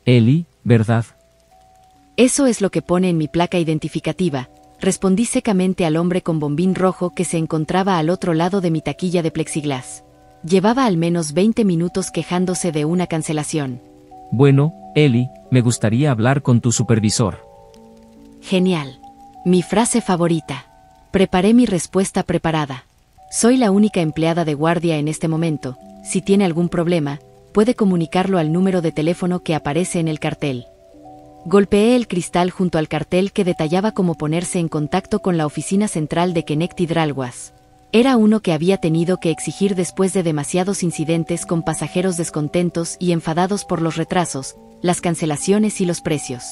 Eli, ¿verdad? Eso es lo que pone en mi placa identificativa, respondí secamente al hombre con bombín rojo que se encontraba al otro lado de mi taquilla de plexiglas. Llevaba al menos 20 minutos quejándose de una cancelación. Bueno, Eli, me gustaría hablar con tu supervisor. Genial. Mi frase favorita. Preparé mi respuesta preparada. Soy la única empleada de guardia en este momento. Si tiene algún problema, puede comunicarlo al número de teléfono que aparece en el cartel. Golpeé el cristal junto al cartel que detallaba cómo ponerse en contacto con la oficina central de Connected Railways. Era uno que había tenido que exigir después de demasiados incidentes con pasajeros descontentos y enfadados por los retrasos, las cancelaciones y los precios.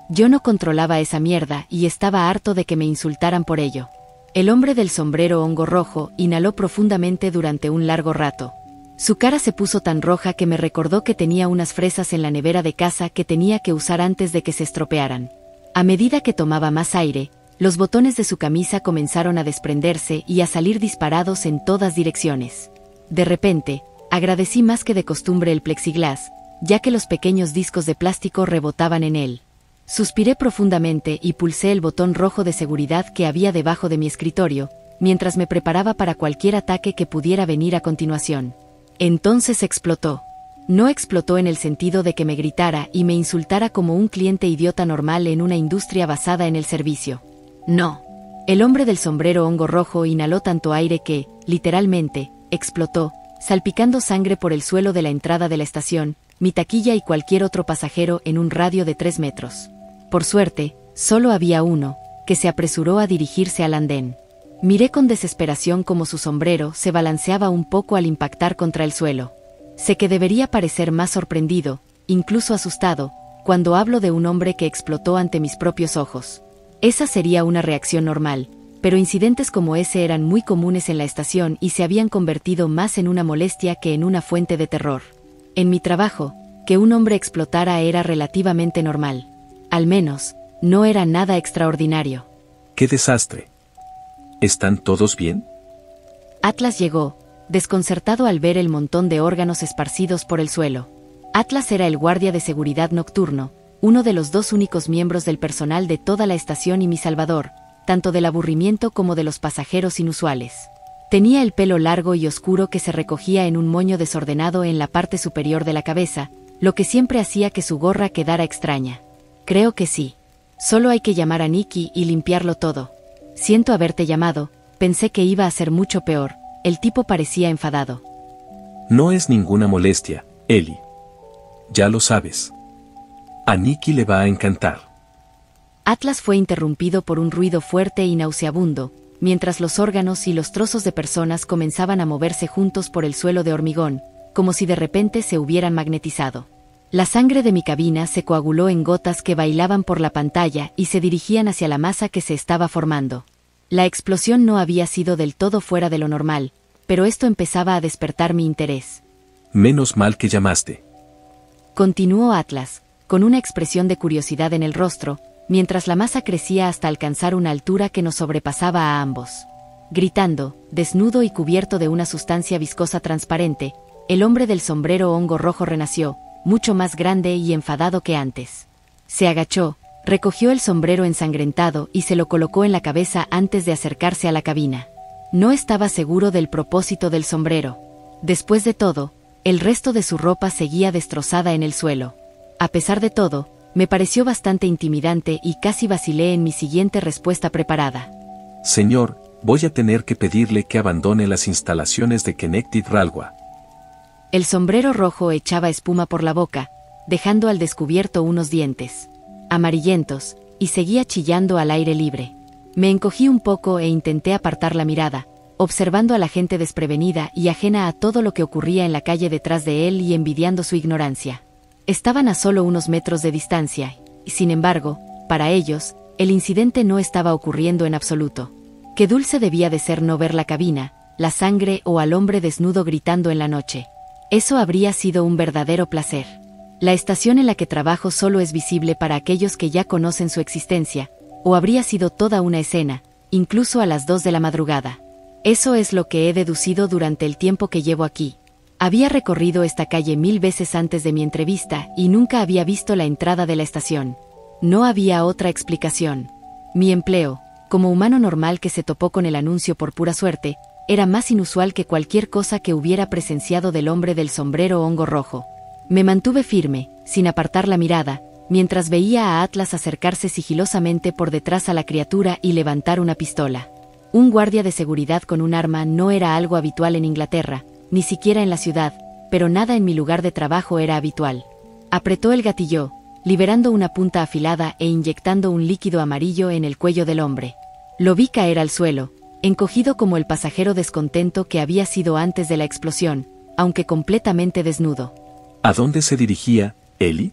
Yo no controlaba esa mierda y estaba harto de que me insultaran por ello. El hombre del sombrero hongo rojo inhaló profundamente durante un largo rato. Su cara se puso tan roja que me recordó que tenía unas fresas en la nevera de casa que tenía que usar antes de que se estropearan. A medida que tomaba más aire, los botones de su camisa comenzaron a desprenderse y a salir disparados en todas direcciones. De repente, agradecí más que de costumbre el plexiglas, ya que los pequeños discos de plástico rebotaban en él. Suspiré profundamente y pulsé el botón rojo de seguridad que había debajo de mi escritorio, mientras me preparaba para cualquier ataque que pudiera venir a continuación. Entonces explotó. No explotó en el sentido de que me gritara y me insultara como un cliente idiota normal en una industria basada en el servicio. No. El hombre del sombrero hongo rojo inhaló tanto aire que, literalmente, explotó, salpicando sangre por el suelo de la entrada de la estación, mi taquilla y cualquier otro pasajero en un radio de 3 metros. Por suerte, solo había uno, que se apresuró a dirigirse al andén. Miré con desesperación cómo su sombrero se balanceaba un poco al impactar contra el suelo. Sé que debería parecer más sorprendido, incluso asustado, cuando hablo de un hombre que explotó ante mis propios ojos. Esa sería una reacción normal, pero incidentes como ese eran muy comunes en la estación y se habían convertido más en una molestia que en una fuente de terror. En mi trabajo, que un hombre explotara era relativamente normal. Al menos, no era nada extraordinario. ¡Qué desastre! ¿Están todos bien? Atlas llegó, desconcertado al ver el montón de órganos esparcidos por el suelo. Atlas era el guardia de seguridad nocturno, uno de los 2 únicos miembros del personal de toda la estación y mi salvador, tanto del aburrimiento como de los pasajeros inusuales. Tenía el pelo largo y oscuro que se recogía en un moño desordenado en la parte superior de la cabeza, lo que siempre hacía que su gorra quedara extraña. Creo que sí. Solo hay que llamar a Nikki y limpiarlo todo. Siento haberte llamado, pensé que iba a ser mucho peor. El tipo parecía enfadado. No es ninguna molestia, Eli. Ya lo sabes. A Nikki le va a encantar. Atlas fue interrumpido por un ruido fuerte y nauseabundo, mientras los órganos y los trozos de personas comenzaban a moverse juntos por el suelo de hormigón, como si de repente se hubieran magnetizado. La sangre de mi cabina se coaguló en gotas que bailaban por la pantalla y se dirigían hacia la masa que se estaba formando. La explosión no había sido del todo fuera de lo normal, pero esto empezaba a despertar mi interés. Menos mal que llamaste. Continuó Atlas, con una expresión de curiosidad en el rostro, mientras la masa crecía hasta alcanzar una altura que nos sobrepasaba a ambos. Gritando, desnudo y cubierto de una sustancia viscosa transparente, el hombre del sombrero hongo rojo renació, mucho más grande y enfadado que antes. Se agachó, recogió el sombrero ensangrentado y se lo colocó en la cabeza antes de acercarse a la cabina. No estaba seguro del propósito del sombrero. Después de todo, el resto de su ropa seguía destrozada en el suelo. A pesar de todo, me pareció bastante intimidante y casi vacilé en mi siguiente respuesta preparada. Señor, voy a tener que pedirle que abandone las instalaciones de Connected Railway. El sombrero rojo echaba espuma por la boca, dejando al descubierto unos dientes amarillentos, y seguía chillando al aire libre. Me encogí un poco e intenté apartar la mirada, observando a la gente desprevenida y ajena a todo lo que ocurría en la calle detrás de él y envidiando su ignorancia. Estaban a solo unos metros de distancia, y sin embargo, para ellos, el incidente no estaba ocurriendo en absoluto. Qué dulce debía de ser no ver la cabina, la sangre o al hombre desnudo gritando en la noche. Eso habría sido un verdadero placer. La estación en la que trabajo solo es visible para aquellos que ya conocen su existencia, o habría sido toda una escena, incluso a las 2 de la madrugada. Eso es lo que he deducido durante el tiempo que llevo aquí. Había recorrido esta calle 1000 veces antes de mi entrevista y nunca había visto la entrada de la estación. No había otra explicación. Mi empleo, como humano normal que se topó con el anuncio por pura suerte, era más inusual que cualquier cosa que hubiera presenciado del hombre del sombrero hongo rojo. Me mantuve firme, sin apartar la mirada, mientras veía a Atlas acercarse sigilosamente por detrás a la criatura y levantar una pistola. Un guardia de seguridad con un arma no era algo habitual en Inglaterra, ni siquiera en la ciudad, pero nada en mi lugar de trabajo era habitual. Apretó el gatillo, liberando una punta afilada e inyectando un líquido amarillo en el cuello del hombre. Lo vi caer al suelo, encogido como el pasajero descontento que había sido antes de la explosión, aunque completamente desnudo. ¿A dónde se dirigía, Ellie?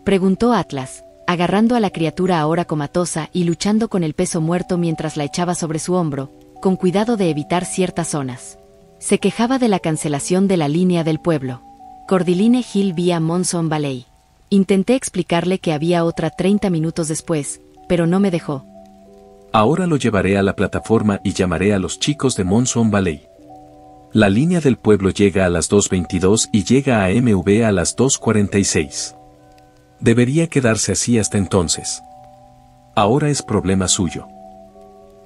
Preguntó Atlas, agarrando a la criatura ahora comatosa y luchando con el peso muerto mientras la echaba sobre su hombro, con cuidado de evitar ciertas zonas. Se quejaba de la cancelación de la línea del pueblo. Cordeline Hill vía Monson Valley. Intenté explicarle que había otra 30 minutos después, pero no me dejó. Ahora lo llevaré a la plataforma y llamaré a los chicos de Monson Valley. La línea del pueblo llega a las 2:22 y llega a MV a las 2:46. Debería quedarse así hasta entonces. Ahora es problema suyo.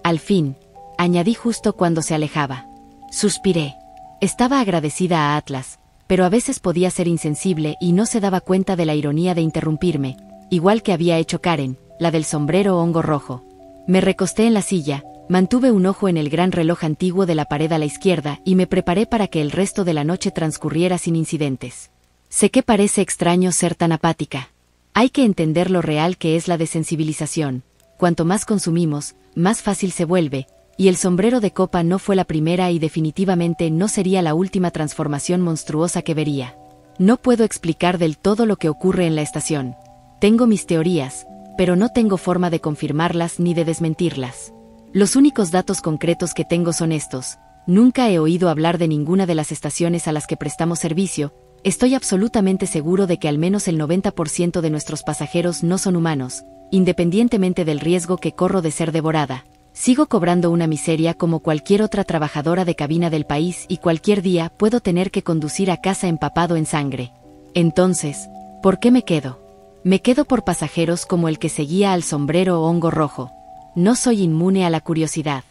Al fin, añadí justo cuando se alejaba. Suspiré. Estaba agradecida a Atlas, pero a veces podía ser insensible y no se daba cuenta de la ironía de interrumpirme, igual que había hecho Karen, la del sombrero hongo rojo. Me recosté en la silla, mantuve un ojo en el gran reloj antiguo de la pared a la izquierda y me preparé para que el resto de la noche transcurriera sin incidentes. Sé que parece extraño ser tan apática. Hay que entender lo real que es la desensibilización. Cuanto más consumimos, más fácil se vuelve, y el sombrero de copa no fue la primera y definitivamente no sería la última transformación monstruosa que vería. No puedo explicar del todo lo que ocurre en la estación. Tengo mis teorías, pero no tengo forma de confirmarlas ni de desmentirlas. Los únicos datos concretos que tengo son estos. Nunca he oído hablar de ninguna de las estaciones a las que prestamos servicio. Estoy absolutamente seguro de que al menos el 90% de nuestros pasajeros no son humanos, independientemente del riesgo que corro de ser devorada. Sigo cobrando una miseria como cualquier otra trabajadora de cabina del país y cualquier día puedo tener que conducir a casa empapado en sangre. Entonces, ¿por qué me quedo? Me quedo por pasajeros como el que seguía al sombrero hongo rojo. No soy inmune a la curiosidad.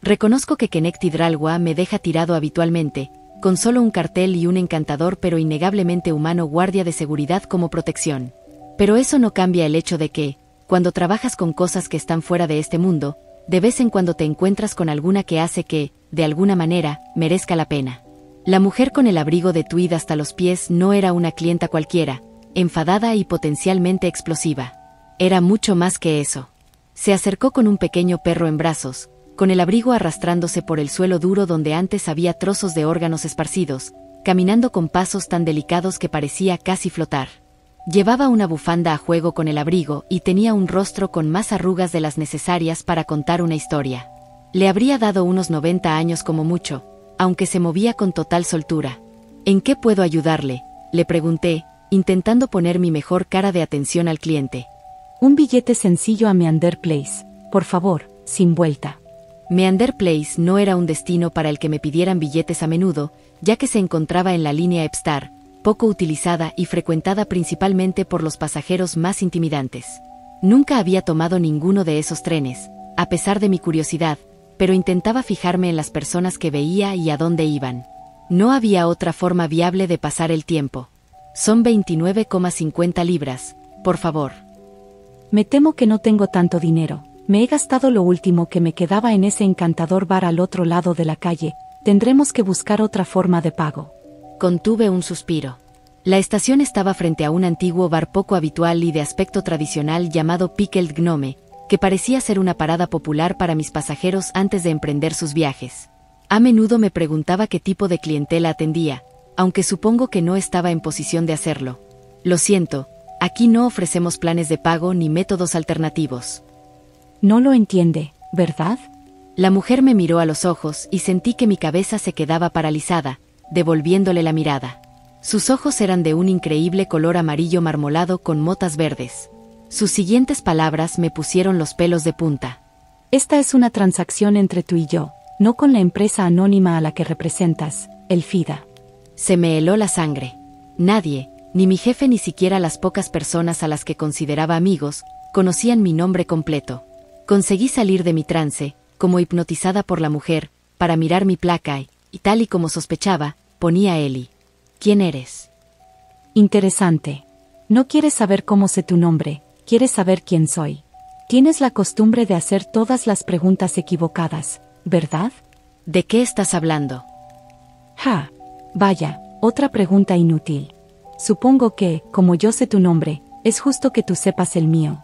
Reconozco que Connected Railway me deja tirado habitualmente, con solo un cartel y un encantador pero innegablemente humano guardia de seguridad como protección. Pero eso no cambia el hecho de que, cuando trabajas con cosas que están fuera de este mundo, de vez en cuando te encuentras con alguna que hace que, de alguna manera, merezca la pena. La mujer con el abrigo de tweed hasta los pies no era una clienta cualquiera, enfadada y potencialmente explosiva. Era mucho más que eso. Se acercó con un pequeño perro en brazos, con el abrigo arrastrándose por el suelo duro donde antes había trozos de órganos esparcidos, caminando con pasos tan delicados que parecía casi flotar. Llevaba una bufanda a juego con el abrigo y tenía un rostro con más arrugas de las necesarias para contar una historia. Le habría dado unos 90 años como mucho, aunque se movía con total soltura. ¿En qué puedo ayudarle?, le pregunté, intentando poner mi mejor cara de atención al cliente. Un billete sencillo a Meander Place, por favor, sin vuelta. Meander Place no era un destino para el que me pidieran billetes a menudo, ya que se encontraba en la línea Epstar, poco utilizada y frecuentada principalmente por los pasajeros más intimidantes. Nunca había tomado ninguno de esos trenes, a pesar de mi curiosidad, pero intentaba fijarme en las personas que veía y a dónde iban. No había otra forma viable de pasar el tiempo. Son 29,50 libras, por favor. Me temo que no tengo tanto dinero. Me he gastado lo último que me quedaba en ese encantador bar al otro lado de la calle. Tendremos que buscar otra forma de pago. Contuve un suspiro. La estación estaba frente a un antiguo bar poco habitual y de aspecto tradicional llamado Pickled Gnome, que parecía ser una parada popular para mis pasajeros antes de emprender sus viajes. A menudo me preguntaba qué tipo de clientela atendía, aunque supongo que no estaba en posición de hacerlo. Lo siento, aquí no ofrecemos planes de pago ni métodos alternativos. No lo entiende, ¿verdad? La mujer me miró a los ojos y sentí que mi cabeza se quedaba paralizada, devolviéndole la mirada. Sus ojos eran de un increíble color amarillo marmolado con motas verdes. Sus siguientes palabras me pusieron los pelos de punta. Esta es una transacción entre tú y yo, no con la empresa anónima a la que representas, el FIDA. Se me heló la sangre. Nadie, ni mi jefe ni siquiera las pocas personas a las que consideraba amigos, conocían mi nombre completo. Conseguí salir de mi trance, como hipnotizada por la mujer, para mirar mi placa y tal y como sospechaba, ponía Ellie. ¿Quién eres? Interesante. No quieres saber cómo sé tu nombre, quieres saber quién soy. Tienes la costumbre de hacer todas las preguntas equivocadas, ¿verdad? ¿De qué estás hablando? Ja. Vaya, otra pregunta inútil. Supongo que, como yo sé tu nombre, es justo que tú sepas el mío.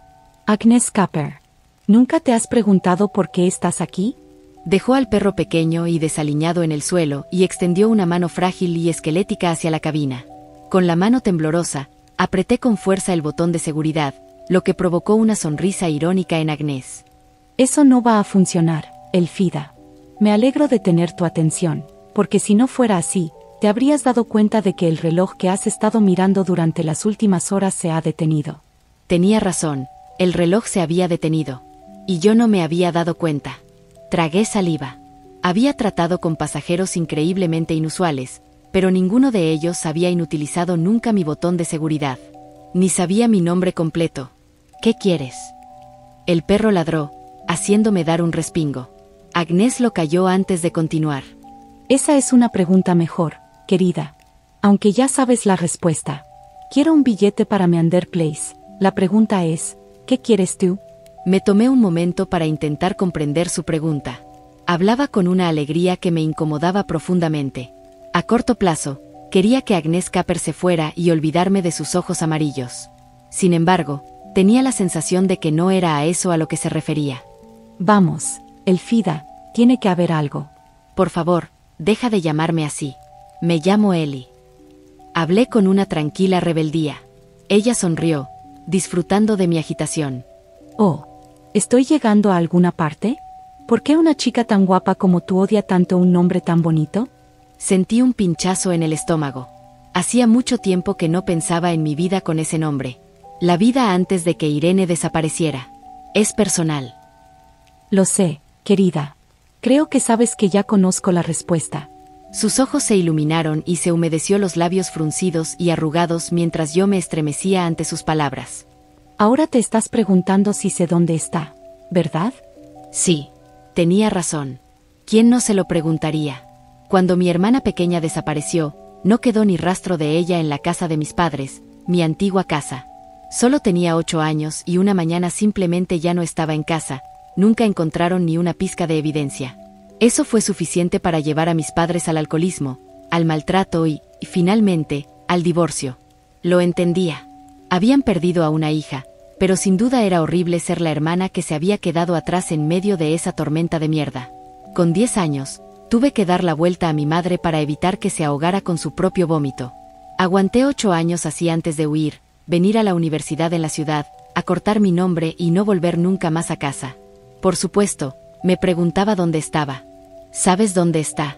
Agnes Capper. ¿Nunca te has preguntado por qué estás aquí? Dejó al perro pequeño y desaliñado en el suelo y extendió una mano frágil y esquelética hacia la cabina. Con la mano temblorosa, apreté con fuerza el botón de seguridad, lo que provocó una sonrisa irónica en Agnes. Eso no va a funcionar, Elfida. Me alegro de tener tu atención, porque si no fuera así, te habrías dado cuenta de que el reloj que has estado mirando durante las últimas horas se ha detenido. Tenía razón, el reloj se había detenido. Y yo no me había dado cuenta. Tragué saliva. Había tratado con pasajeros increíblemente inusuales, pero ninguno de ellos había inutilizado nunca mi botón de seguridad. Ni sabía mi nombre completo. ¿Qué quieres? El perro ladró, haciéndome dar un respingo. Agnes lo calló antes de continuar. Esa es una pregunta mejor, querida. Aunque ya sabes la respuesta. Quiero un billete para Meander Place. La pregunta es, ¿qué quieres tú? Me tomé un momento para intentar comprender su pregunta. Hablaba con una alegría que me incomodaba profundamente. A corto plazo, quería que Agnes Capper se fuera y olvidarme de sus ojos amarillos. Sin embargo, tenía la sensación de que no era a eso a lo que se refería. Vamos, Elfida, tiene que haber algo. Por favor, deja de llamarme así. Me llamo Ellie. Hablé con una tranquila rebeldía. Ella sonrió, disfrutando de mi agitación. Oh, ¿estoy llegando a alguna parte? ¿Por qué una chica tan guapa como tú odia tanto un nombre tan bonito? Sentí un pinchazo en el estómago. Hacía mucho tiempo que no pensaba en mi vida con ese nombre. La vida antes de que Irene desapareciera. Es personal. Lo sé, querida. Creo que sabes que ya conozco la respuesta. Sus ojos se iluminaron y se humedeció los labios fruncidos y arrugados mientras yo me estremecía ante sus palabras. Ahora te estás preguntando si sé dónde está, ¿verdad? Sí, tenía razón. ¿Quién no se lo preguntaría? Cuando mi hermana pequeña desapareció, no quedó ni rastro de ella en la casa de mis padres, mi antigua casa. Solo tenía 8 años y una mañana simplemente ya no estaba en casa. Nunca encontraron ni una pizca de evidencia. Eso fue suficiente para llevar a mis padres al alcoholismo, al maltrato y, finalmente, al divorcio. Lo entendía. Habían perdido a una hija, pero sin duda era horrible ser la hermana que se había quedado atrás en medio de esa tormenta de mierda. Con 10 años, tuve que dar la vuelta a mi madre para evitar que se ahogara con su propio vómito. Aguanté 8 años así antes de huir, venir a la universidad en la ciudad, acortar mi nombre y no volver nunca más a casa. Por supuesto, me preguntaba dónde estaba. ¿Sabes dónde está?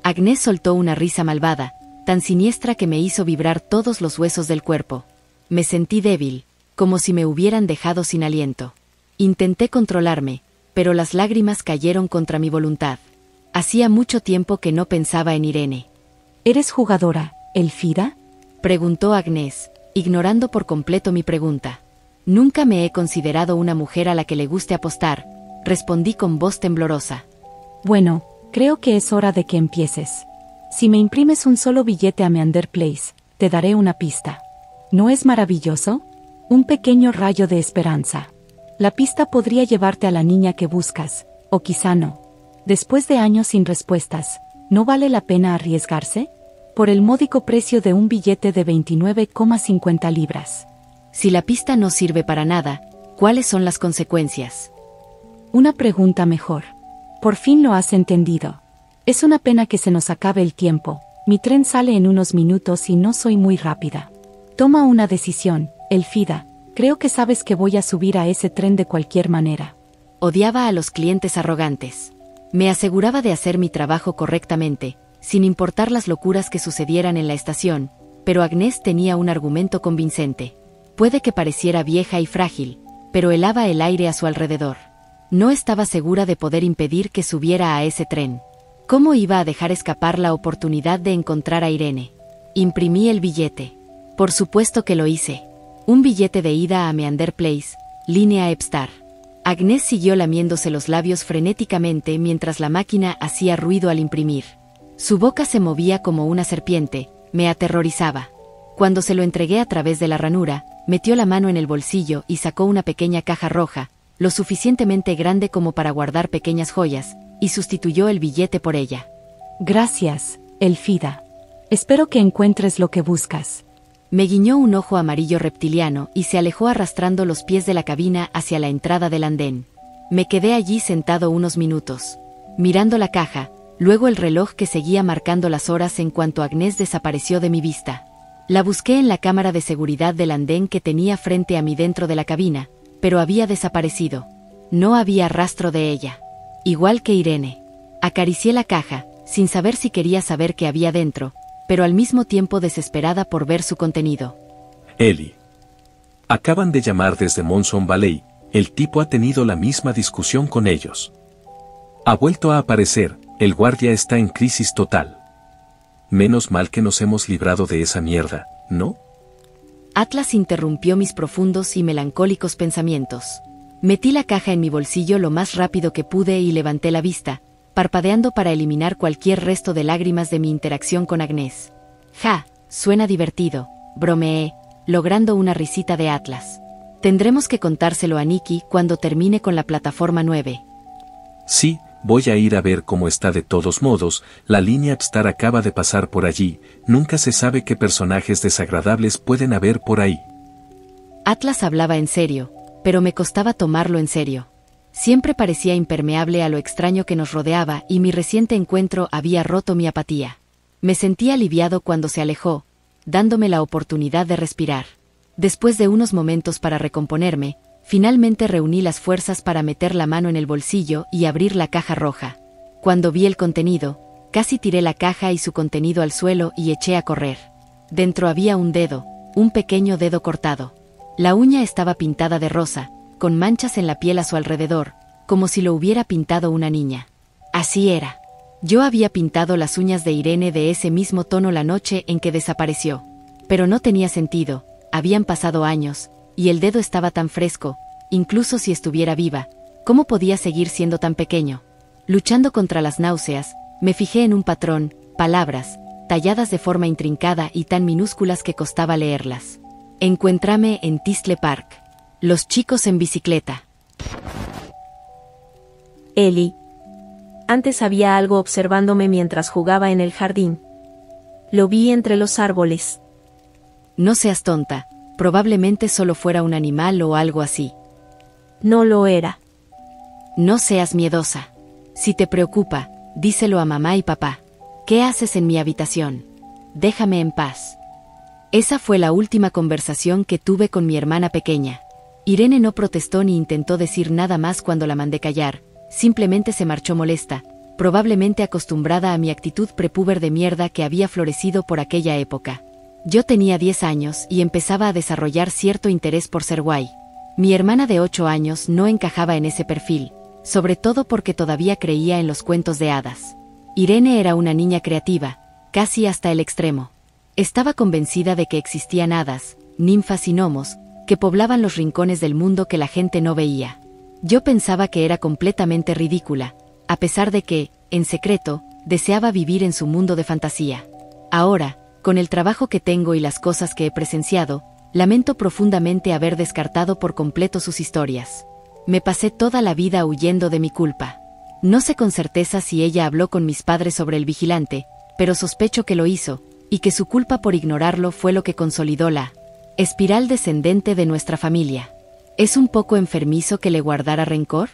Agnes soltó una risa malvada, tan siniestra que me hizo vibrar todos los huesos del cuerpo. Me sentí débil, como si me hubieran dejado sin aliento. Intenté controlarme, pero las lágrimas cayeron contra mi voluntad. Hacía mucho tiempo que no pensaba en Irene. ¿Eres jugadora, Elfida? Preguntó Agnes, ignorando por completo mi pregunta. Nunca me he considerado una mujer a la que le guste apostar, respondí con voz temblorosa. Bueno, creo que es hora de que empieces. Si me imprimes un solo billete a Meander Place, te daré una pista. ¿No es maravilloso? Un pequeño rayo de esperanza. La pista podría llevarte a la niña que buscas, o quizá no. Después de años sin respuestas, ¿no vale la pena arriesgarse? Por el módico precio de un billete de 29,50 libras. Si la pista no sirve para nada, ¿cuáles son las consecuencias? Una pregunta mejor. Por fin lo has entendido. Es una pena que se nos acabe el tiempo. Mi tren sale en unos minutos y no soy muy rápida. Toma una decisión, Elfida. Creo que sabes que voy a subir a ese tren de cualquier manera. Odiaba a los clientes arrogantes. Me aseguraba de hacer mi trabajo correctamente, sin importar las locuras que sucedieran en la estación, pero Agnes tenía un argumento convincente. Puede que pareciera vieja y frágil, pero helaba el aire a su alrededor. No estaba segura de poder impedir que subiera a ese tren. ¿Cómo iba a dejar escapar la oportunidad de encontrar a Irene? Imprimí el billete. Por supuesto que lo hice. Un billete de ida a Meander Place, línea Epstar. Agnès siguió lamiéndose los labios frenéticamente mientras la máquina hacía ruido al imprimir. Su boca se movía como una serpiente, me aterrorizaba. Cuando se lo entregué a través de la ranura, metió la mano en el bolsillo y sacó una pequeña caja roja, lo suficientemente grande como para guardar pequeñas joyas, y sustituyó el billete por ella. Gracias, Elfida. Espero que encuentres lo que buscas. Me guiñó un ojo amarillo reptiliano y se alejó arrastrando los pies de la cabina hacia la entrada del andén. Me quedé allí sentado unos minutos, mirando la caja, luego el reloj que seguía marcando las horas en cuanto Agnès desapareció de mi vista. La busqué en la cámara de seguridad del andén que tenía frente a mí dentro de la cabina, pero había desaparecido. No había rastro de ella. Igual que Irene. Acaricié la caja, sin saber si quería saber qué había dentro, pero al mismo tiempo desesperada por ver su contenido. Ellie. Acaban de llamar desde Monson Valley, el tipo ha tenido la misma discusión con ellos. Ha vuelto a aparecer, el guardia está en crisis total. Menos mal que nos hemos librado de esa mierda, ¿no? Atlas interrumpió mis profundos y melancólicos pensamientos. Metí la caja en mi bolsillo lo más rápido que pude y levanté la vista, parpadeando para eliminar cualquier resto de lágrimas de mi interacción con Agnès. Ja, suena divertido, bromeé, logrando una risita de Atlas. Tendremos que contárselo a Nikki cuando termine con la plataforma 9. Sí, voy a ir a ver cómo está de todos modos, la línea Epstar acaba de pasar por allí, nunca se sabe qué personajes desagradables pueden haber por ahí. Atlas hablaba en serio, pero me costaba tomarlo en serio. Siempre parecía impermeable a lo extraño que nos rodeaba y mi reciente encuentro había roto mi apatía. Me sentí aliviado cuando se alejó, dándome la oportunidad de respirar. Después de unos momentos para recomponerme, finalmente reuní las fuerzas para meter la mano en el bolsillo y abrir la caja roja. Cuando vi el contenido, casi tiré la caja y su contenido al suelo y eché a correr. Dentro había un dedo, un pequeño dedo cortado. La uña estaba pintada de rosa, con manchas en la piel a su alrededor, como si lo hubiera pintado una niña. Así era. Yo había pintado las uñas de Irene de ese mismo tono la noche en que desapareció. Pero no tenía sentido, habían pasado años, y el dedo estaba tan fresco, incluso si estuviera viva, ¿cómo podía seguir siendo tan pequeño? Luchando contra las náuseas, me fijé en un patrón, palabras, talladas de forma intrincada y tan minúsculas que costaba leerlas. Encuéntrame en Tistle Park. Los chicos en bicicleta. Ellie. Antes había algo observándome mientras jugaba en el jardín. Lo vi entre los árboles. No seas tonta, probablemente solo fuera un animal o algo así. No lo era. No seas miedosa. Si te preocupa, díselo a mamá y papá. ¿Qué haces en mi habitación? Déjame en paz. Esa fue la última conversación que tuve con mi hermana pequeña. Irene no protestó ni intentó decir nada más cuando la mandé callar, simplemente se marchó molesta, probablemente acostumbrada a mi actitud prepúber de mierda que había florecido por aquella época. Yo tenía 10 años y empezaba a desarrollar cierto interés por ser guay. Mi hermana de 8 años no encajaba en ese perfil, sobre todo porque todavía creía en los cuentos de hadas. Irene era una niña creativa, casi hasta el extremo. Estaba convencida de que existían hadas, ninfas y gnomos, que poblaban los rincones del mundo que la gente no veía. Yo pensaba que era completamente ridícula, a pesar de que, en secreto, deseaba vivir en su mundo de fantasía. Ahora, con el trabajo que tengo y las cosas que he presenciado, lamento profundamente haber descartado por completo sus historias. Me pasé toda la vida huyendo de mi culpa. No sé con certeza si ella habló con mis padres sobre el vigilante, pero sospecho que lo hizo, y que su culpa por ignorarlo fue lo que consolidó la espiral descendente de nuestra familia. ¿Es un poco enfermizo que le guardara rencor?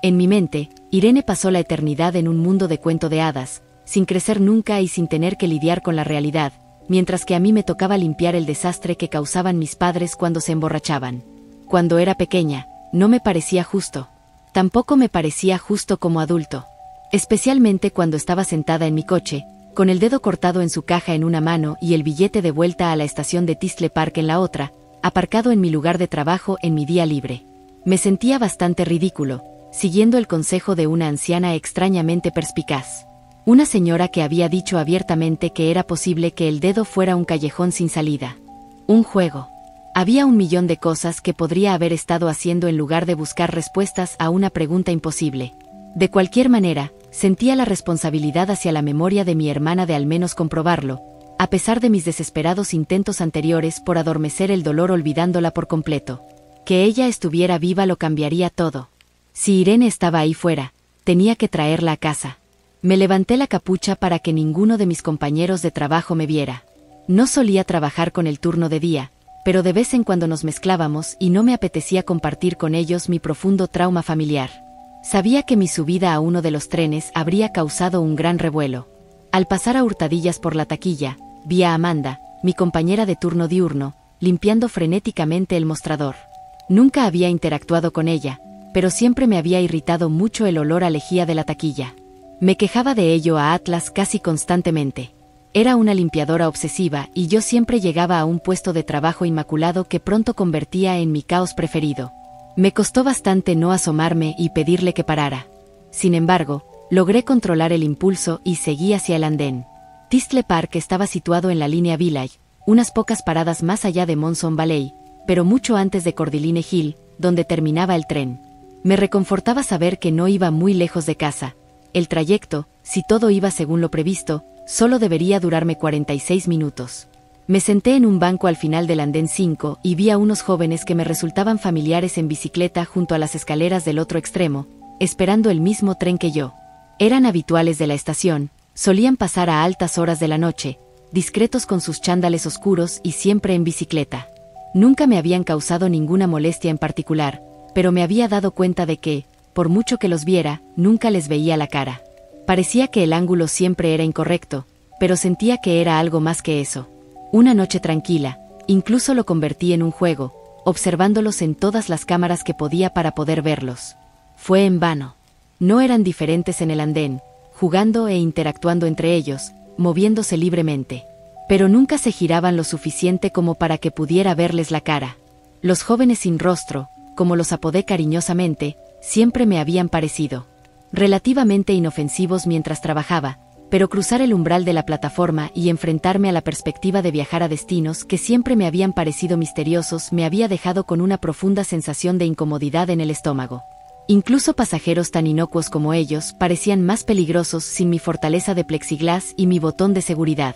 En mi mente, Irene pasó la eternidad en un mundo de cuento de hadas, sin crecer nunca y sin tener que lidiar con la realidad, mientras que a mí me tocaba limpiar el desastre que causaban mis padres cuando se emborrachaban. Cuando era pequeña, no me parecía justo. Tampoco me parecía justo como adulto. Especialmente cuando estaba sentada en mi coche, con el dedo cortado en su caja en una mano y el billete de vuelta a la estación de Tistle Park en la otra, aparcado en mi lugar de trabajo en mi día libre. Me sentía bastante ridículo, siguiendo el consejo de una anciana extrañamente perspicaz. Una señora que había dicho abiertamente que era posible que el dedo fuera un callejón sin salida. Un juego. Había 1.000.000 de cosas que podría haber estado haciendo en lugar de buscar respuestas a una pregunta imposible. De cualquier manera, sentía la responsabilidad hacia la memoria de mi hermana de al menos comprobarlo, a pesar de mis desesperados intentos anteriores por adormecer el dolor olvidándola por completo. Que ella estuviera viva lo cambiaría todo. Si Irene estaba ahí fuera, tenía que traerla a casa. Me levanté la capucha para que ninguno de mis compañeros de trabajo me viera. No solía trabajar con el turno de día, pero de vez en cuando nos mezclábamos y no me apetecía compartir con ellos mi profundo trauma familiar. Sabía que mi subida a uno de los trenes habría causado un gran revuelo. Al pasar a hurtadillas por la taquilla, vi a Amanda, mi compañera de turno diurno, limpiando frenéticamente el mostrador. Nunca había interactuado con ella, pero siempre me había irritado mucho el olor a lejía de la taquilla. Me quejaba de ello a Atlas casi constantemente. Era una limpiadora obsesiva y yo siempre llegaba a un puesto de trabajo inmaculado que pronto convertía en mi caos preferido. Me costó bastante no asomarme y pedirle que parara. Sin embargo, logré controlar el impulso y seguí hacia el andén. Tistle Park estaba situado en la línea Village, unas pocas paradas más allá de Monson Valley, pero mucho antes de Cordeline Hill, donde terminaba el tren. Me reconfortaba saber que no iba muy lejos de casa. El trayecto, si todo iba según lo previsto, solo debería durarme 46 minutos. Me senté en un banco al final del andén 5 y vi a unos jóvenes que me resultaban familiares en bicicleta junto a las escaleras del otro extremo, esperando el mismo tren que yo. Eran habituales de la estación, solían pasar a altas horas de la noche, discretos con sus chándales oscuros y siempre en bicicleta. Nunca me habían causado ninguna molestia en particular, pero me había dado cuenta de que, por mucho que los viera, nunca les veía la cara. Parecía que el ángulo siempre era incorrecto, pero sentía que era algo más que eso. Una noche tranquila, incluso lo convertí en un juego, observándolos en todas las cámaras que podía para poder verlos. Fue en vano. No eran diferentes en el andén, jugando e interactuando entre ellos, moviéndose libremente. Pero nunca se giraban lo suficiente como para que pudiera verles la cara. Los jóvenes sin rostro, como los apodé cariñosamente, siempre me habían parecido relativamente inofensivos mientras trabajaba, pero cruzar el umbral de la plataforma y enfrentarme a la perspectiva de viajar a destinos que siempre me habían parecido misteriosos me había dejado con una profunda sensación de incomodidad en el estómago. Incluso pasajeros tan inocuos como ellos parecían más peligrosos sin mi fortaleza de plexiglas y mi botón de seguridad.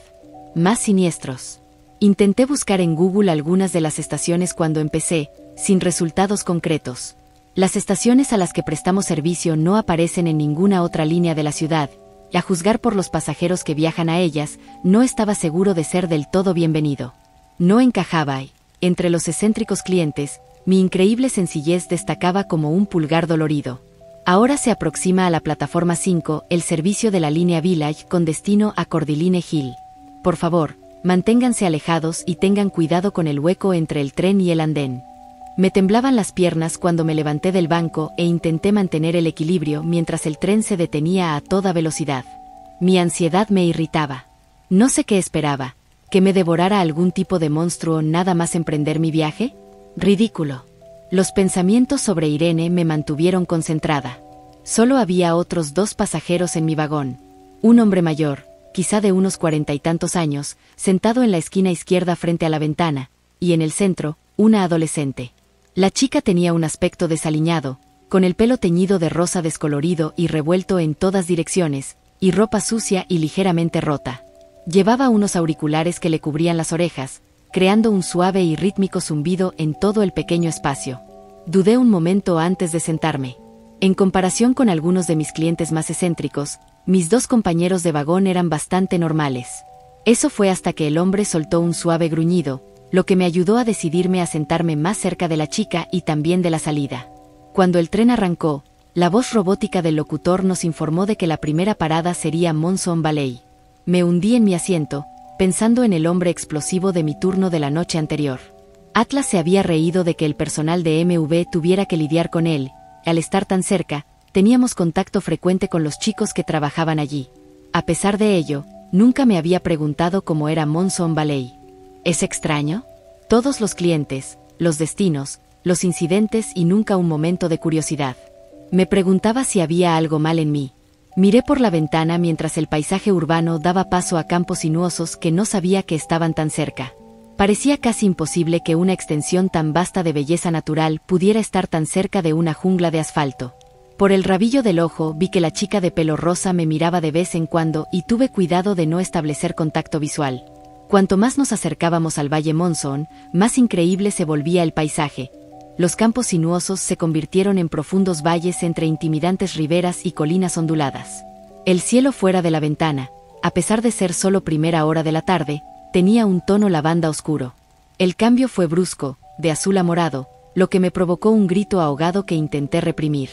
Más siniestros. Intenté buscar en Google algunas de las estaciones cuando empecé, sin resultados concretos. Las estaciones a las que prestamos servicio no aparecen en ninguna otra línea de la ciudad, y a juzgar por los pasajeros que viajan a ellas, no estaba seguro de ser del todo bienvenido. No encajaba y, entre los excéntricos clientes, mi increíble sencillez destacaba como un pulgar dolorido. Ahora se aproxima a la plataforma 5 el servicio de la línea Village con destino a Cordeline Hill. Por favor, manténganse alejados y tengan cuidado con el hueco entre el tren y el andén. Me temblaban las piernas cuando me levanté del banco e intenté mantener el equilibrio mientras el tren se detenía a toda velocidad. Mi ansiedad me irritaba. No sé qué esperaba, ¿que me devorara algún tipo de monstruo nada más emprender mi viaje? Ridículo. Los pensamientos sobre Irene me mantuvieron concentrada. Solo había otros 2 pasajeros en mi vagón. Un hombre mayor, quizá de unos 40 y tantos años, sentado en la esquina izquierda frente a la ventana, y en el centro, una adolescente. La chica tenía un aspecto desaliñado, con el pelo teñido de rosa descolorido y revuelto en todas direcciones, y ropa sucia y ligeramente rota. Llevaba unos auriculares que le cubrían las orejas, creando un suave y rítmico zumbido en todo el pequeño espacio. Dudé un momento antes de sentarme. En comparación con algunos de mis clientes más excéntricos, mis 2 compañeros de vagón eran bastante normales. Eso fue hasta que el hombre soltó un suave gruñido, lo que me ayudó a decidirme a sentarme más cerca de la chica y también de la salida. Cuando el tren arrancó, la voz robótica del locutor nos informó de que la primera parada sería Monson Valley. Me hundí en mi asiento, pensando en el hombre explosivo de mi turno de la noche anterior. Atlas se había reído de que el personal de MV tuviera que lidiar con él. Al estar tan cerca, teníamos contacto frecuente con los chicos que trabajaban allí. A pesar de ello, nunca me había preguntado cómo era Monson Valley. ¿Es extraño? Todos los clientes, los destinos, los incidentes y nunca un momento de curiosidad. Me preguntaba si había algo mal en mí. Miré por la ventana mientras el paisaje urbano daba paso a campos sinuosos que no sabía que estaban tan cerca. Parecía casi imposible que una extensión tan vasta de belleza natural pudiera estar tan cerca de una jungla de asfalto. Por el rabillo del ojo vi que la chica de pelo rosa me miraba de vez en cuando y tuve cuidado de no establecer contacto visual. Cuanto más nos acercábamos al Valle Monzón, más increíble se volvía el paisaje. Los campos sinuosos se convirtieron en profundos valles entre intimidantes riberas y colinas onduladas. El cielo fuera de la ventana, a pesar de ser solo primera hora de la tarde, tenía un tono lavanda oscuro. El cambio fue brusco, de azul a morado, lo que me provocó un grito ahogado que intenté reprimir.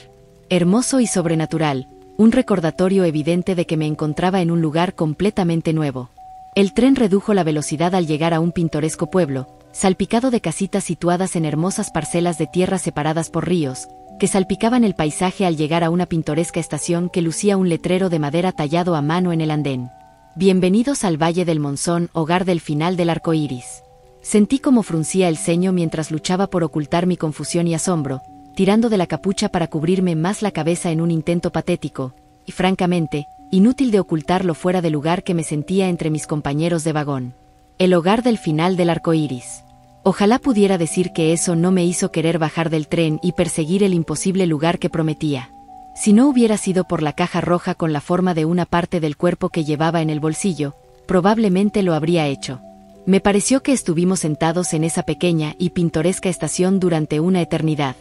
Hermoso y sobrenatural, un recordatorio evidente de que me encontraba en un lugar completamente nuevo. El tren redujo la velocidad al llegar a un pintoresco pueblo, salpicado de casitas situadas en hermosas parcelas de tierra separadas por ríos, que salpicaban el paisaje al llegar a una pintoresca estación que lucía un letrero de madera tallado a mano en el andén. Bienvenidos al Valle del Monzón, hogar del final del arco iris. Sentí como fruncía el ceño mientras luchaba por ocultar mi confusión y asombro, tirando de la capucha para cubrirme más la cabeza en un intento patético, y francamente, inútil de ocultar lo fuera de lugar que me sentía entre mis compañeros de vagón. El hogar del final del arco iris. Ojalá pudiera decir que eso no me hizo querer bajar del tren y perseguir el imposible lugar que prometía. Si no hubiera sido por la caja roja con la forma de una parte del cuerpo que llevaba en el bolsillo, probablemente lo habría hecho. Me pareció que estuvimos sentados en esa pequeña y pintoresca estación durante una eternidad.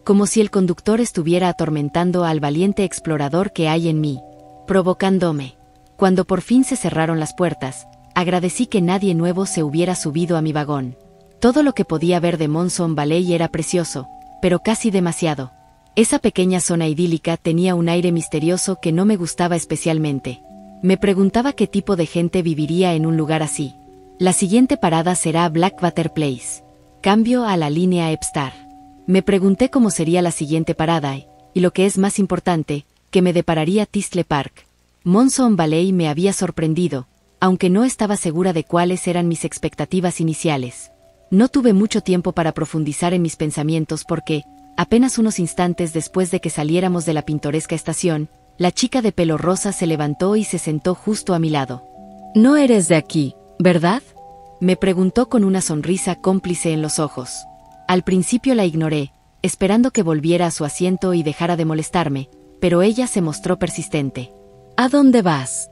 Como si el conductor estuviera atormentando al valiente explorador que hay en mí, provocándome. Cuando por fin se cerraron las puertas, agradecí que nadie nuevo se hubiera subido a mi vagón. Todo lo que podía ver de Monzón Valley era precioso, pero casi demasiado. Esa pequeña zona idílica tenía un aire misterioso que no me gustaba especialmente. Me preguntaba qué tipo de gente viviría en un lugar así. La siguiente parada será Blackwater Place. Cambio a la línea Epstar. Me pregunté cómo sería la siguiente parada y lo que es más importante, que me depararía Thistle Park. Monzón Valley me había sorprendido, aunque no estaba segura de cuáles eran mis expectativas iniciales. No tuve mucho tiempo para profundizar en mis pensamientos porque, apenas unos instantes después de que saliéramos de la pintoresca estación, la chica de pelo rosa se levantó y se sentó justo a mi lado. «No eres de aquí, ¿verdad?», me preguntó con una sonrisa cómplice en los ojos. Al principio la ignoré, esperando que volviera a su asiento y dejara de molestarme, pero ella se mostró persistente. «¿A dónde vas?»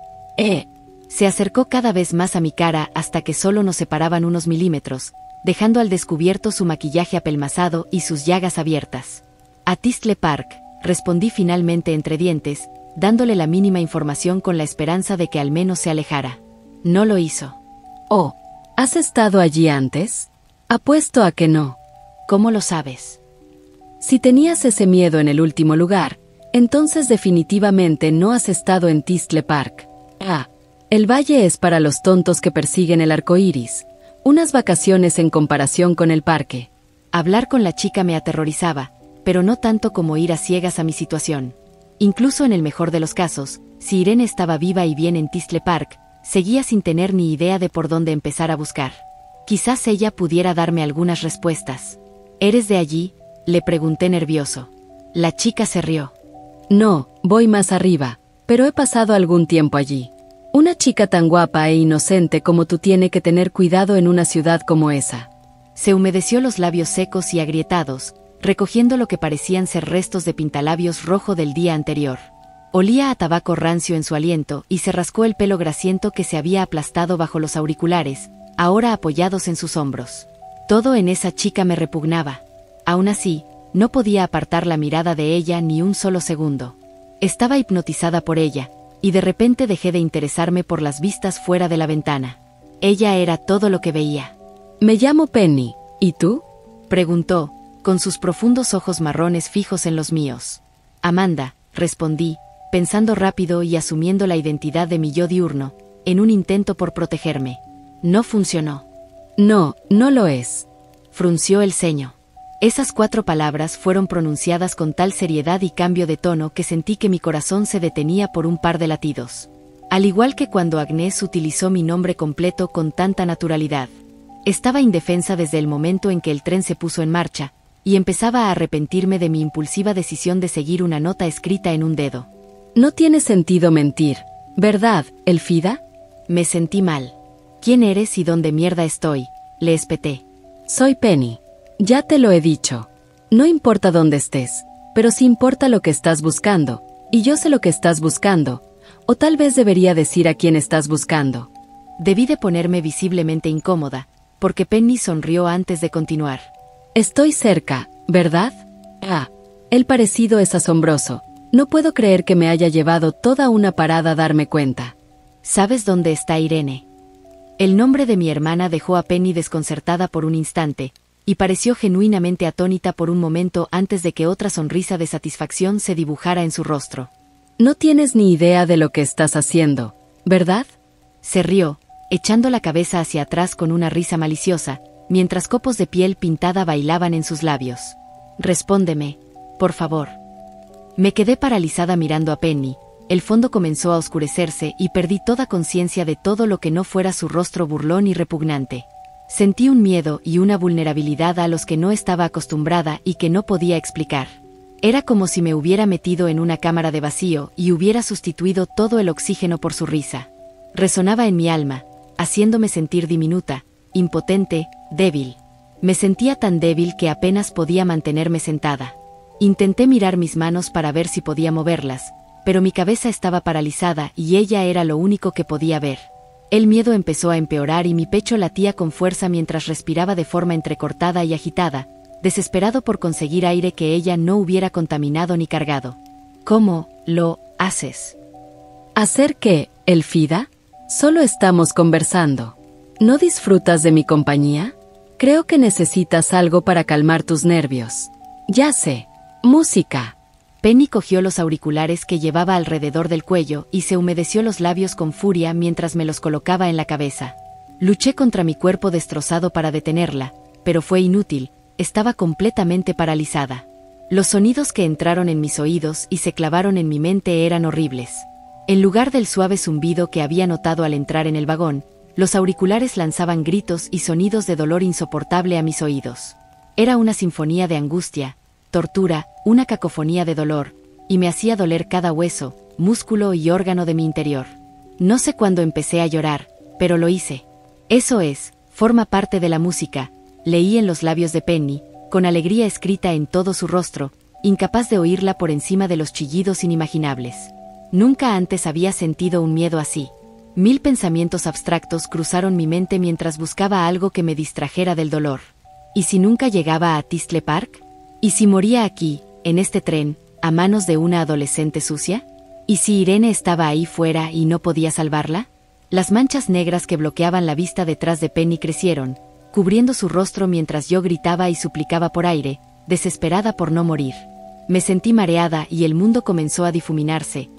Se acercó cada vez más a mi cara hasta que solo nos separaban unos milímetros, dejando al descubierto su maquillaje apelmazado y sus llagas abiertas. «A Thistle Park», respondí finalmente entre dientes, dándole la mínima información con la esperanza de que al menos se alejara. No lo hizo. «Oh, ¿has estado allí antes? Apuesto a que no». «¿Cómo lo sabes?» «Si tenías ese miedo en el último lugar, entonces definitivamente no has estado en Thistle Park. El valle es para los tontos que persiguen el arco iris, unas vacaciones en comparación con el parque». Hablar con la chica me aterrorizaba, pero no tanto como ir a ciegas a mi situación. Incluso en el mejor de los casos, si Irene estaba viva y bien en Thistle Park, seguía sin tener ni idea de por dónde empezar a buscar. Quizás ella pudiera darme algunas respuestas. «¿Eres de allí?», le pregunté nervioso. La chica se rió. «No, voy más arriba, pero he pasado algún tiempo allí. Una chica tan guapa e inocente como tú tiene que tener cuidado en una ciudad como esa». Se humedeció los labios secos y agrietados, recogiendo lo que parecían ser restos de pintalabios rojo del día anterior. Olía a tabaco rancio en su aliento y se rascó el pelo grasiento que se había aplastado bajo los auriculares, ahora apoyados en sus hombros. Todo en esa chica me repugnaba. Aún así, no podía apartar la mirada de ella ni un solo segundo. Estaba hipnotizada por ella, y de repente dejé de interesarme por las vistas fuera de la ventana. Ella era todo lo que veía. «Me llamo Penny, ¿y tú?», preguntó, con sus profundos ojos marrones fijos en los míos. «Amanda», respondí, pensando rápido y asumiendo la identidad de mi yo diurno, en un intento por protegerme. No funcionó. «No, no lo es», frunció el ceño. Esas 4 palabras fueron pronunciadas con tal seriedad y cambio de tono que sentí que mi corazón se detenía por un par de latidos. Al igual que cuando Agnes utilizó mi nombre completo con tanta naturalidad. Estaba indefensa desde el momento en que el tren se puso en marcha, y empezaba a arrepentirme de mi impulsiva decisión de seguir una nota escrita en un dedo. No tiene sentido mentir, ¿verdad, Elfida? Me sentí mal. ¿Quién eres y dónde mierda estoy?, le espeté. Soy Penny. Ya te lo he dicho. No importa dónde estés, pero sí importa lo que estás buscando, y yo sé lo que estás buscando, o tal vez debería decir a quién estás buscando. Debí de ponerme visiblemente incómoda, porque Penny sonrió antes de continuar. Estoy cerca, ¿verdad? Ah, el parecido es asombroso. No puedo creer que me haya llevado toda una parada a darme cuenta. ¿Sabes dónde está Irene? El nombre de mi hermana dejó a Penny desconcertada por un instante, y pareció genuinamente atónita por un momento antes de que otra sonrisa de satisfacción se dibujara en su rostro. No tienes ni idea de lo que estás haciendo, ¿verdad? Se rió, echando la cabeza hacia atrás con una risa maliciosa, mientras copos de piel pintada bailaban en sus labios. Respóndeme, por favor. Me quedé paralizada mirando a Penny. El fondo comenzó a oscurecerse y perdí toda conciencia de todo lo que no fuera su rostro burlón y repugnante. Sentí un miedo y una vulnerabilidad a los que no estaba acostumbrada y que no podía explicar. Era como si me hubiera metido en una cámara de vacío y hubiera sustituido todo el oxígeno por su risa. Resonaba en mi alma, haciéndome sentir diminuta, impotente, débil. Me sentía tan débil que apenas podía mantenerme sentada. Intenté mirar mis manos para ver si podía moverlas, pero mi cabeza estaba paralizada y ella era lo único que podía ver. El miedo empezó a empeorar y mi pecho latía con fuerza mientras respiraba de forma entrecortada y agitada, desesperado por conseguir aire que ella no hubiera contaminado ni cargado. ¿Cómo lo haces? ¿Hacer qué, Elfida? Solo estamos conversando. ¿No disfrutas de mi compañía? Creo que necesitas algo para calmar tus nervios. Ya sé. Música. Penny cogió los auriculares que llevaba alrededor del cuello y se humedeció los labios con furia mientras me los colocaba en la cabeza. Luché contra mi cuerpo destrozado para detenerla, pero fue inútil, estaba completamente paralizada. Los sonidos que entraron en mis oídos y se clavaron en mi mente eran horribles. En lugar del suave zumbido que había notado al entrar en el vagón, los auriculares lanzaban gritos y sonidos de dolor insoportable a mis oídos. Era una sinfonía de angustia, tortura, una cacofonía de dolor, y me hacía doler cada hueso, músculo y órgano de mi interior. No sé cuándo empecé a llorar, pero lo hice. Eso es, forma parte de la música, leí en los labios de Penny, con alegría escrita en todo su rostro, incapaz de oírla por encima de los chillidos inimaginables. Nunca antes había sentido un miedo así. 1000 pensamientos abstractos cruzaron mi mente mientras buscaba algo que me distrajera del dolor. ¿Y si nunca llegaba a Tistle Park? ¿Y si moría aquí, en este tren, a manos de una adolescente sucia? ¿Y si Irene estaba ahí fuera y no podía salvarla? Las manchas negras que bloqueaban la vista detrás de Penny crecieron, cubriendo su rostro mientras yo gritaba y suplicaba por aire, desesperada por no morir. Me sentí mareada y el mundo comenzó a difuminarse.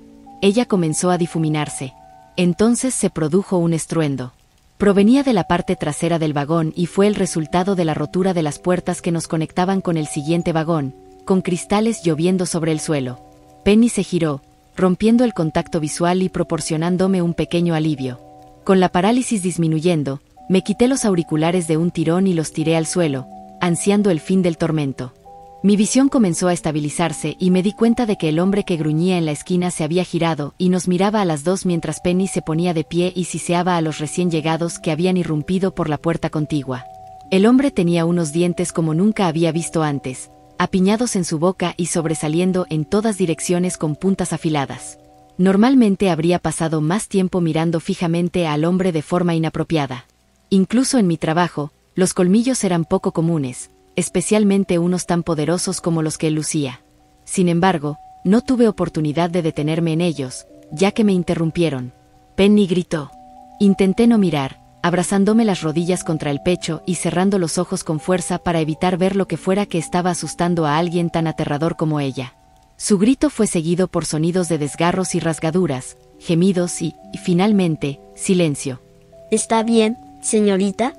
Ella comenzó a difuminarse. Entonces se produjo un estruendo. Provenía de la parte trasera del vagón y fue el resultado de la rotura de las puertas que nos conectaban con el siguiente vagón, con cristales lloviendo sobre el suelo. Penny se giró, rompiendo el contacto visual y proporcionándome un pequeño alivio. Con la parálisis disminuyendo, me quité los auriculares de un tirón y los tiré al suelo, ansiando el fin del tormento. Mi visión comenzó a estabilizarse y me di cuenta de que el hombre que gruñía en la esquina se había girado y nos miraba a las dos mientras Penny se ponía de pie y siseaba a los recién llegados que habían irrumpido por la puerta contigua. El hombre tenía unos dientes como nunca había visto antes, apiñados en su boca y sobresaliendo en todas direcciones con puntas afiladas. Normalmente habría pasado más tiempo mirando fijamente al hombre de forma inapropiada. Incluso en mi trabajo, los colmillos eran poco comunes, especialmente unos tan poderosos como los que él lucía. Sin embargo, no tuve oportunidad de detenerme en ellos, ya que me interrumpieron. Penny gritó. Intenté no mirar, abrazándome las rodillas contra el pecho y cerrando los ojos con fuerza para evitar ver lo que fuera que estaba asustando a alguien tan aterrador como ella. Su grito fue seguido por sonidos de desgarros y rasgaduras, gemidos y finalmente, silencio. ¿Está bien, señorita?,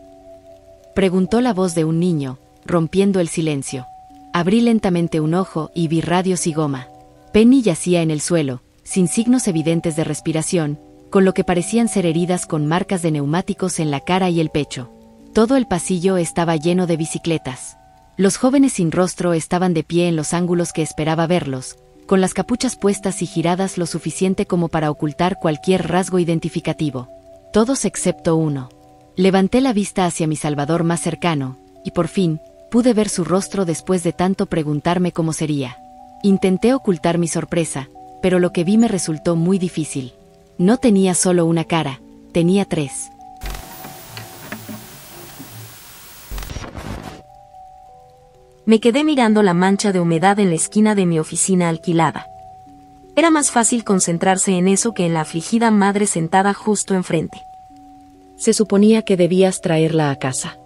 preguntó la voz de un niño, rompiendo el silencio. Abrí lentamente un ojo y vi radios y goma. Penny yacía en el suelo, sin signos evidentes de respiración, con lo que parecían ser heridas con marcas de neumáticos en la cara y el pecho. Todo el pasillo estaba lleno de bicicletas. Los jóvenes sin rostro estaban de pie en los ángulos que esperaba verlos, con las capuchas puestas y giradas lo suficiente como para ocultar cualquier rasgo identificativo. Todos excepto uno. Levanté la vista hacia mi salvador más cercano, y por fin, pude ver su rostro después de tanto preguntarme cómo sería. Intenté ocultar mi sorpresa, pero lo que vi me resultó muy difícil. No tenía solo una cara, tenía tres. Me quedé mirando la mancha de humedad en la esquina de mi oficina alquilada. Era más fácil concentrarse en eso que en la afligida madre sentada justo enfrente. Se suponía que debías traerla a casa.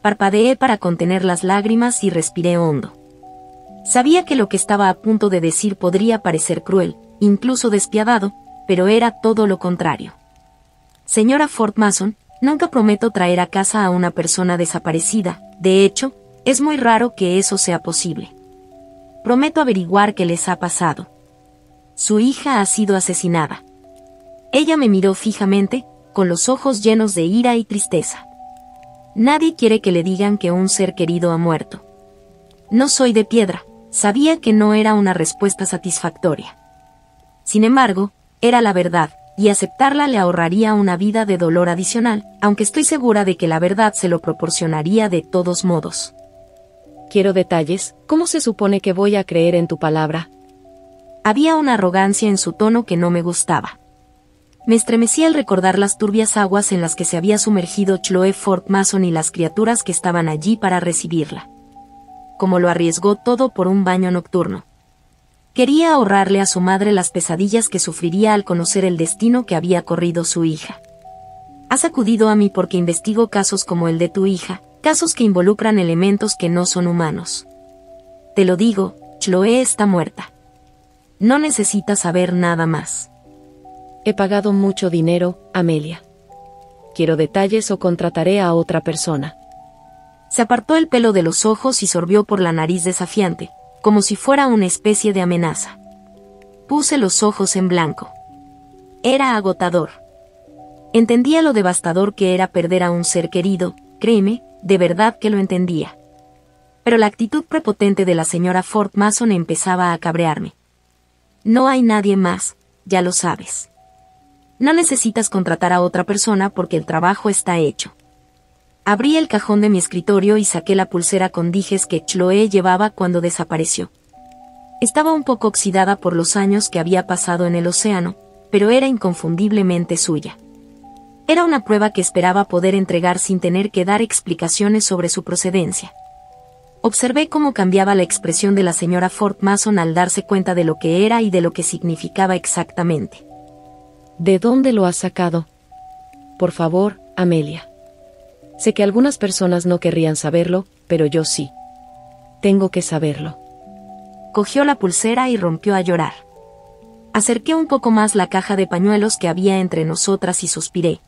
Parpadeé para contener las lágrimas y respiré hondo. Sabía que lo que estaba a punto de decir podría parecer cruel, incluso despiadado, pero era todo lo contrario. Señora Fort Mason, nunca prometo traer a casa a una persona desaparecida, de hecho, es muy raro que eso sea posible. Prometo averiguar qué les ha pasado. Su hija ha sido asesinada. Ella me miró fijamente, con los ojos llenos de ira y tristeza. Nadie quiere que le digan que un ser querido ha muerto. No soy de piedra, sabía que no era una respuesta satisfactoria. Sin embargo, era la verdad, y aceptarla le ahorraría una vida de dolor adicional, aunque estoy segura de que la verdad se lo proporcionaría de todos modos. Quiero detalles, ¿cómo se supone que voy a creer en tu palabra? Había una arrogancia en su tono que no me gustaba. Me estremecí al recordar las turbias aguas en las que se había sumergido Chloe Fort Mason y las criaturas que estaban allí para recibirla. Como lo arriesgó todo por un baño nocturno. Quería ahorrarle a su madre las pesadillas que sufriría al conocer el destino que había corrido su hija. Has acudido a mí porque investigo casos como el de tu hija, casos que involucran elementos que no son humanos. Te lo digo, Chloe está muerta. No necesitas saber nada más. He pagado mucho dinero, Amelia. Quiero detalles o contrataré a otra persona. Se apartó el pelo de los ojos y sorbió por la nariz desafiante, como si fuera una especie de amenaza. Puse los ojos en blanco. Era agotador. Entendía lo devastador que era perder a un ser querido, créeme, de verdad que lo entendía. Pero la actitud prepotente de la señora Fort Mason empezaba a cabrearme. No hay nadie más, ya lo sabes. No necesitas contratar a otra persona porque el trabajo está hecho. Abrí el cajón de mi escritorio y saqué la pulsera con dijes que Chloe llevaba cuando desapareció. Estaba un poco oxidada por los años que había pasado en el océano, pero era inconfundiblemente suya. Era una prueba que esperaba poder entregar sin tener que dar explicaciones sobre su procedencia. Observé cómo cambiaba la expresión de la señora Fort Mason al darse cuenta de lo que era y de lo que significaba exactamente. ¿De dónde lo has sacado? Por favor, Amelia. Sé que algunas personas no querrían saberlo, pero yo sí. Tengo que saberlo. Cogió la pulsera y rompió a llorar. Acerqué un poco más la caja de pañuelos que había entre nosotras y suspiré.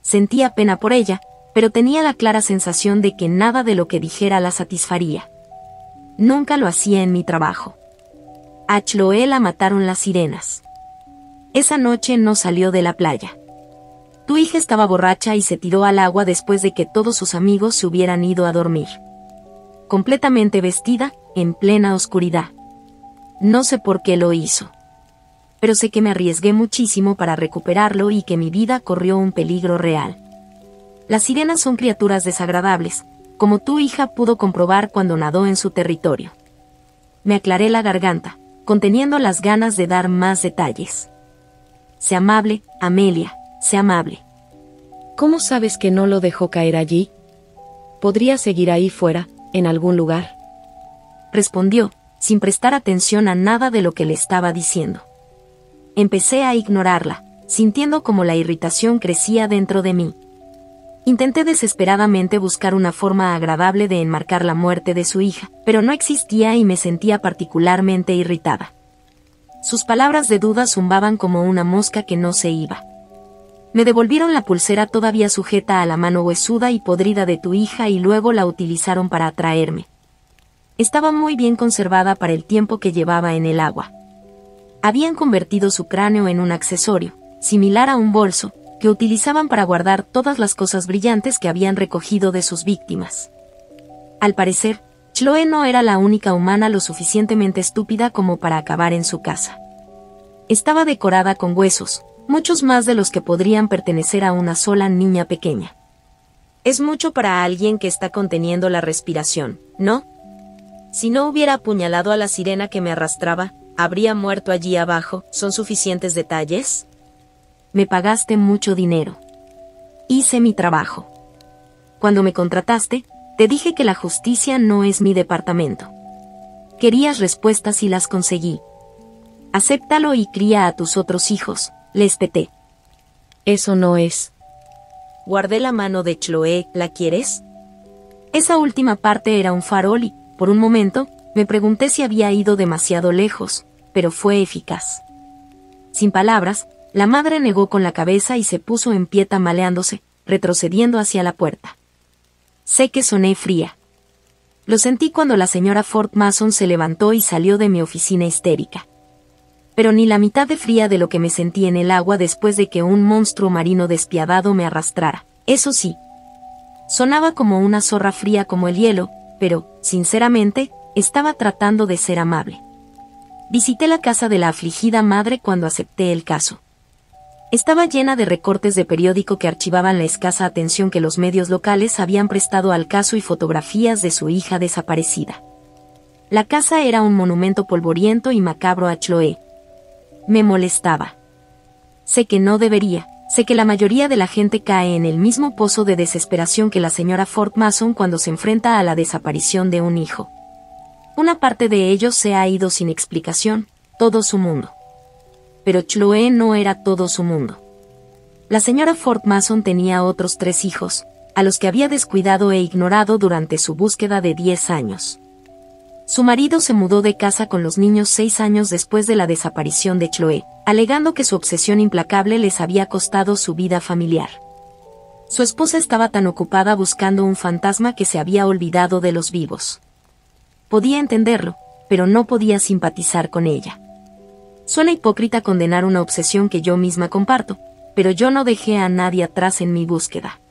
Sentía pena por ella, pero tenía la clara sensación de que nada de lo que dijera la satisfaría. Nunca lo hacía en mi trabajo. A Chloe la mataron las sirenas. Esa noche no salió de la playa. Tu hija estaba borracha y se tiró al agua después de que todos sus amigos se hubieran ido a dormir. Completamente vestida, en plena oscuridad. No sé por qué lo hizo. Pero sé que me arriesgué muchísimo para recuperarlo y que mi vida corrió un peligro real. Las sirenas son criaturas desagradables, como tu hija pudo comprobar cuando nadó en su territorio. Me aclaré la garganta, conteniendo las ganas de dar más detalles. Sé amable, Amelia, sé amable. ¿Cómo sabes que no lo dejó caer allí? ¿Podría seguir ahí fuera, en algún lugar? Respondió, sin prestar atención a nada de lo que le estaba diciendo. Empecé a ignorarla, sintiendo como la irritación crecía dentro de mí. Intenté desesperadamente buscar una forma agradable de enmarcar la muerte de su hija, pero no existía y me sentía particularmente irritada. Sus palabras de duda zumbaban como una mosca que no se iba. Me devolvieron la pulsera todavía sujeta a la mano huesuda y podrida de tu hija y luego la utilizaron para atraerme. Estaba muy bien conservada para el tiempo que llevaba en el agua. Habían convertido su cráneo en un accesorio, similar a un bolso, que utilizaban para guardar todas las cosas brillantes que habían recogido de sus víctimas. Al parecer, Chloe no era la única humana lo suficientemente estúpida como para acabar en su casa. Estaba decorada con huesos, muchos más de los que podrían pertenecer a una sola niña pequeña. Es mucho para alguien que está conteniendo la respiración, ¿no? Si no hubiera apuñalado a la sirena que me arrastraba, ¿habría muerto allí abajo? ¿Son suficientes detalles? Me pagaste mucho dinero. Hice mi trabajo. Cuando me contrataste, te dije que la justicia no es mi departamento. Querías respuestas y las conseguí. Acéptalo y cría a tus otros hijos, le espeté. Eso no es. Guardé la mano de Chloe, ¿la quieres? Esa última parte era un farol y, por un momento, me pregunté si había ido demasiado lejos, pero fue eficaz. Sin palabras, la madre negó con la cabeza y se puso en pie tambaleándose, retrocediendo hacia la puerta. Sé que soné fría. Lo sentí cuando la señora Ford Mason se levantó y salió de mi oficina histérica. Pero ni la mitad de fría de lo que me sentí en el agua después de que un monstruo marino despiadado me arrastrara. Eso sí, sonaba como una zorra fría como el hielo, pero, sinceramente, estaba tratando de ser amable. Visité la casa de la afligida madre cuando acepté el caso. Estaba llena de recortes de periódico que archivaban la escasa atención que los medios locales habían prestado al caso y fotografías de su hija desaparecida. La casa era un monumento polvoriento y macabro a Chloe. Me molestaba. Sé que no debería, sé que la mayoría de la gente cae en el mismo pozo de desesperación que la señora Ford Mason cuando se enfrenta a la desaparición de un hijo. Una parte de ellos se ha ido sin explicación, todo su mundo. Pero Chloe no era todo su mundo. La señora Ford Mason tenía otros 3 hijos, a los que había descuidado e ignorado durante su búsqueda de 10 años. Su marido se mudó de casa con los niños 6 años después de la desaparición de Chloe, alegando que su obsesión implacable les había costado su vida familiar. Su esposa estaba tan ocupada buscando un fantasma que se había olvidado de los vivos. Podía entenderlo, pero no podía simpatizar con ella. Suena hipócrita condenar una obsesión que yo misma comparto, pero yo no dejé a nadie atrás en mi búsqueda.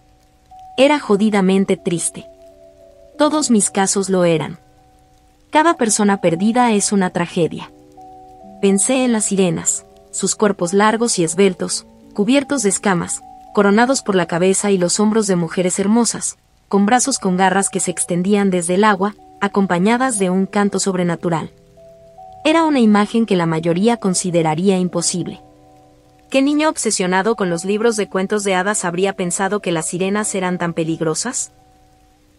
Era jodidamente triste. Todos mis casos lo eran. Cada persona perdida es una tragedia. Pensé en las sirenas, sus cuerpos largos y esbeltos, cubiertos de escamas, coronados por la cabeza y los hombros de mujeres hermosas, con brazos con garras que se extendían desde el agua, acompañadas de un canto sobrenatural. Era una imagen que la mayoría consideraría imposible. ¿Qué niño obsesionado con los libros de cuentos de hadas habría pensado que las sirenas eran tan peligrosas?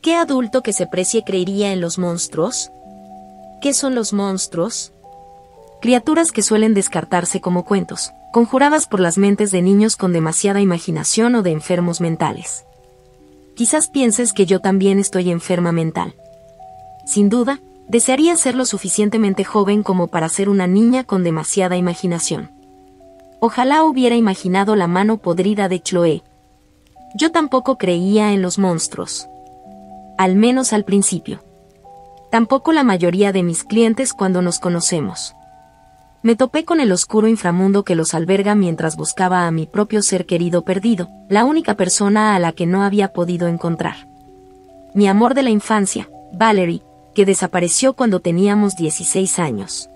¿Qué adulto que se precie creería en los monstruos? ¿Qué son los monstruos? Criaturas que suelen descartarse como cuentos, conjuradas por las mentes de niños con demasiada imaginación o de enfermos mentales. Quizás pienses que yo también estoy enferma mental. Sin duda, desearía ser lo suficientemente joven como para ser una niña con demasiada imaginación. Ojalá hubiera imaginado la mano podrida de Chloe. Yo tampoco creía en los monstruos. Al menos al principio. Tampoco la mayoría de mis clientes cuando nos conocemos. Me topé con el oscuro inframundo que los alberga mientras buscaba a mi propio ser querido perdido, la única persona a la que no había podido encontrar. Mi amor de la infancia, Valerie, que desapareció cuando teníamos 16 años.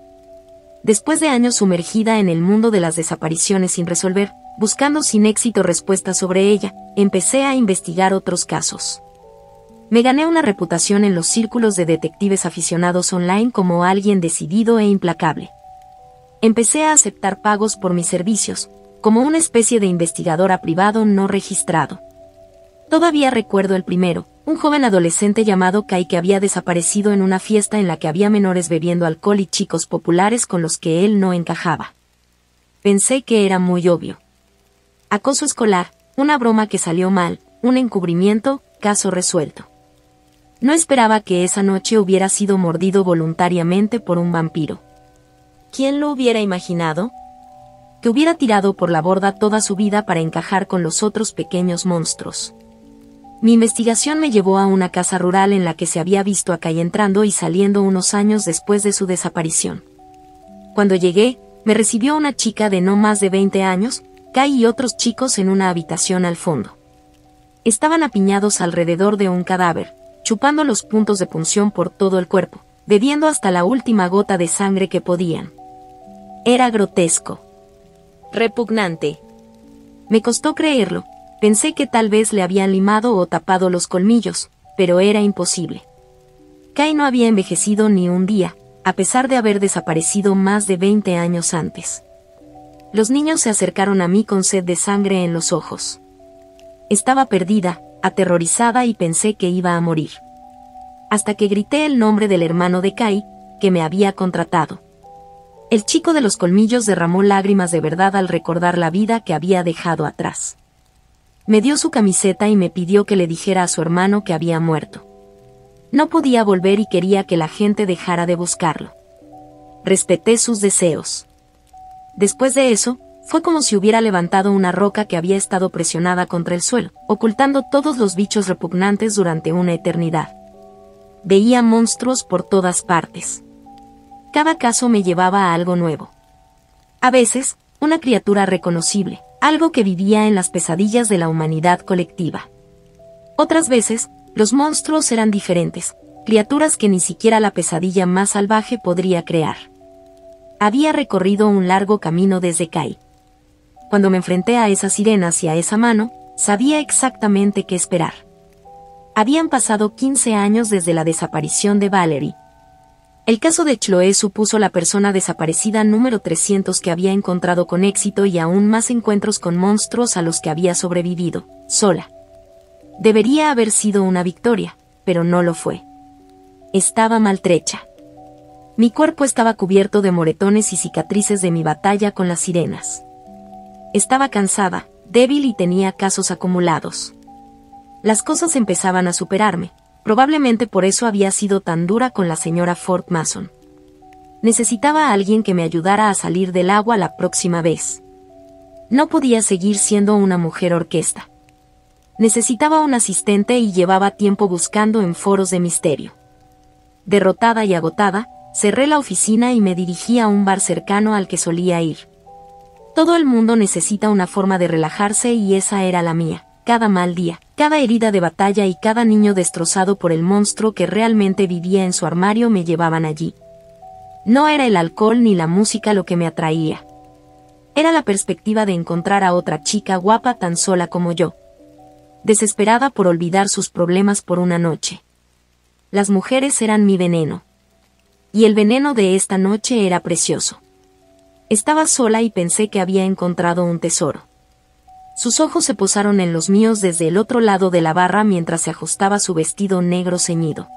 Después de años sumergida en el mundo de las desapariciones sin resolver, buscando sin éxito respuestas sobre ella, empecé a investigar otros casos. Me gané una reputación en los círculos de detectives aficionados online como alguien decidido e implacable. Empecé a aceptar pagos por mis servicios, como una especie de investigadora privado no registrado. Todavía recuerdo el primero, un joven adolescente llamado Kai que había desaparecido en una fiesta en la que había menores bebiendo alcohol y chicos populares con los que él no encajaba. Pensé que era muy obvio. Acoso escolar, una broma que salió mal, un encubrimiento, caso resuelto. No esperaba que esa noche hubiera sido mordido voluntariamente por un vampiro. ¿Quién lo hubiera imaginado? Que hubiera tirado por la borda toda su vida para encajar con los otros pequeños monstruos. Mi investigación me llevó a una casa rural en la que se había visto a Kai entrando y saliendo unos años después de su desaparición. Cuando llegué, me recibió una chica de no más de 20 años, Kai y otros chicos en una habitación al fondo. Estaban apiñados alrededor de un cadáver, chupando los puntos de punción por todo el cuerpo, bebiendo hasta la última gota de sangre que podían. Era grotesco. Repugnante. Me costó creerlo. Pensé que tal vez le habían limado o tapado los colmillos, pero era imposible. Kai no había envejecido ni un día, a pesar de haber desaparecido más de 20 años antes. Los niños se acercaron a mí con sed de sangre en los ojos. Estaba perdida, aterrorizada y pensé que iba a morir. Hasta que grité el nombre del hermano de Kai, que me había contratado. El chico de los colmillos derramó lágrimas de verdad al recordar la vida que había dejado atrás. Me dio su camiseta y me pidió que le dijera a su hermano que había muerto. No podía volver y quería que la gente dejara de buscarlo. Respeté sus deseos. Después de eso, fue como si hubiera levantado una roca que había estado presionada contra el suelo, ocultando todos los bichos repugnantes durante una eternidad. Veía monstruos por todas partes. Cada caso me llevaba a algo nuevo. A veces, una criatura reconocible, algo que vivía en las pesadillas de la humanidad colectiva. Otras veces, los monstruos eran diferentes, criaturas que ni siquiera la pesadilla más salvaje podría crear. Había recorrido un largo camino desde Kai. Cuando me enfrenté a esas sirenas y a esa mano, sabía exactamente qué esperar. Habían pasado 15 años desde la desaparición de Valerie. El caso de Chloe supuso la persona desaparecida número 300 que había encontrado con éxito y aún más encuentros con monstruos a los que había sobrevivido, sola. Debería haber sido una victoria, pero no lo fue. Estaba maltrecha. Mi cuerpo estaba cubierto de moretones y cicatrices de mi batalla con las sirenas. Estaba cansada, débil y tenía casos acumulados. Las cosas empezaban a superarme. Probablemente por eso había sido tan dura con la señora Fort Mason. Necesitaba a alguien que me ayudara a salir del agua la próxima vez. No podía seguir siendo una mujer orquesta. Necesitaba un asistente y llevaba tiempo buscando en foros de misterio. Derrotada y agotada, cerré la oficina y me dirigí a un bar cercano al que solía ir. Todo el mundo necesita una forma de relajarse y esa era la mía. Cada mal día, cada herida de batalla y cada niño destrozado por el monstruo que realmente vivía en su armario me llevaban allí. No era el alcohol ni la música lo que me atraía. Era la perspectiva de encontrar a otra chica guapa tan sola como yo. Desesperada por olvidar sus problemas por una noche. Las mujeres eran mi veneno. Y el veneno de esta noche era precioso. Estaba sola y pensé que había encontrado un tesoro. Sus ojos se posaron en los míos desde el otro lado de la barra mientras se ajustaba su vestido negro ceñido.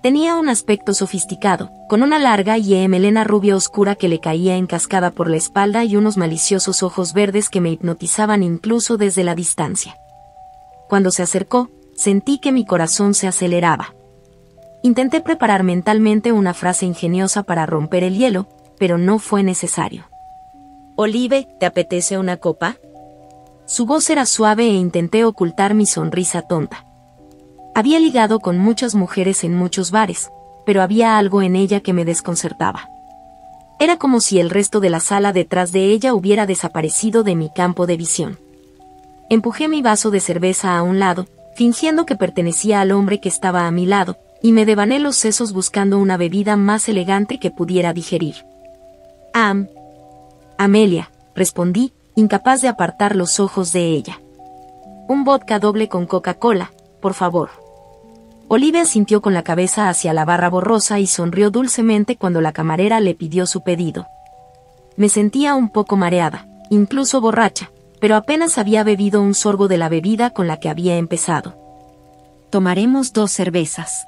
Tenía un aspecto sofisticado, con una larga y melena rubia oscura que le caía en cascada por la espalda y unos maliciosos ojos verdes que me hipnotizaban incluso desde la distancia. Cuando se acercó, sentí que mi corazón se aceleraba. Intenté preparar mentalmente una frase ingeniosa para romper el hielo, pero no fue necesario. «Olive, ¿te apetece una copa?» Su voz era suave e intenté ocultar mi sonrisa tonta. Había ligado con muchas mujeres en muchos bares, pero había algo en ella que me desconcertaba. Era como si el resto de la sala detrás de ella hubiera desaparecido de mi campo de visión. Empujé mi vaso de cerveza a un lado, fingiendo que pertenecía al hombre que estaba a mi lado, y me devané los sesos buscando una bebida más elegante que pudiera digerir. Amelia, respondí, incapaz de apartar los ojos de ella. Un vodka doble con Coca-Cola, por favor. Olivia asintió con la cabeza hacia la barra borrosa y sonrió dulcemente cuando la camarera le pidió su pedido. Me sentía un poco mareada, incluso borracha, pero apenas había bebido un sorbo de la bebida con la que había empezado. Tomaremos 2 cervezas,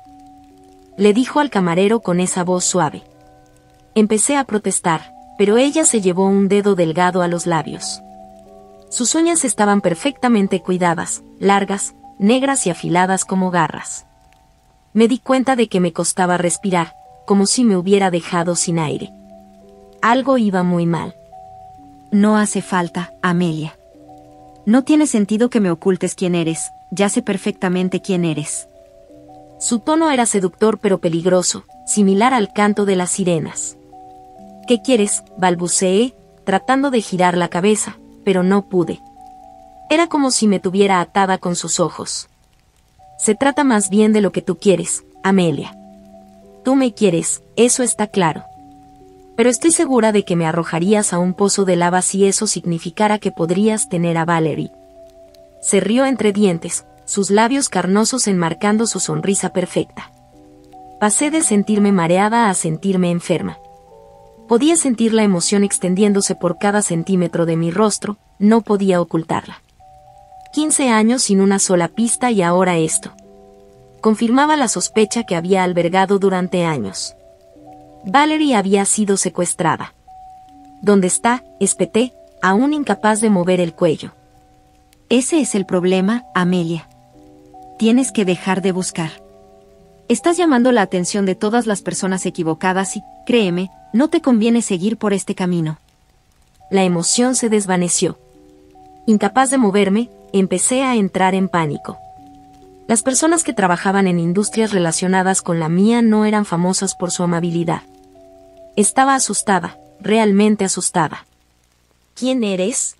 le dijo al camarero con esa voz suave. Empecé a protestar, pero ella se llevó un dedo delgado a los labios. Sus uñas estaban perfectamente cuidadas, largas, negras y afiladas como garras. Me di cuenta de que me costaba respirar, como si me hubiera dejado sin aire. Algo iba muy mal. No hace falta, Amelia. No tiene sentido que me ocultes quién eres, ya sé perfectamente quién eres. Su tono era seductor pero peligroso, similar al canto de las sirenas. ¿Qué quieres?, balbuceé, tratando de girar la cabeza, pero no pude. Era como si me tuviera atada con sus ojos. Se trata más bien de lo que tú quieres, Amelia. Tú me quieres, eso está claro. Pero estoy segura de que me arrojarías a un pozo de lava si eso significara que podrías tener a Valerie. Se rió entre dientes, sus labios carnosos enmarcando su sonrisa perfecta. Pasé de sentirme mareada a sentirme enferma. Podía sentir la emoción extendiéndose por cada centímetro de mi rostro, no podía ocultarla. 15 años sin una sola pista y ahora esto. Confirmaba la sospecha que había albergado durante años. Valerie había sido secuestrada. ¿Dónde está?, espeté, aún incapaz de mover el cuello. Ese es el problema, Amelia. Tienes que dejar de buscar. Estás llamando la atención de todas las personas equivocadas y, créeme, no te conviene seguir por este camino. La emoción se desvaneció. Incapaz de moverme, empecé a entrar en pánico. Las personas que trabajaban en industrias relacionadas con la mía no eran famosas por su amabilidad. Estaba asustada, realmente asustada. ¿Quién eres?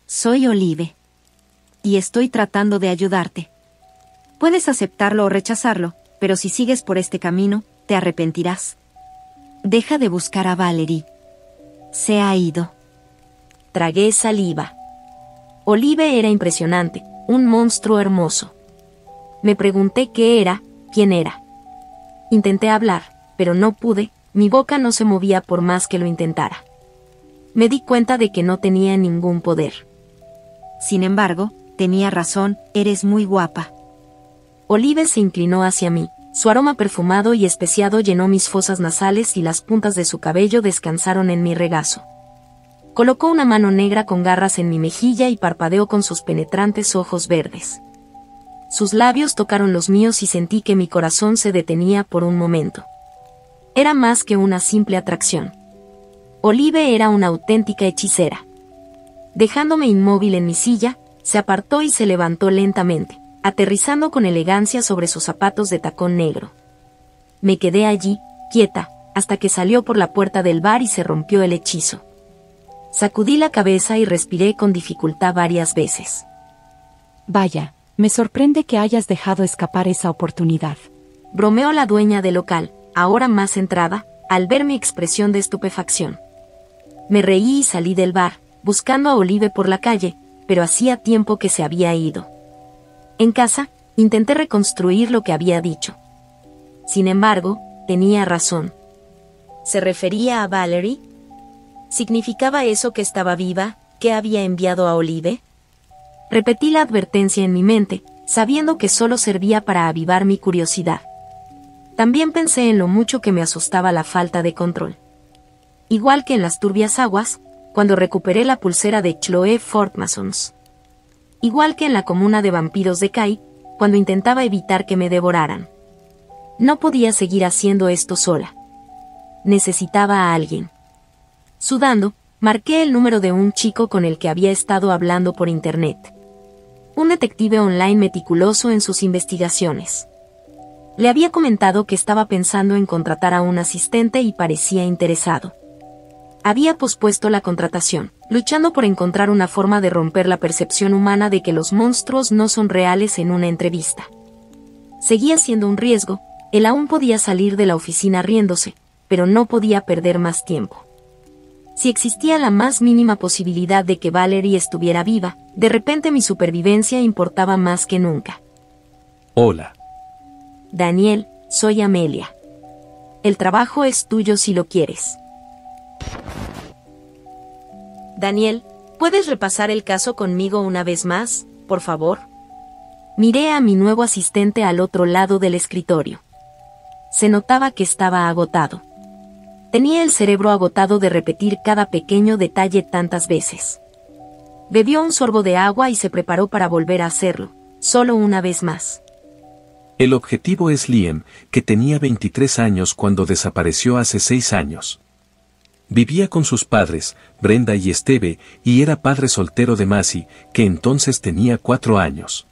Soy Olive. Y estoy tratando de ayudarte. Puedes aceptarlo o rechazarlo, pero si sigues por este camino, te arrepentirás. Deja de buscar a Valerie. Se ha ido. Tragué saliva. Olive era impresionante, un monstruo hermoso. Me pregunté qué era, quién era. Intenté hablar, pero no pude, mi boca no se movía por más que lo intentara. Me di cuenta de que no tenía ningún poder. Sin embargo, tenía razón, eres muy guapa. Olive se inclinó hacia mí, su aroma perfumado y especiado llenó mis fosas nasales y las puntas de su cabello descansaron en mi regazo. Colocó una mano negra con garras en mi mejilla y parpadeó con sus penetrantes ojos verdes. Sus labios tocaron los míos y sentí que mi corazón se detenía por un momento. Era más que una simple atracción. Olive era una auténtica hechicera. Dejándome inmóvil en mi silla, se apartó y se levantó lentamente, aterrizando con elegancia sobre sus zapatos de tacón negro. Me quedé allí, quieta, hasta que salió por la puerta del bar y se rompió el hechizo. Sacudí la cabeza y respiré con dificultad varias veces. Vaya, me sorprende que hayas dejado escapar esa oportunidad. Bromeó la dueña del local, ahora más centrada, al ver mi expresión de estupefacción. Me reí y salí del bar, buscando a Olive por la calle, pero hacía tiempo que se había ido. En casa, intenté reconstruir lo que había dicho. Sin embargo, tenía razón. ¿Se refería a Valerie? ¿Significaba eso que estaba viva, que había enviado a Olive? Repetí la advertencia en mi mente, sabiendo que solo servía para avivar mi curiosidad. También pensé en lo mucho que me asustaba la falta de control. Igual que en las turbias aguas, cuando recuperé la pulsera de Chloe Fortmassons. Igual que en la comuna de vampiros de Kai, cuando intentaba evitar que me devoraran. No podía seguir haciendo esto sola. Necesitaba a alguien. Sudando, marqué el número de un chico con el que había estado hablando por internet. Un detective online meticuloso en sus investigaciones. Le había comentado que estaba pensando en contratar a un asistente y parecía interesado. Había pospuesto la contratación, luchando por encontrar una forma de romper la percepción humana de que los monstruos no son reales en una entrevista. Seguía siendo un riesgo, él aún podía salir de la oficina riéndose, pero no podía perder más tiempo. Si existía la más mínima posibilidad de que Valerie estuviera viva, de repente mi supervivencia importaba más que nunca. Hola. Daniel, soy Amelia. El trabajo es tuyo si lo quieres. Daniel, ¿puedes repasar el caso conmigo una vez más, por favor? Miré a mi nuevo asistente al otro lado del escritorio. Se notaba que estaba agotado. Tenía el cerebro agotado de repetir cada pequeño detalle tantas veces. Bebió un sorbo de agua y se preparó para volver a hacerlo, solo una vez más. El objetivo es Liam, que tenía 23 años cuando desapareció hace 6 años. Vivía con sus padres, Brenda y Steve, y era padre soltero de Macy, que entonces tenía 4 años.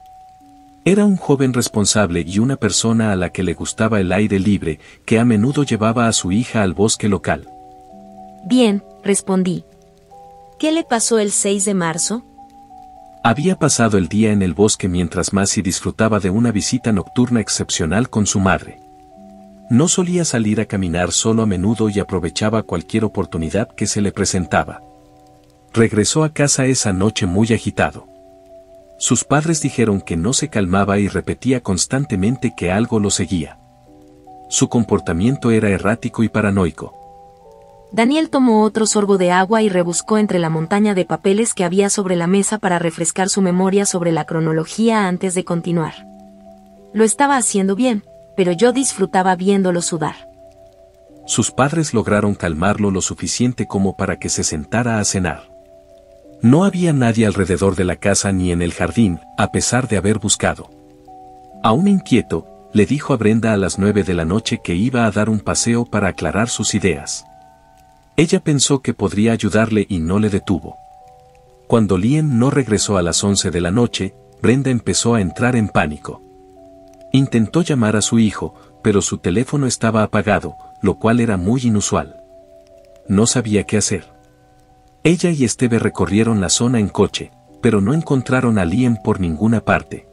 Era un joven responsable y una persona a la que le gustaba el aire libre, que a menudo llevaba a su hija al bosque local. Bien, respondí. ¿Qué le pasó el 6 de marzo? Había pasado el día en el bosque mientras Macy disfrutaba de una visita nocturna excepcional con su madre. No solía salir a caminar solo a menudo y aprovechaba cualquier oportunidad que se le presentaba. Regresó a casa esa noche muy agitado. Sus padres dijeron que no se calmaba y repetía constantemente que algo lo seguía. Su comportamiento era errático y paranoico. Daniel tomó otro sorbo de agua y rebuscó entre la montaña de papeles que había sobre la mesa para refrescar su memoria sobre la cronología antes de continuar. Lo estaba haciendo bien, pero yo disfrutaba viéndolo sudar. Sus padres lograron calmarlo lo suficiente como para que se sentara a cenar. No había nadie alrededor de la casa ni en el jardín, a pesar de haber buscado. Aún inquieto, le dijo a Brenda a las 9 de la noche que iba a dar un paseo para aclarar sus ideas. Ella pensó que podría ayudarle y no le detuvo. Cuando Liam no regresó a las 11 de la noche, Brenda empezó a entrar en pánico. Intentó llamar a su hijo, pero su teléfono estaba apagado, lo cual era muy inusual. No sabía qué hacer. Ella y Steve recorrieron la zona en coche, pero no encontraron a Liam por ninguna parte.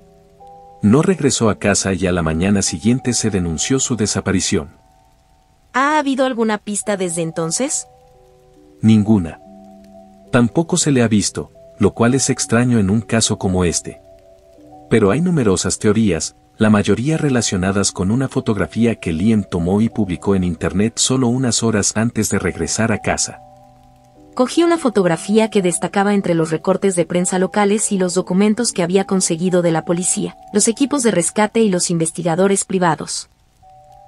No regresó a casa y a la mañana siguiente se denunció su desaparición. ¿Ha habido alguna pista desde entonces? Ninguna. Tampoco se le ha visto, lo cual es extraño en un caso como este. Pero hay numerosas teorías, la mayoría relacionadas con una fotografía que Liam tomó y publicó en internet solo unas horas antes de regresar a casa. Cogí una fotografía que destacaba entre los recortes de prensa locales y los documentos que había conseguido de la policía, los equipos de rescate y los investigadores privados.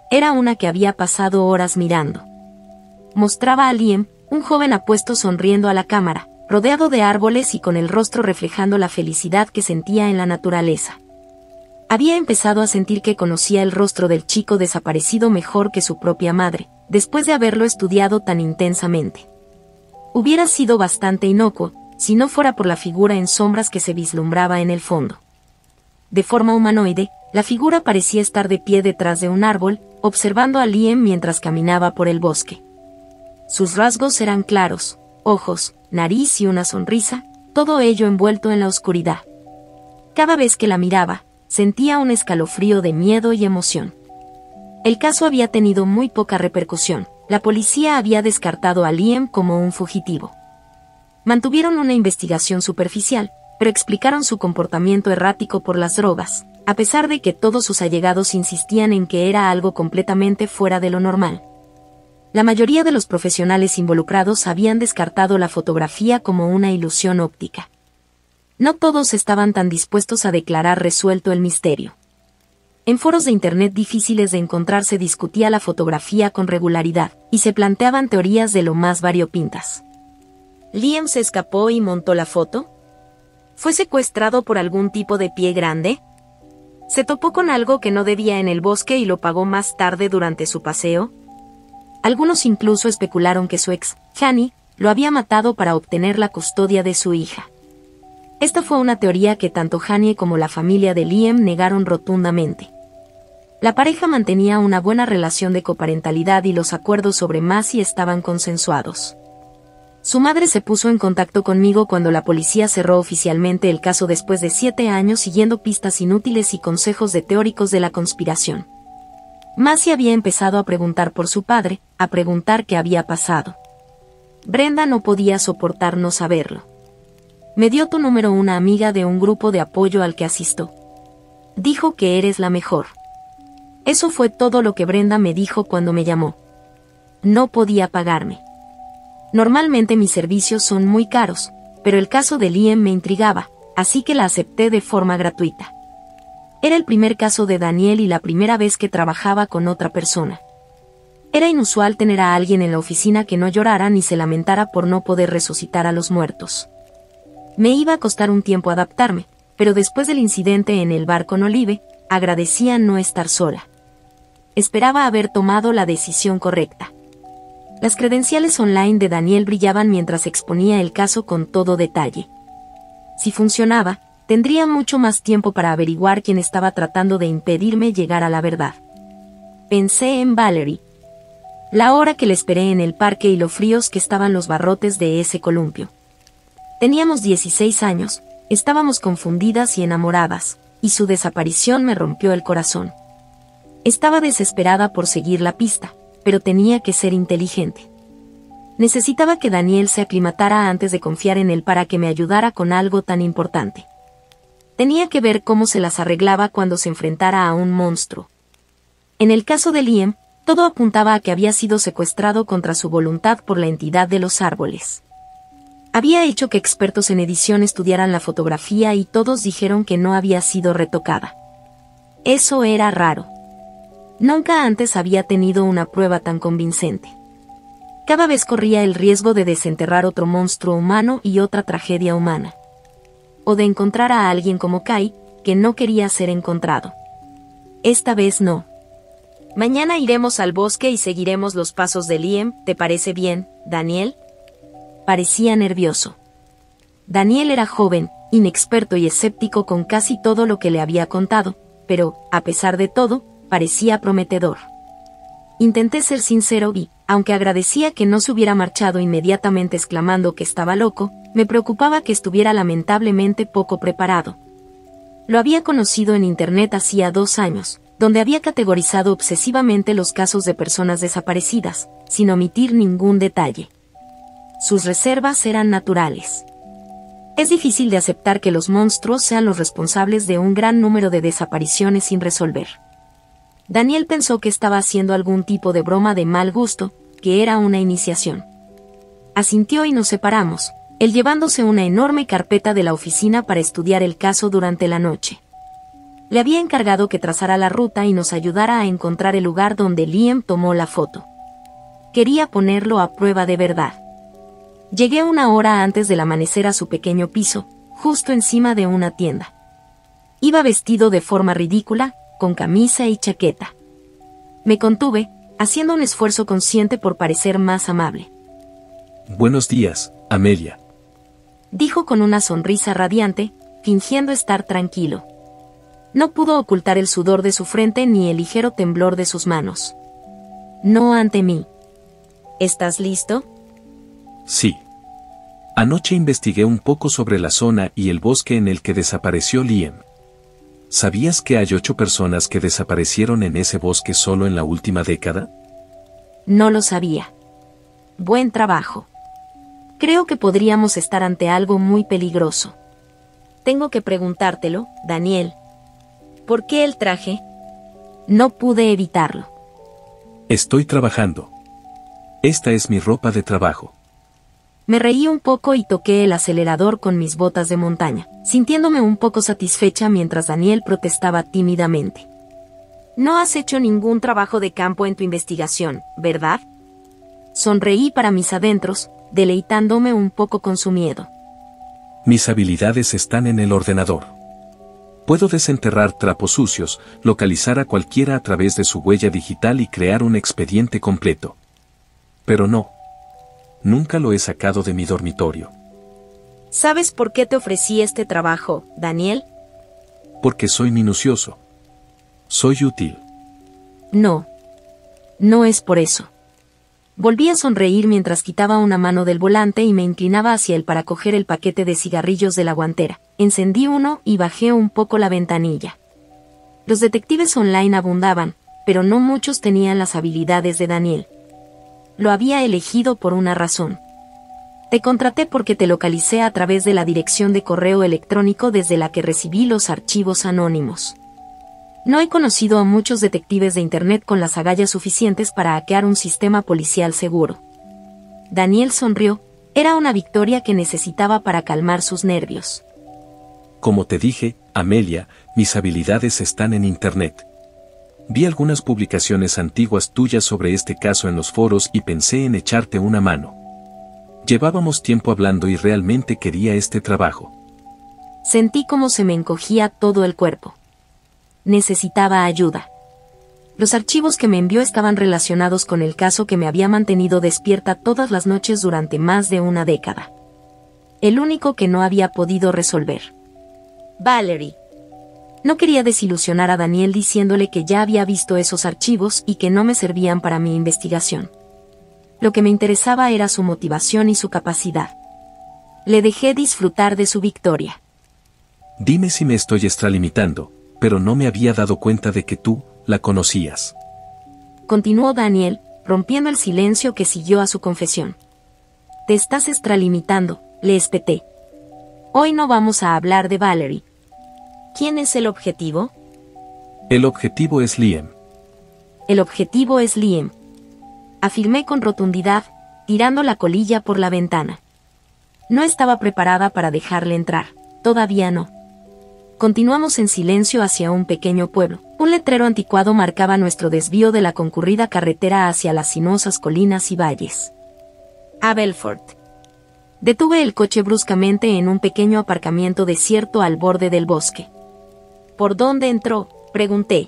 Era una que había pasado horas mirando. Mostraba a Liam, un joven apuesto sonriendo a la cámara, rodeado de árboles y con el rostro reflejando la felicidad que sentía en la naturaleza. Había empezado a sentir que conocía el rostro del chico desaparecido mejor que su propia madre, después de haberlo estudiado tan intensamente. Hubiera sido bastante inocuo, si no fuera por la figura en sombras que se vislumbraba en el fondo. De forma humanoide, la figura parecía estar de pie detrás de un árbol, observando a Liam mientras caminaba por el bosque. Sus rasgos eran claros, ojos, nariz y una sonrisa, todo ello envuelto en la oscuridad. Cada vez que la miraba, sentía un escalofrío de miedo y emoción. El caso había tenido muy poca repercusión. La policía había descartado a Liam como un fugitivo. Mantuvieron una investigación superficial, pero explicaron su comportamiento errático por las drogas, a pesar de que todos sus allegados insistían en que era algo completamente fuera de lo normal. La mayoría de los profesionales involucrados habían descartado la fotografía como una ilusión óptica. No todos estaban tan dispuestos a declarar resuelto el misterio. En foros de internet difíciles de encontrar se discutía la fotografía con regularidad, y se planteaban teorías de lo más variopintas. ¿Liam se escapó y montó la foto? ¿Fue secuestrado por algún tipo de pie grande? ¿Se topó con algo que no debía en el bosque y lo pagó más tarde durante su paseo? Algunos incluso especularon que su ex, Hanny, lo había matado para obtener la custodia de su hija. Esta fue una teoría que tanto Hanny como la familia de Liam negaron rotundamente. La pareja mantenía una buena relación de coparentalidad y los acuerdos sobre Macy estaban consensuados. Su madre se puso en contacto conmigo cuando la policía cerró oficialmente el caso después de 7 años siguiendo pistas inútiles y consejos de teóricos de la conspiración. Macy había empezado a preguntar por su padre, a preguntar qué había pasado. Brenda no podía soportar no saberlo. Me dio tu número una amiga de un grupo de apoyo al que asisto. Dijo que eres la mejor. Eso fue todo lo que Brenda me dijo cuando me llamó. No podía pagarme. Normalmente mis servicios son muy caros, pero el caso de Liam me intrigaba, así que la acepté de forma gratuita. Era el primer caso de Daniel y la primera vez que trabajaba con otra persona. Era inusual tener a alguien en la oficina que no llorara ni se lamentara por no poder resucitar a los muertos. Me iba a costar un tiempo adaptarme, pero después del incidente en el bar con Olive, agradecía no estar sola. Esperaba haber tomado la decisión correcta. Las credenciales online de Daniel brillaban mientras exponía el caso con todo detalle. Si funcionaba, tendría mucho más tiempo para averiguar quién estaba tratando de impedirme llegar a la verdad. Pensé en Valerie. La hora que le esperé en el parque y lo fríos que estaban los barrotes de ese columpio. Teníamos 16 años, Estábamos confundidas y enamoradas, y su desaparición me rompió el corazón. Estaba desesperada por seguir la pista, pero tenía que ser inteligente. Necesitaba que Daniel se aclimatara antes de confiar en él para que me ayudara con algo tan importante. Tenía que ver cómo se las arreglaba cuando se enfrentara a un monstruo. En el caso de Liam, todo apuntaba a que había sido secuestrado contra su voluntad por la entidad de los árboles. Había hecho que expertos en edición estudiaran la fotografía y todos dijeron que no había sido retocada. Eso era raro. Nunca antes había tenido una prueba tan convincente. Cada vez corría el riesgo de desenterrar otro monstruo humano y otra tragedia humana. O de encontrar a alguien como Kai, que no quería ser encontrado. Esta vez no. Mañana iremos al bosque y seguiremos los pasos de Liam, ¿te parece bien, Daniel? Parecía nervioso. Daniel era joven, inexperto y escéptico con casi todo lo que le había contado, pero, a pesar de todo, parecía prometedor. Intenté ser sincero y, aunque agradecía que no se hubiera marchado inmediatamente exclamando que estaba loco, me preocupaba que estuviera lamentablemente poco preparado. Lo había conocido en internet hacía 2 años, donde había categorizado obsesivamente los casos de personas desaparecidas, sin omitir ningún detalle. Sus reservas eran naturales. Es difícil de aceptar que los monstruos sean los responsables de un gran número de desapariciones sin resolver. Daniel pensó que estaba haciendo algún tipo de broma de mal gusto, que era una iniciación. Asintió y nos separamos, él llevándose una enorme carpeta de la oficina para estudiar el caso durante la noche. Le había encargado que trazara la ruta y nos ayudara a encontrar el lugar donde Liam tomó la foto. Quería ponerlo a prueba de verdad. Llegué 1 hora antes del amanecer a su pequeño piso, justo encima de una tienda. Iba vestido de forma ridícula, con camisa y chaqueta. Me contuve, haciendo un esfuerzo consciente por parecer más amable. Buenos días, Amelia. Dijo con una sonrisa radiante, fingiendo estar tranquilo. No pudo ocultar el sudor de su frente ni el ligero temblor de sus manos. No ante mí. ¿Estás listo? Sí. Anoche investigué un poco sobre la zona y el bosque en el que desapareció Liam. ¿Sabías que hay 8 personas que desaparecieron en ese bosque solo en la última década? No lo sabía. Buen trabajo. Creo que podríamos estar ante algo muy peligroso. Tengo que preguntártelo, Daniel. ¿Por qué el traje? No pude evitarlo. Estoy trabajando. Esta es mi ropa de trabajo. Me reí un poco y toqué el acelerador con mis botas de montaña, sintiéndome un poco satisfecha mientras Daniel protestaba tímidamente. No has hecho ningún trabajo de campo en tu investigación, ¿verdad? Sonreí para mis adentros, deleitándome un poco con su miedo. Mis habilidades están en el ordenador. Puedo desenterrar trapos sucios, localizar a cualquiera a través de su huella digital y crear un expediente completo. Pero no. Nunca lo he sacado de mi dormitorio. ¿Sabes por qué te ofrecí este trabajo, Daniel? Porque soy minucioso. Soy útil. No. No es por eso. Volví a sonreír mientras quitaba una mano del volante y me inclinaba hacia él para coger el paquete de cigarrillos de la guantera. Encendí uno y bajé un poco la ventanilla. Los detectives online abundaban, pero no muchos tenían las habilidades de Daniel. Lo había elegido por una razón. Te contraté porque te localicé a través de la dirección de correo electrónico desde la que recibí los archivos anónimos. No he conocido a muchos detectives de Internet con las agallas suficientes para hackear un sistema policial seguro. Daniel sonrió, era una victoria que necesitaba para calmar sus nervios. Como te dije, Amelia, mis habilidades están en Internet. Vi algunas publicaciones antiguas tuyas sobre este caso en los foros y pensé en echarte una mano. Llevábamos tiempo hablando y realmente quería este trabajo. Sentí como se me encogía todo el cuerpo. Necesitaba ayuda. Los archivos que me envió estaban relacionados con el caso que me había mantenido despierta todas las noches durante más de una década. El único que no había podido resolver. Valerie. No quería desilusionar a Daniel diciéndole que ya había visto esos archivos y que no me servían para mi investigación. Lo que me interesaba era su motivación y su capacidad. Le dejé disfrutar de su victoria. Dime si me estoy extralimitando, pero no me había dado cuenta de que tú la conocías. Continuó Daniel, rompiendo el silencio que siguió a su confesión. Te estás extralimitando, le espeté. Hoy no vamos a hablar de Valerie. ¿Quién es el objetivo? El objetivo es Liam. El objetivo es Liam. Afirmé con rotundidad, tirando la colilla por la ventana. No estaba preparada para dejarle entrar, todavía no. Continuamos en silencio hacia un pequeño pueblo. Un letrero anticuado marcaba nuestro desvío de la concurrida carretera hacia las sinuosas colinas y valles. A Belfort. Detuve el coche bruscamente en un pequeño aparcamiento desierto al borde del bosque. ¿Por dónde entró?, pregunté.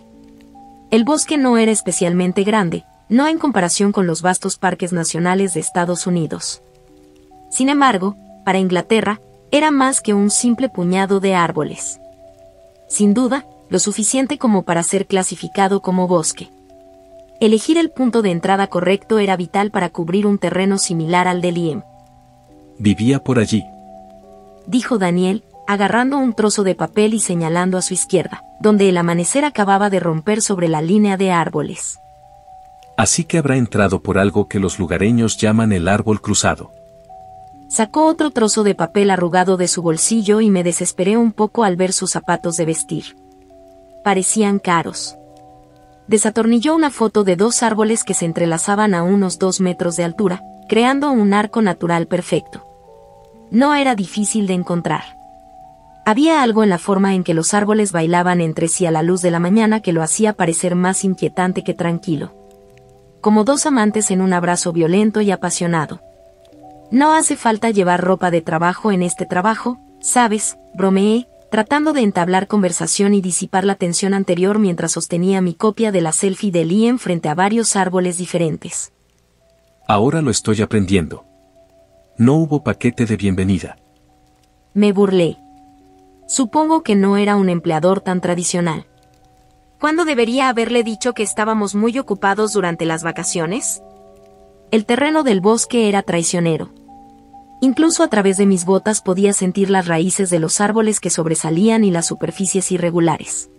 El bosque no era especialmente grande, no en comparación con los vastos parques nacionales de Estados Unidos. Sin embargo, para Inglaterra, era más que un simple puñado de árboles. Sin duda, lo suficiente como para ser clasificado como bosque. Elegir el punto de entrada correcto era vital para cubrir un terreno similar al de Liam. Vivía por allí, dijo Daniel, agarrando un trozo de papel y señalando a su izquierda, donde el amanecer acababa de romper sobre la línea de árboles. Así que habrá entrado por algo que los lugareños llaman el árbol cruzado. Sacó otro trozo de papel arrugado de su bolsillo y me desesperé un poco al ver sus zapatos de vestir. Parecían caros. Desatornilló una foto de dos árboles que se entrelazaban a unos 2 metros de altura, creando un arco natural perfecto. No era difícil de encontrar. Había algo en la forma en que los árboles bailaban entre sí a la luz de la mañana que lo hacía parecer más inquietante que tranquilo. Como dos amantes en un abrazo violento y apasionado. No hace falta llevar ropa de trabajo en este trabajo, ¿sabes?, bromeé, tratando de entablar conversación y disipar la tensión anterior mientras sostenía mi copia de la selfie de Liam frente a varios árboles diferentes. Ahora lo estoy aprendiendo. No hubo paquete de bienvenida. Me burlé. Supongo que no era un empleador tan tradicional. ¿Cuándo debería haberle dicho que estábamos muy ocupados durante las vacaciones? El terreno del bosque era traicionero. Incluso a través de mis botas podía sentir las raíces de los árboles que sobresalían y las superficies irregulares.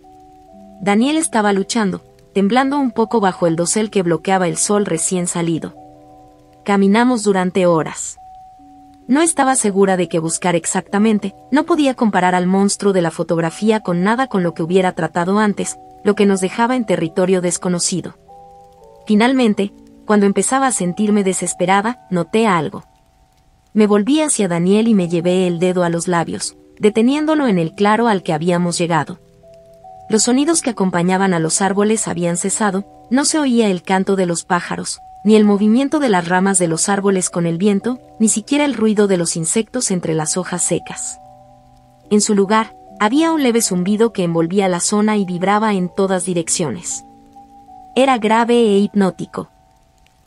Daniel estaba luchando, temblando un poco bajo el dosel que bloqueaba el sol recién salido. Caminamos durante horas. No estaba segura de qué buscar exactamente, no podía comparar al monstruo de la fotografía con nada con lo que hubiera tratado antes, lo que nos dejaba en territorio desconocido. Finalmente, cuando empezaba a sentirme desesperada, noté algo. Me volví hacia Daniel y me llevé el dedo a los labios, deteniéndolo en el claro al que habíamos llegado. Los sonidos que acompañaban a los árboles habían cesado, no se oía el canto de los pájaros, ni el movimiento de las ramas de los árboles con el viento, ni siquiera el ruido de los insectos entre las hojas secas. En su lugar, había un leve zumbido que envolvía la zona y vibraba en todas direcciones. Era grave e hipnótico.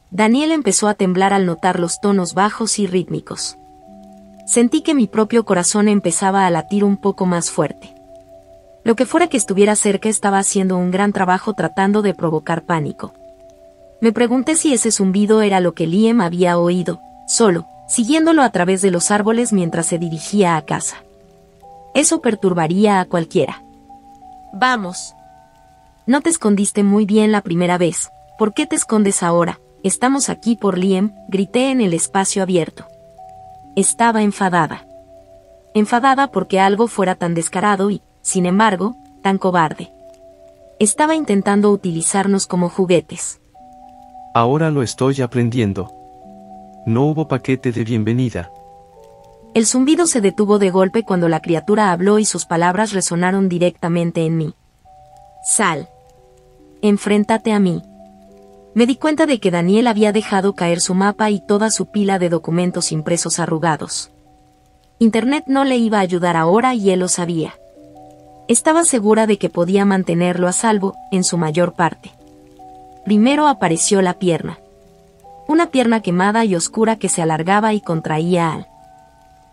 Daniel empezó a temblar al notar los tonos bajos y rítmicos. Sentí que mi propio corazón empezaba a latir un poco más fuerte. Lo que fuera que estuviera cerca estaba haciendo un gran trabajo tratando de provocar pánico. Me pregunté si ese zumbido era lo que Liam había oído, solo, siguiéndolo a través de los árboles mientras se dirigía a casa. Eso perturbaría a cualquiera. Vamos. No te escondiste muy bien la primera vez, ¿por qué te escondes ahora? Estamos aquí por Liam, grité en el espacio abierto. Estaba enfadada. Enfadada porque algo fuera tan descarado y, sin embargo, tan cobarde. Estaba intentando utilizarnos como juguetes. Ahora lo estoy aprendiendo. No hubo paquete de bienvenida. El zumbido se detuvo de golpe cuando la criatura habló y sus palabras resonaron directamente en mí. Sal. Enfréntate a mí. Me di cuenta de que Daniel había dejado caer su mapa y toda su pila de documentos impresos arrugados. Internet no le iba a ayudar ahora y él lo sabía. Estaba segura de que podía mantenerlo a salvo, en su mayor parte. Primero apareció la pierna. Una pierna quemada y oscura que se alargaba y contraía al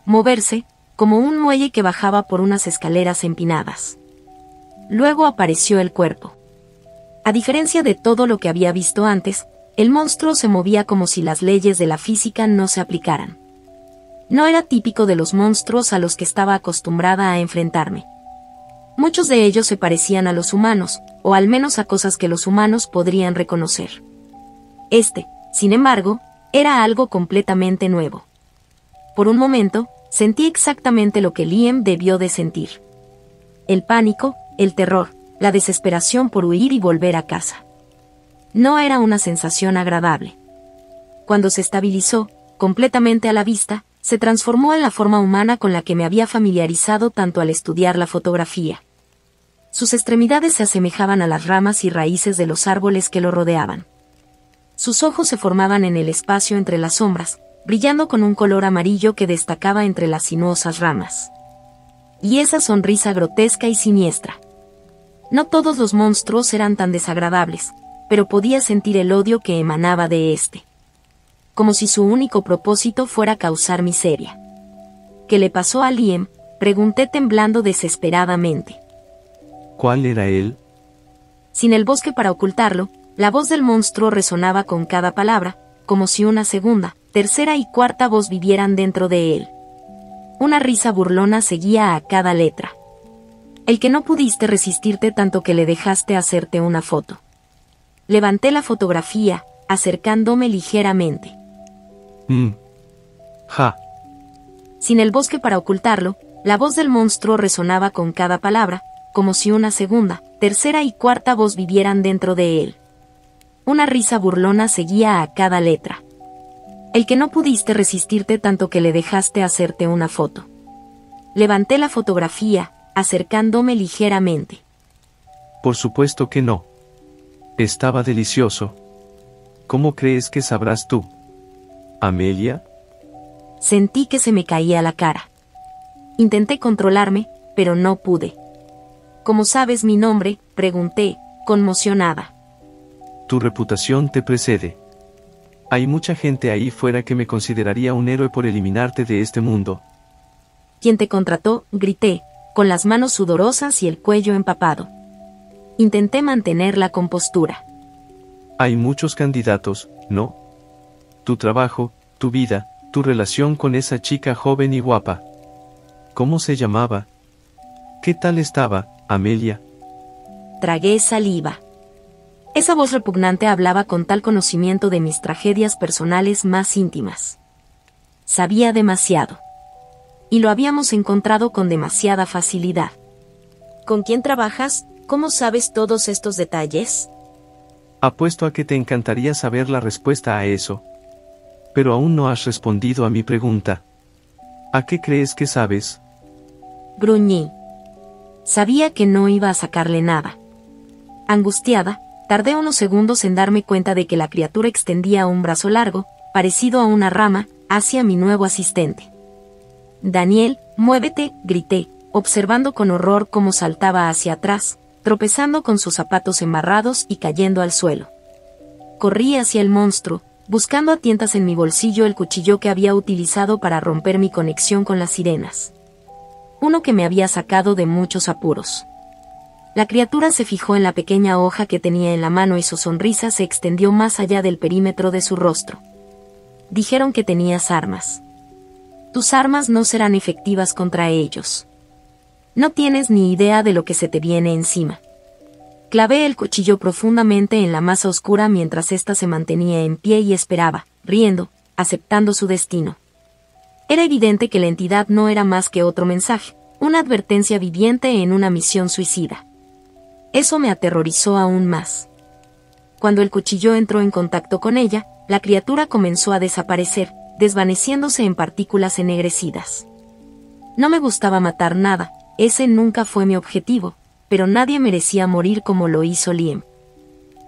moverse, como un muelle que bajaba por unas escaleras empinadas. Luego apareció el cuerpo. A diferencia de todo lo que había visto antes, el monstruo se movía como si las leyes de la física no se aplicaran. No era típico de los monstruos a los que estaba acostumbrada a enfrentarme. Muchos de ellos se parecían a los humanos, o al menos a cosas que los humanos podrían reconocer. Sin embargo, era algo completamente nuevo. Por un momento, sentí exactamente lo que Liam debió de sentir. El pánico, el terror, la desesperación por huir y volver a casa. No era una sensación agradable. Cuando se estabilizó, completamente a la vista, se transformó en la forma humana con la que me había familiarizado tanto al estudiar la fotografía. Sus extremidades se asemejaban a las ramas y raíces de los árboles que lo rodeaban. Sus ojos se formaban en el espacio entre las sombras, brillando con un color amarillo que destacaba entre las sinuosas ramas. Y esa sonrisa grotesca y siniestra. No todos los monstruos eran tan desagradables, pero podía sentir el odio que emanaba de este. Como si su único propósito fuera causar miseria. ¿Qué le pasó a Liam?, pregunté temblando desesperadamente. ¿Cuál era él? Sin el bosque para ocultarlo, la voz del monstruo resonaba con cada palabra, como si una segunda, tercera y cuarta voz vivieran dentro de él. Una risa burlona seguía a cada letra. El que no pudiste resistirte tanto que le dejaste hacerte una foto. Levanté la fotografía, acercándome ligeramente. Ja. Sin el bosque para ocultarlo, la voz del monstruo resonaba con cada palabra, como si una segunda, tercera y cuarta voz vivieran dentro de él. Una risa burlona seguía a cada letra. El que no pudiste resistirte tanto que le dejaste hacerte una foto. Levanté la fotografía, acercándome ligeramente. Por supuesto que no. Estaba delicioso. ¿Cómo crees que sabrás tú? ¿Amelia? Sentí que se me caía la cara. Intenté controlarme, pero no pude. ¿Cómo sabes mi nombre?, pregunté, conmocionada. Tu reputación te precede. Hay mucha gente ahí fuera que me consideraría un héroe por eliminarte de este mundo. ¿Quién te contrató?, grité, con las manos sudorosas y el cuello empapado. Intenté mantener la compostura. Hay muchos candidatos, ¿no? Tu trabajo, tu vida, tu relación con esa chica joven y guapa. ¿Cómo se llamaba? ¿Qué tal estaba, Amelia? Tragué saliva. Esa voz repugnante hablaba con tal conocimiento de mis tragedias personales más íntimas. Sabía demasiado. Y lo habíamos encontrado con demasiada facilidad. ¿Con quién trabajas? ¿Cómo sabes todos estos detalles? Apuesto a que te encantaría saber la respuesta a eso. Pero aún no has respondido a mi pregunta. ¿A qué crees que sabes? Gruñí. Sabía que no iba a sacarle nada. Angustiada, tardé unos segundos en darme cuenta de que la criatura extendía un brazo largo, parecido a una rama, hacia mi nuevo asistente. Daniel, muévete, grité, observando con horror cómo saltaba hacia atrás, tropezando con sus zapatos embarrados y cayendo al suelo. Corrí hacia el monstruo, buscando a tientas en mi bolsillo el cuchillo que había utilizado para romper mi conexión con las sirenas. Uno que me había sacado de muchos apuros. La criatura se fijó en la pequeña hoja que tenía en la mano y su sonrisa se extendió más allá del perímetro de su rostro. Dijeron que tenías armas. Tus armas no serán efectivas contra ellos. No tienes ni idea de lo que se te viene encima. Clavé el cuchillo profundamente en la masa oscura mientras ésta se mantenía en pie y esperaba, riendo, aceptando su destino. Era evidente que la entidad no era más que otro mensaje, una advertencia viviente en una misión suicida. Eso me aterrorizó aún más. Cuando el cuchillo entró en contacto con ella, la criatura comenzó a desaparecer, desvaneciéndose en partículas ennegrecidas. No me gustaba matar nada, ese nunca fue mi objetivo, pero nadie merecía morir como lo hizo Liam.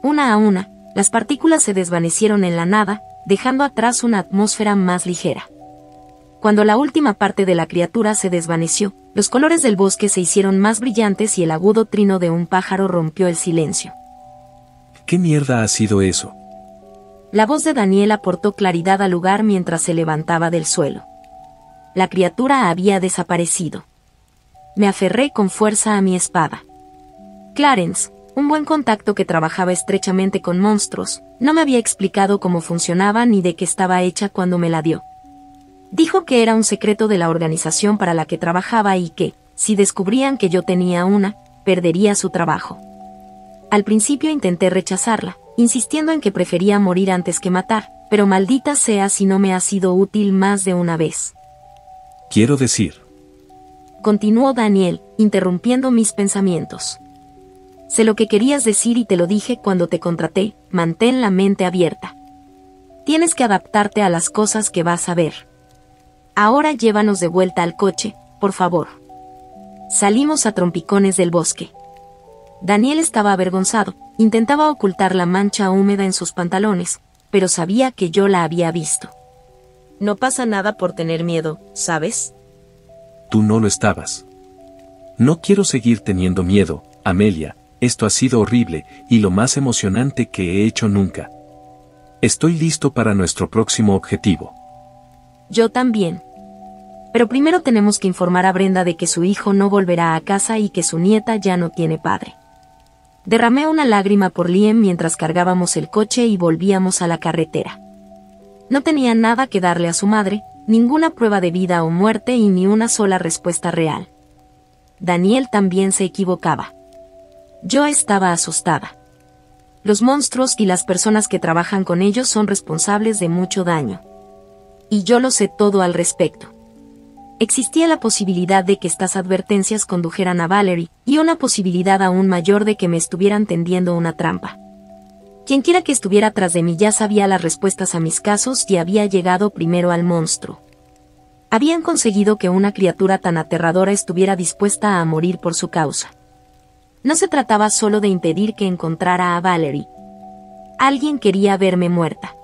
Una a una, las partículas se desvanecieron en la nada, dejando atrás una atmósfera más ligera. Cuando la última parte de la criatura se desvaneció, los colores del bosque se hicieron más brillantes y el agudo trino de un pájaro rompió el silencio. ¿Qué mierda ha sido eso? La voz de Daniel aportó claridad al lugar mientras se levantaba del suelo. La criatura había desaparecido. Me aferré con fuerza a mi espada. Clarence, un buen contacto que trabajaba estrechamente con monstruos, no me había explicado cómo funcionaba ni de qué estaba hecha cuando me la dio. Dijo que era un secreto de la organización para la que trabajaba y que, Si descubrían que yo tenía una, perdería su trabajo. Al principio intenté rechazarla, insistiendo en que prefería morir antes que matar, pero maldita sea si no me ha sido útil más de una vez. Quiero decir. Continuó Daniel, interrumpiendo mis pensamientos. Sé lo que querías decir y te lo dije cuando te contraté, mantén la mente abierta. Tienes que adaptarte a las cosas que vas a ver. Ahora llévanos de vuelta al coche, por favor. Salimos a trompicones del bosque. Daniel estaba avergonzado, intentaba ocultar la mancha húmeda en sus pantalones, pero sabía que yo la había visto. No pasa nada por tener miedo, ¿sabes? Tú no lo estabas. No quiero seguir teniendo miedo, Amelia, esto ha sido horrible y lo más emocionante que he hecho nunca. Estoy listo para nuestro próximo objetivo. Yo también. Pero primero tenemos que informar a Brenda de que su hijo no volverá a casa y que su nieta ya no tiene padre. Derramé una lágrima por Liam mientras cargábamos el coche y volvíamos a la carretera. No tenía nada que darle a su madre, ninguna prueba de vida o muerte y ni una sola respuesta real. Daniel también se equivocaba. Yo estaba asustada. Los monstruos y las personas que trabajan con ellos son responsables de mucho daño. Y yo lo sé todo al respecto. Existía la posibilidad de que estas advertencias condujeran a Valerie, y una posibilidad aún mayor de que me estuvieran tendiendo una trampa. Quienquiera que estuviera tras de mí ya sabía las respuestas a mis casos y había llegado primero al monstruo. Habían conseguido que una criatura tan aterradora estuviera dispuesta a morir por su causa. No se trataba solo de impedir que encontrara a Valerie. Alguien quería verme muerta.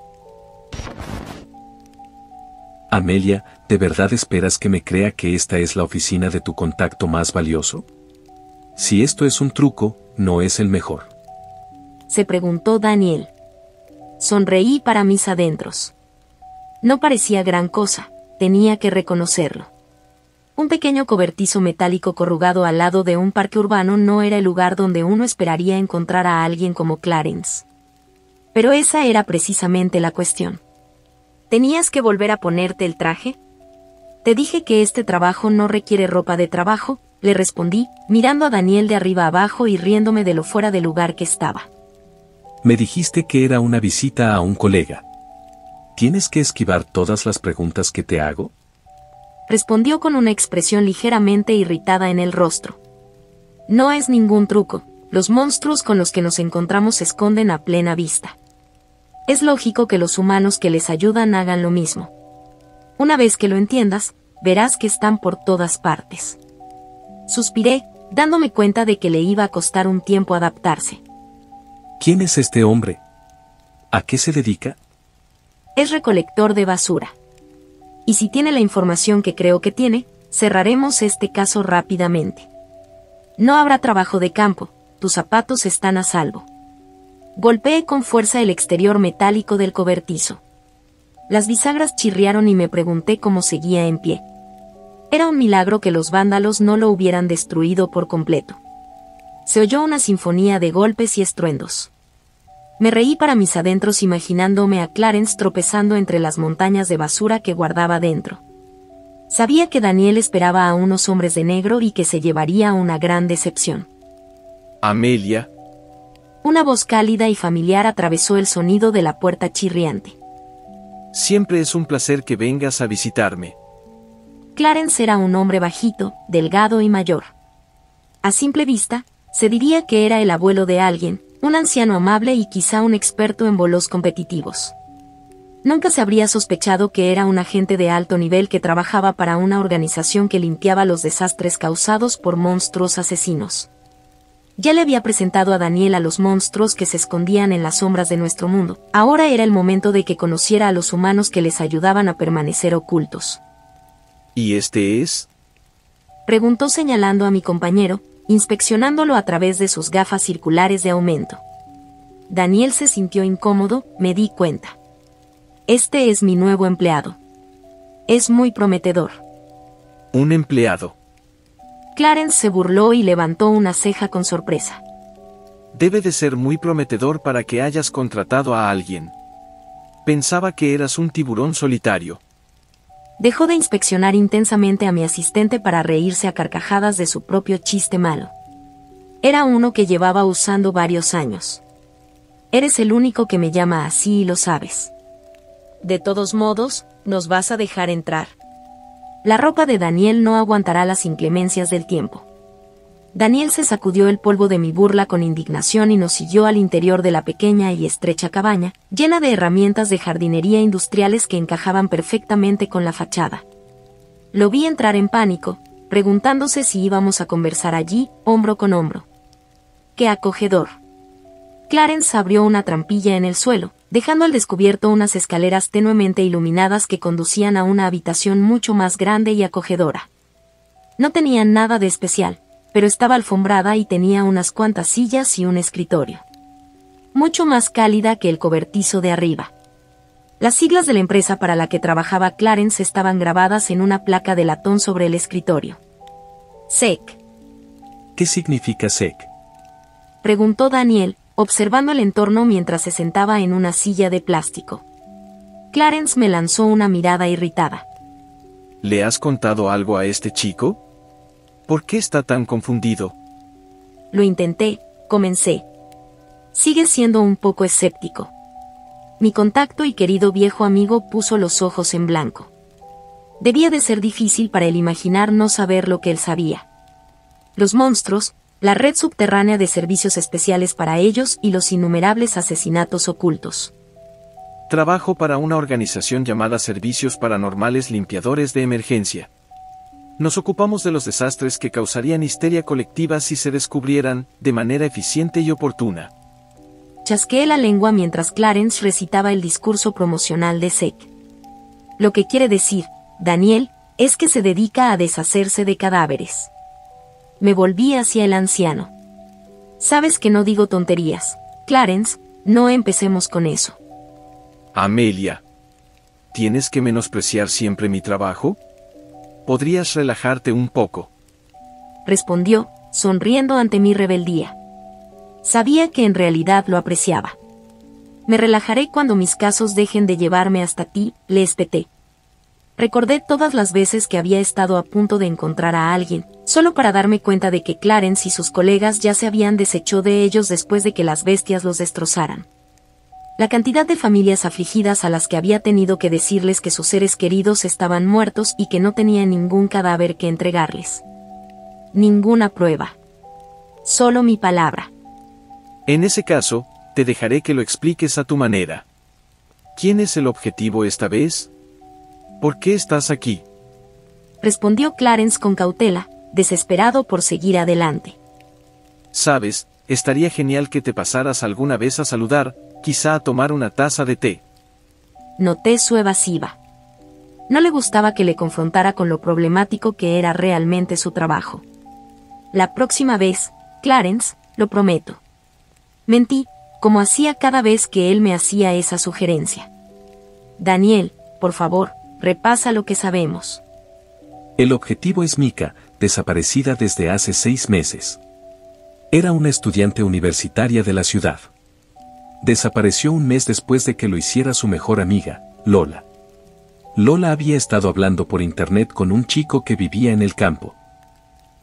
Amelia, ¿de verdad esperas que me crea que esta es la oficina de tu contacto más valioso? Si esto es un truco, no es el mejor. Se preguntó Daniel. Sonreí para mis adentros. No parecía gran cosa, tenía que reconocerlo. Un pequeño cobertizo metálico corrugado al lado de un parque urbano no era el lugar donde uno esperaría encontrar a alguien como Clarence. Pero esa era precisamente la cuestión. ¿Tenías que volver a ponerte el traje? Te dije que este trabajo no requiere ropa de trabajo, le respondí, mirando a Daniel de arriba abajo y riéndome de lo fuera de lugar que estaba. Me dijiste que era una visita a un colega. ¿Tienes que esquivar todas las preguntas que te hago? Respondió con una expresión ligeramente irritada en el rostro. No es ningún truco, los monstruos con los que nos encontramos se esconden a plena vista. Es lógico que los humanos que les ayudan hagan lo mismo. Una vez que lo entiendas, verás que están por todas partes. Suspiré, dándome cuenta de que le iba a costar un tiempo adaptarse. ¿Quién es este hombre? ¿A qué se dedica? Es recolector de basura. Y si tiene la información que creo que tiene, cerraremos este caso rápidamente. No habrá trabajo de campo, tus zapatos están a salvo. Golpeé con fuerza el exterior metálico del cobertizo. Las bisagras chirriaron y me pregunté cómo seguía en pie. Era un milagro que los vándalos no lo hubieran destruido por completo. Se oyó una sinfonía de golpes y estruendos. Me reí para mis adentros imaginándome a Clarence tropezando entre las montañas de basura que guardaba dentro. Sabía que Daniel esperaba a unos hombres de negro y que se llevaría una gran decepción. Amelia. Una voz cálida y familiar atravesó el sonido de la puerta chirriante. Siempre es un placer que vengas a visitarme. Clarence era un hombre bajito, delgado y mayor. A simple vista, se diría que era el abuelo de alguien, un anciano amable y quizá un experto en bolos competitivos. Nunca se habría sospechado que era un agente de alto nivel que trabajaba para una organización que limpiaba los desastres causados por monstruos asesinos. Ya le había presentado a Daniel a los monstruos que se escondían en las sombras de nuestro mundo. Ahora era el momento de que conociera a los humanos que les ayudaban a permanecer ocultos. ¿Y este es? Preguntó señalando a mi compañero, inspeccionándolo a través de sus gafas circulares de aumento. Daniel se sintió incómodo, me di cuenta. Este es mi nuevo empleado. Es muy prometedor. Un empleado. Clarence se burló y levantó una ceja con sorpresa. Debe de ser muy prometedor para que hayas contratado a alguien. Pensaba que eras un tiburón solitario. Dejó de inspeccionar intensamente a mi asistente para reírse a carcajadas de su propio chiste malo. Era uno que llevaba usando varios años. Eres el único que me llama así y lo sabes. De todos modos, nos vas a dejar entrar. La ropa de Daniel no aguantará las inclemencias del tiempo. Daniel se sacudió el polvo de mi burla con indignación y nos siguió al interior de la pequeña y estrecha cabaña, llena de herramientas de jardinería industriales que encajaban perfectamente con la fachada. Lo vi entrar en pánico, preguntándose si íbamos a conversar allí, hombro con hombro. ¡Qué acogedor! Clarence abrió una trampilla en el suelo, dejando al descubierto unas escaleras tenuemente iluminadas que conducían a una habitación mucho más grande y acogedora. No tenía nada de especial, pero estaba alfombrada y tenía unas cuantas sillas y un escritorio. Mucho más cálida que el cobertizo de arriba. Las siglas de la empresa para la que trabajaba Clarence estaban grabadas en una placa de latón sobre el escritorio. SEC. ¿Qué significa SEC? Preguntó Daniel, observando el entorno mientras se sentaba en una silla de plástico. Clarence me lanzó una mirada irritada. ¿Le has contado algo a este chico? ¿Por qué está tan confundido? Lo intenté, comencé. Sigue siendo un poco escéptico. Mi contacto y querido viejo amigo puso los ojos en blanco. Debía de ser difícil para él imaginar no saber lo que él sabía. Los monstruos, la red subterránea de servicios especiales para ellos y los innumerables asesinatos ocultos. Trabajo para una organización llamada Servicios Paranormales Limpiadores de Emergencia. Nos ocupamos de los desastres que causarían histeria colectiva si se descubrieran de manera eficiente y oportuna. Chasqueé la lengua mientras Clarence recitaba el discurso promocional de SEC. Lo que quiere decir, Daniel, es que se dedica a deshacerse de cadáveres. Me volví hacia el anciano. Sabes que no digo tonterías, Clarence, no empecemos con eso. Amelia, ¿tienes que menospreciar siempre mi trabajo? ¿Podrías relajarte un poco? Respondió, sonriendo ante mi rebeldía. Sabía que en realidad lo apreciaba. Me relajaré cuando mis casos dejen de llevarme hasta ti, le espeté. Recordé todas las veces que había estado a punto de encontrar a alguien, solo para darme cuenta de que Clarence y sus colegas ya se habían deshecho de ellos después de que las bestias los destrozaran. La cantidad de familias afligidas a las que había tenido que decirles que sus seres queridos estaban muertos y que no tenían ningún cadáver que entregarles. Ninguna prueba. Solo mi palabra. En ese caso, te dejaré que lo expliques a tu manera. ¿Quién es el objetivo esta vez? ¿Por qué estás aquí? Respondió Clarence con cautela, desesperado por seguir adelante. Sabes, estaría genial que te pasaras alguna vez a saludar, quizá a tomar una taza de té. Noté su evasiva. No le gustaba que le confrontara con lo problemático que era realmente su trabajo. La próxima vez, Clarence, lo prometo. Mentí, como hacía cada vez que él me hacía esa sugerencia. Daniel, por favor, repasa lo que sabemos. El objetivo es Mika, desaparecida desde hace 6 meses. Era una estudiante universitaria de la ciudad. Desapareció un mes después de que lo hiciera su mejor amiga, Lola. Lola había estado hablando por internet con un chico que vivía en el campo.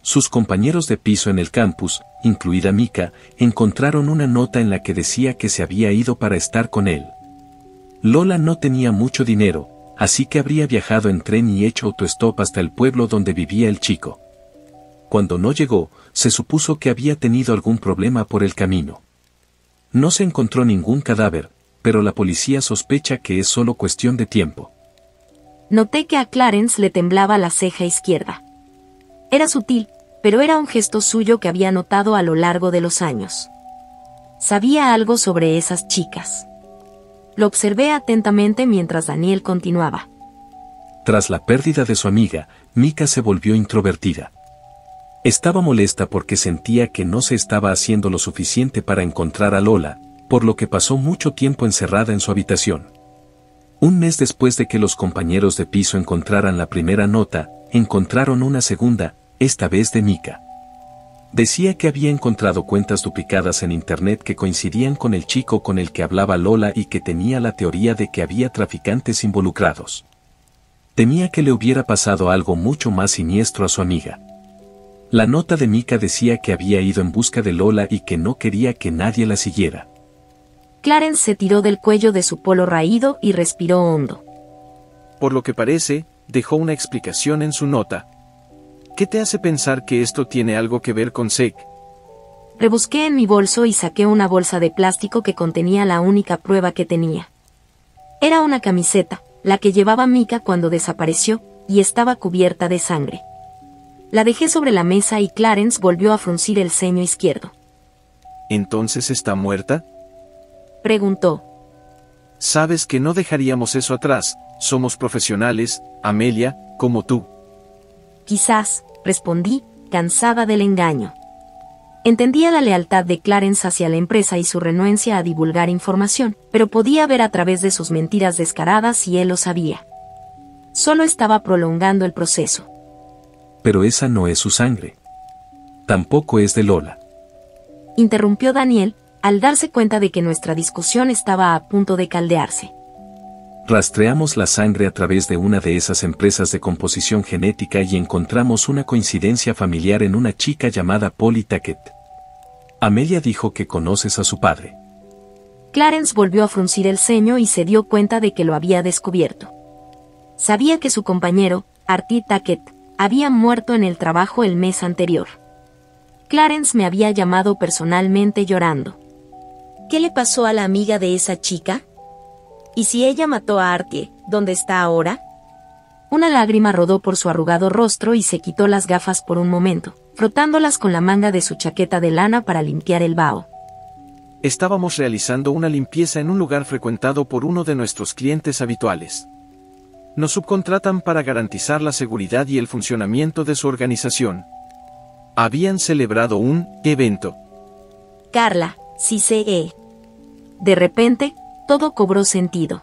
Sus compañeros de piso en el campus, incluida Mika, encontraron una nota en la que decía que se había ido para estar con él. Lola no tenía mucho dinero, así que habría viajado en tren y hecho autostop hasta el pueblo donde vivía el chico. Cuando no llegó, se supuso que había tenido algún problema por el camino. No se encontró ningún cadáver, pero la policía sospecha que es solo cuestión de tiempo. Noté que a Clarence le temblaba la ceja izquierda. Era sutil, pero era un gesto suyo que había notado a lo largo de los años. Sabía algo sobre esas chicas. Lo observé atentamente mientras Daniel continuaba. Tras la pérdida de su amiga, Mika se volvió introvertida. Estaba molesta porque sentía que no se estaba haciendo lo suficiente para encontrar a Lola, por lo que pasó mucho tiempo encerrada en su habitación. Un mes después de que los compañeros de piso encontraran la primera nota, encontraron una segunda, esta vez de Mika. Decía que había encontrado cuentas duplicadas en internet que coincidían con el chico con el que hablaba Lola y que tenía la teoría de que había traficantes involucrados. Temía que le hubiera pasado algo mucho más siniestro a su amiga. La nota de Mika decía que había ido en busca de Lola y que no quería que nadie la siguiera. Clarence se tiró del cuello de su polo raído y respiró hondo. Por lo que parece, dejó una explicación en su nota. ¿Qué te hace pensar que esto tiene algo que ver con Zeke? Rebusqué en mi bolso y saqué una bolsa de plástico que contenía la única prueba que tenía. Era una camiseta, la que llevaba Mika cuando desapareció, y estaba cubierta de sangre. La dejé sobre la mesa y Clarence volvió a fruncir el ceño izquierdo. ¿Entonces está muerta? Preguntó. Sabes que no dejaríamos eso atrás, somos profesionales, Amelia, como tú. Quizás, respondí, cansada del engaño. Entendía la lealtad de Clarence hacia la empresa y su renuencia a divulgar información, pero podía ver a través de sus mentiras descaradas y él lo sabía. Solo estaba prolongando el proceso. Pero esa no es su sangre. Tampoco es de Lola. Interrumpió Daniel, al darse cuenta de que nuestra discusión estaba a punto de caldearse. Rastreamos la sangre a través de una de esas empresas de composición genética y encontramos una coincidencia familiar en una chica llamada Polly Tackett. Amelia dijo que conoces a su padre. Clarence volvió a fruncir el ceño y se dio cuenta de que lo había descubierto. Sabía que su compañero, Artie Tackett, había muerto en el trabajo el mes anterior. Clarence me había llamado personalmente llorando. ¿Qué le pasó a la amiga de esa chica? ¿Y si ella mató a Artie, dónde está ahora? Una lágrima rodó por su arrugado rostro y se quitó las gafas por un momento, frotándolas con la manga de su chaqueta de lana para limpiar el vaho. Estábamos realizando una limpieza en un lugar frecuentado por uno de nuestros clientes habituales. Nos subcontratan para garantizar la seguridad y el funcionamiento de su organización. Habían celebrado un evento. Carla, sí sé. De repente, todo cobró sentido.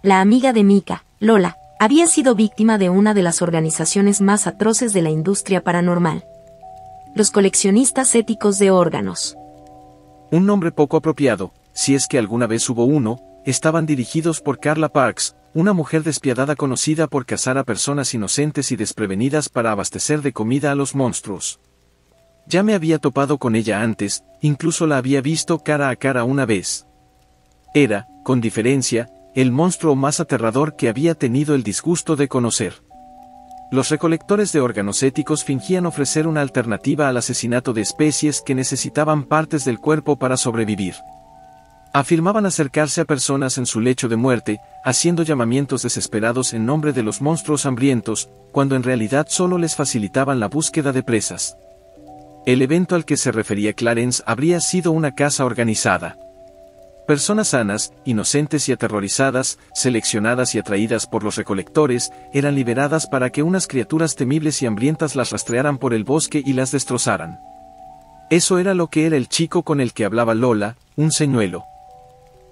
La amiga de Mika, Lola, había sido víctima de una de las organizaciones más atroces de la industria paranormal. Los coleccionistas éticos de órganos. Un nombre poco apropiado, si es que alguna vez hubo uno, estaban dirigidos por Carla Parks, una mujer despiadada conocida por cazar a personas inocentes y desprevenidas para abastecer de comida a los monstruos. Ya me había topado con ella antes, incluso la había visto cara a cara una vez. Era, con diferencia, el monstruo más aterrador que había tenido el disgusto de conocer. Los recolectores de órganos éticos fingían ofrecer una alternativa al asesinato de especies que necesitaban partes del cuerpo para sobrevivir. Afirmaban acercarse a personas en su lecho de muerte, haciendo llamamientos desesperados en nombre de los monstruos hambrientos, cuando en realidad solo les facilitaban la búsqueda de presas. El evento al que se refería Clarence habría sido una caza organizada. Personas sanas, inocentes y aterrorizadas, seleccionadas y atraídas por los recolectores, eran liberadas para que unas criaturas temibles y hambrientas las rastrearan por el bosque y las destrozaran. Eso era lo que era el chico con el que hablaba Lola, un señuelo.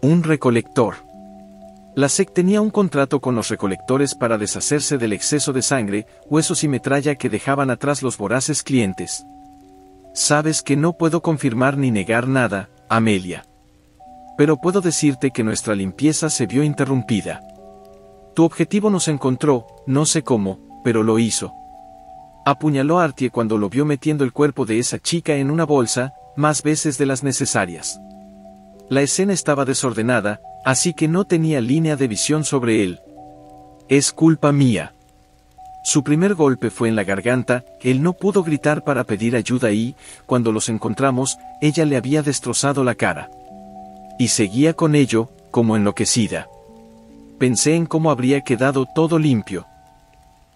Un recolector. La SEC tenía un contrato con los recolectores para deshacerse del exceso de sangre, huesos y metralla que dejaban atrás los voraces clientes. Sabes que no puedo confirmar ni negar nada, Amelia. Pero puedo decirte que nuestra limpieza se vio interrumpida. Tu objetivo nos encontró, no sé cómo, pero lo hizo. Apuñaló a Artie cuando lo vio metiendo el cuerpo de esa chica en una bolsa, más veces de las necesarias. La escena estaba desordenada, así que no tenía línea de visión sobre él. Es culpa mía. Su primer golpe fue en la garganta, él no pudo gritar para pedir ayuda y, cuando los encontramos, ella le había destrozado la cara. Y seguía con ello, como enloquecida. Pensé en cómo habría quedado todo limpio.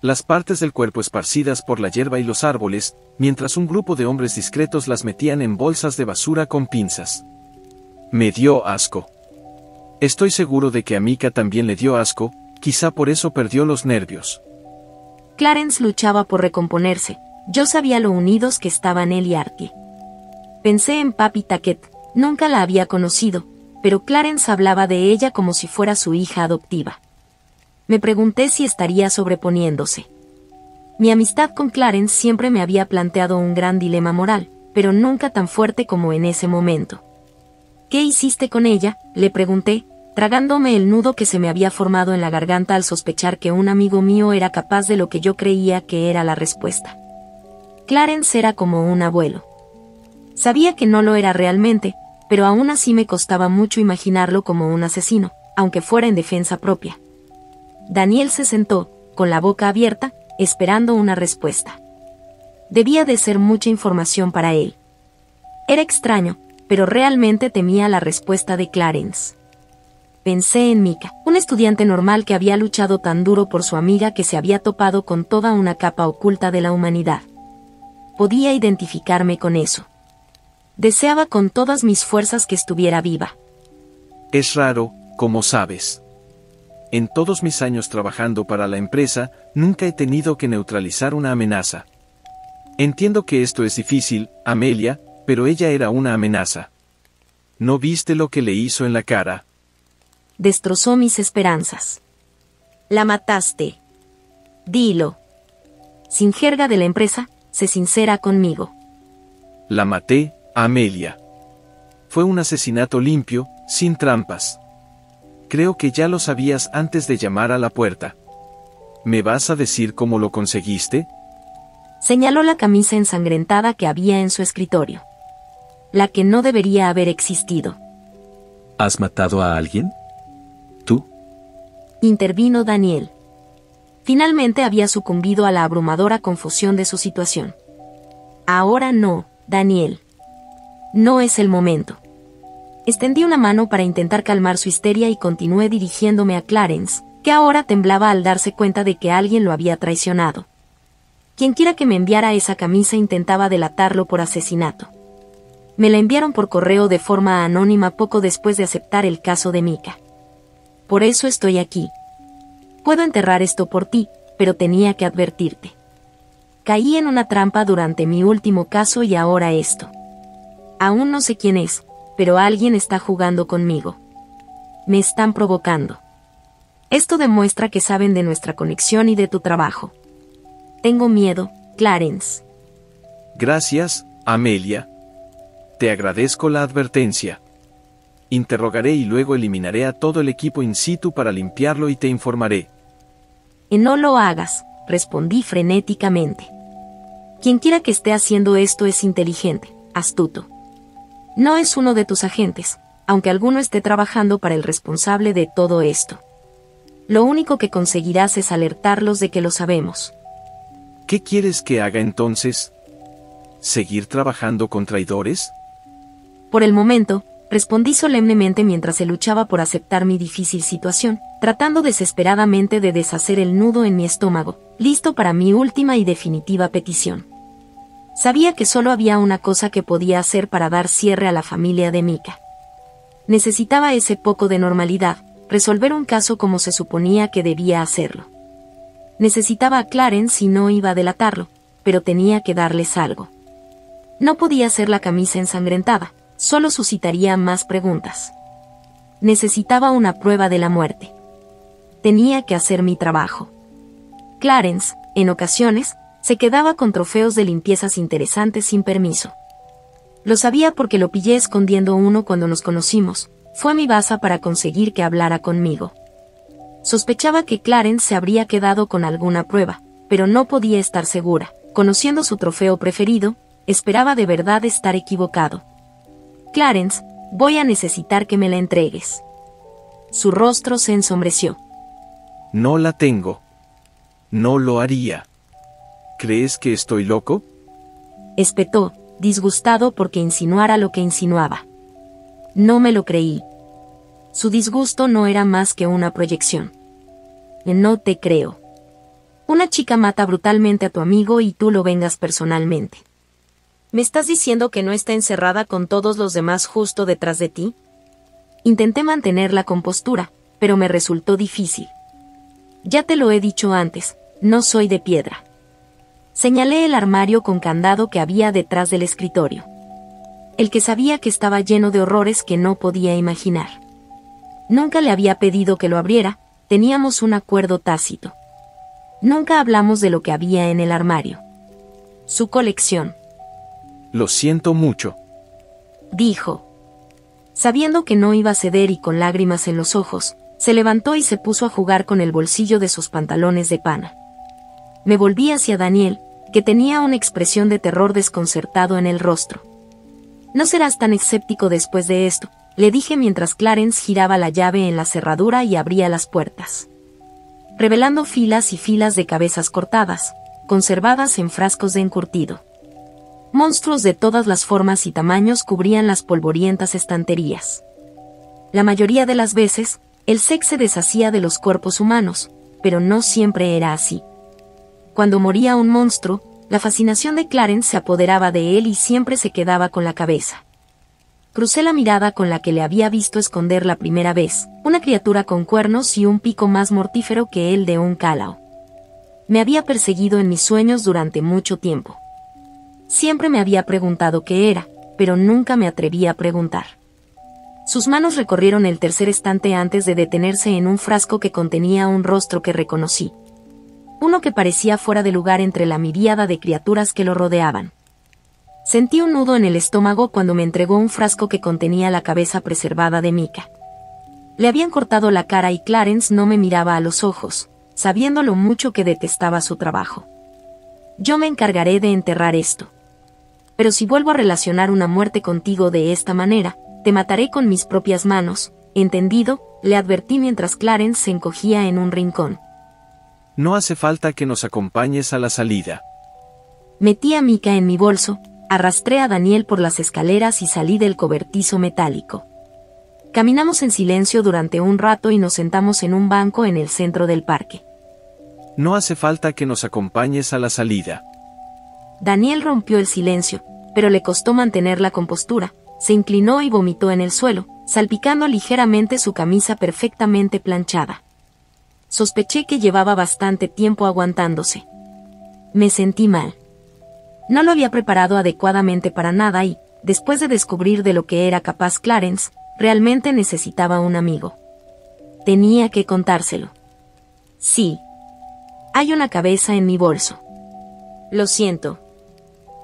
Las partes del cuerpo esparcidas por la hierba y los árboles, mientras un grupo de hombres discretos las metían en bolsas de basura con pinzas. Me dio asco. Estoy seguro de que a Mika también le dio asco, quizá por eso perdió los nervios. Clarence luchaba por recomponerse. Yo sabía lo unidos que estaban él y Artie. Pensé en Papi Tackett, nunca la había conocido, pero Clarence hablaba de ella como si fuera su hija adoptiva. Me pregunté si estaría sobreponiéndose. Mi amistad con Clarence siempre me había planteado un gran dilema moral, pero nunca tan fuerte como en ese momento. ¿Qué hiciste con ella?, le pregunté, tragándome el nudo que se me había formado en la garganta al sospechar que un amigo mío era capaz de lo que yo creía que era la respuesta. Clarence era como un abuelo. Sabía que no lo era realmente, pero aún así me costaba mucho imaginarlo como un asesino, aunque fuera en defensa propia. Daniel se sentó, con la boca abierta, esperando una respuesta. Debía de ser mucha información para él. Era extraño, pero realmente temía la respuesta de Clarence. Pensé en Mika, un estudiante normal que había luchado tan duro por su amiga que se había topado con toda una capa oculta de la humanidad. Podía identificarme con eso. Deseaba con todas mis fuerzas que estuviera viva. Es raro, como sabes. En todos mis años trabajando para la empresa, nunca he tenido que neutralizar una amenaza. Entiendo que esto es difícil, Amelia, pero ella era una amenaza. ¿No viste lo que le hizo en la cara? Destrozó mis esperanzas. La mataste. Dilo. Sin jerga de la empresa, sé sincera conmigo. La maté, Amelia. Fue un asesinato limpio, sin trampas. Creo que ya lo sabías antes de llamar a la puerta. ¿Me vas a decir cómo lo conseguiste? Señaló la camisa ensangrentada que había en su escritorio. La que no debería haber existido. ¿Has matado a alguien? ¿Tú? Intervino Daniel. Finalmente había sucumbido a la abrumadora confusión de su situación. Ahora no, Daniel. No es el momento. Extendí una mano para intentar calmar su histeria y continué dirigiéndome a Clarence, que ahora temblaba al darse cuenta de que alguien lo había traicionado. Quienquiera que me enviara esa camisa intentaba delatarlo por asesinato. Me la enviaron por correo de forma anónima poco después de aceptar el caso de Mika. Por eso estoy aquí. Puedo enterrar esto por ti, pero tenía que advertirte. Caí en una trampa durante mi último caso y ahora esto. Aún no sé quién es, pero alguien está jugando conmigo. Me están provocando. Esto demuestra que saben de nuestra conexión y de tu trabajo. Tengo miedo, Clarence. Gracias, Amelia. Te agradezco la advertencia. Interrogaré y luego eliminaré a todo el equipo in situ para limpiarlo y te informaré. No lo hagas, respondí frenéticamente. Quienquiera que esté haciendo esto es inteligente, astuto. No es uno de tus agentes, aunque alguno esté trabajando para el responsable de todo esto. Lo único que conseguirás es alertarlos de que lo sabemos. ¿Qué quieres que haga entonces? ¿Seguir trabajando con traidores? Por el momento, respondí solemnemente mientras se luchaba por aceptar mi difícil situación, tratando desesperadamente de deshacer el nudo en mi estómago, listo para mi última y definitiva petición. Sabía que solo había una cosa que podía hacer para dar cierre a la familia de Mika. Necesitaba ese poco de normalidad, resolver un caso como se suponía que debía hacerlo. Necesitaba a Clarence y no iba a delatarlo, pero tenía que darles algo. No podía ser la camisa ensangrentada, solo suscitaría más preguntas. Necesitaba una prueba de la muerte. Tenía que hacer mi trabajo. Clarence, en ocasiones, se quedaba con trofeos de limpiezas interesantes sin permiso. Lo sabía porque lo pillé escondiendo uno cuando nos conocimos. Fue a mi baza para conseguir que hablara conmigo. Sospechaba que Clarence se habría quedado con alguna prueba, pero no podía estar segura. Conociendo su trofeo preferido, esperaba de verdad estar equivocado. Clarence, voy a necesitar que me la entregues. Su rostro se ensombreció. No la tengo. No lo haría. ¿Crees que estoy loco? Espetó, disgustado porque insinuara lo que insinuaba. No me lo creí. Su disgusto no era más que una proyección. No te creo. Una chica mata brutalmente a tu amigo y tú lo vengas personalmente. ¿Me estás diciendo que no está encerrada con todos los demás justo detrás de ti? Intenté mantener la compostura, pero me resultó difícil. Ya te lo he dicho antes, no soy de piedra. Señalé el armario con candado que había detrás del escritorio. El que sabía que estaba lleno de horrores que no podía imaginar. Nunca le había pedido que lo abriera, teníamos un acuerdo tácito. Nunca hablamos de lo que había en el armario. Su colección. Lo siento mucho. Dijo. Sabiendo que no iba a ceder y con lágrimas en los ojos, se levantó y se puso a jugar con el bolsillo de sus pantalones de pana. Me volví hacia Daniel, que tenía una expresión de terror desconcertado en el rostro. No serás tan escéptico después de esto, le dije mientras Clarence giraba la llave en la cerradura y abría las puertas, revelando filas y filas de cabezas cortadas, conservadas en frascos de encurtido. Monstruos de todas las formas y tamaños cubrían las polvorientas estanterías. La mayoría de las veces, el sex se deshacía de los cuerpos humanos, pero no siempre era así. Cuando moría un monstruo, la fascinación de Clarence se apoderaba de él y siempre se quedaba con la cabeza. Crucé la mirada con la que le había visto esconder la primera vez, una criatura con cuernos y un pico más mortífero que el de un cálao. Me había perseguido en mis sueños durante mucho tiempo. Siempre me había preguntado qué era, pero nunca me atreví a preguntar. Sus manos recorrieron el tercer estante antes de detenerse en un frasco que contenía un rostro que reconocí. Uno que parecía fuera de lugar entre la miríada de criaturas que lo rodeaban. Sentí un nudo en el estómago cuando me entregó un frasco que contenía la cabeza preservada de Mika. Le habían cortado la cara y Clarence no me miraba a los ojos, sabiendo lo mucho que detestaba su trabajo. Yo me encargaré de enterrar esto. Pero si vuelvo a relacionar una muerte contigo de esta manera, te mataré con mis propias manos, ¿entendido?, le advertí mientras Clarence se encogía en un rincón. No hace falta que nos acompañes a la salida. Metí a Mika en mi bolso, arrastré a Daniel por las escaleras y salí del cobertizo metálico. Caminamos en silencio durante un rato y nos sentamos en un banco en el centro del parque. No hace falta que nos acompañes a la salida. Daniel rompió el silencio, pero le costó mantener la compostura, se inclinó y vomitó en el suelo, salpicando ligeramente su camisa perfectamente planchada. Sospeché que llevaba bastante tiempo aguantándose. Me sentí mal. No lo había preparado adecuadamente para nada y, después de descubrir de lo que era capaz Clarence, realmente necesitaba un amigo. Tenía que contárselo. Sí. Hay una cabeza en mi bolso. Lo siento.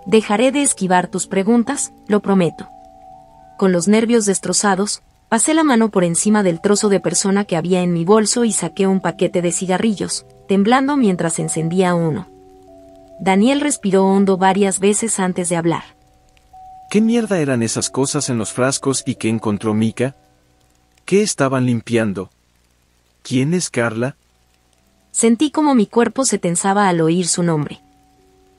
Dejaré de esquivar tus preguntas, lo prometo. Con los nervios destrozados, pasé la mano por encima del trozo de persona que había en mi bolso y saqué un paquete de cigarrillos, temblando mientras encendía uno. Daniel respiró hondo varias veces antes de hablar. ¿Qué mierda eran esas cosas en los frascos y qué encontró Mika? ¿Qué estaban limpiando? ¿Quién es Carla? Sentí como mi cuerpo se tensaba al oír su nombre.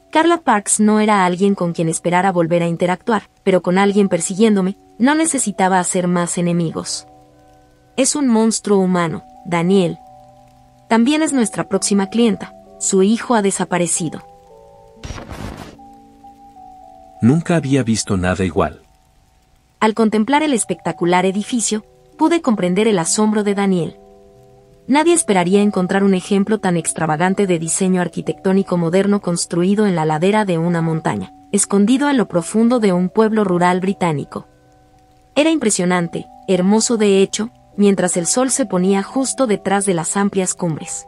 Carla Parks no era alguien con quien esperara volver a interactuar, pero con alguien persiguiéndome, no necesitaba hacer más enemigos. Es un monstruo humano, Daniel. También es nuestra próxima clienta. Su hijo ha desaparecido. Nunca había visto nada igual. Al contemplar el espectacular edificio, pude comprender el asombro de Daniel. Nadie esperaría encontrar un ejemplo tan extravagante de diseño arquitectónico moderno construido en la ladera de una montaña, escondido en lo profundo de un pueblo rural británico. Era impresionante, hermoso de hecho, mientras el sol se ponía justo detrás de las amplias cumbres.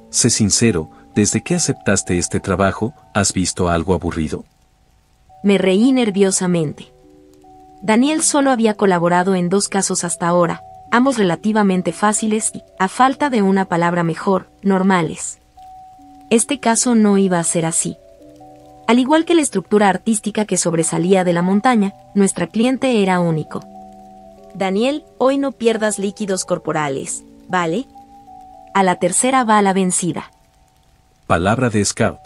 Sé sincero, desde que aceptaste este trabajo, ¿has visto algo aburrido? Me reí nerviosamente. Daniel solo había colaborado en 2 casos hasta ahora, ambos relativamente fáciles y, a falta de una palabra mejor, normales. Este caso no iba a ser así. Al igual que la estructura artística que sobresalía de la montaña, nuestra cliente era único. Daniel, hoy no pierdas líquidos corporales, ¿vale? A la tercera bala vencida. Palabra de Scout.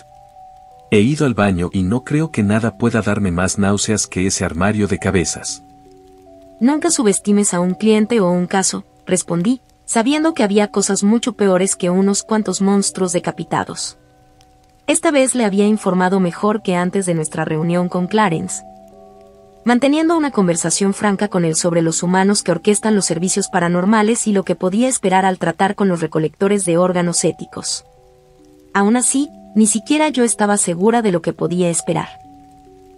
He ido al baño y no creo que nada pueda darme más náuseas que ese armario de cabezas. Nunca subestimes a un cliente o un caso, respondí, sabiendo que había cosas mucho peores que unos cuantos monstruos decapitados. Esta vez le había informado mejor que antes de nuestra reunión con Clarence. Manteniendo una conversación franca con él sobre los humanos que orquestan los servicios paranormales y lo que podía esperar al tratar con los recolectores de órganos éticos. Aún así, ni siquiera yo estaba segura de lo que podía esperar.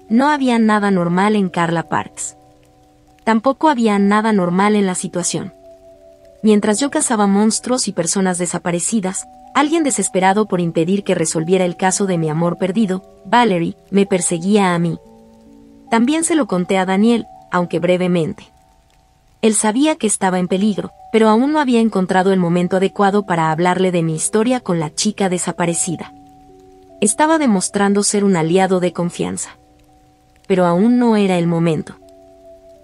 No había nada normal en Carla Parks. Tampoco había nada normal en la situación. Mientras yo cazaba monstruos y personas desaparecidas, alguien desesperado por impedir que resolviera el caso de mi amor perdido, Valerie, me perseguía a mí. También se lo conté a Daniel, aunque brevemente. Él sabía que estaba en peligro, pero aún no había encontrado el momento adecuado para hablarle de mi historia con la chica desaparecida. Estaba demostrando ser un aliado de confianza. Pero aún no era el momento.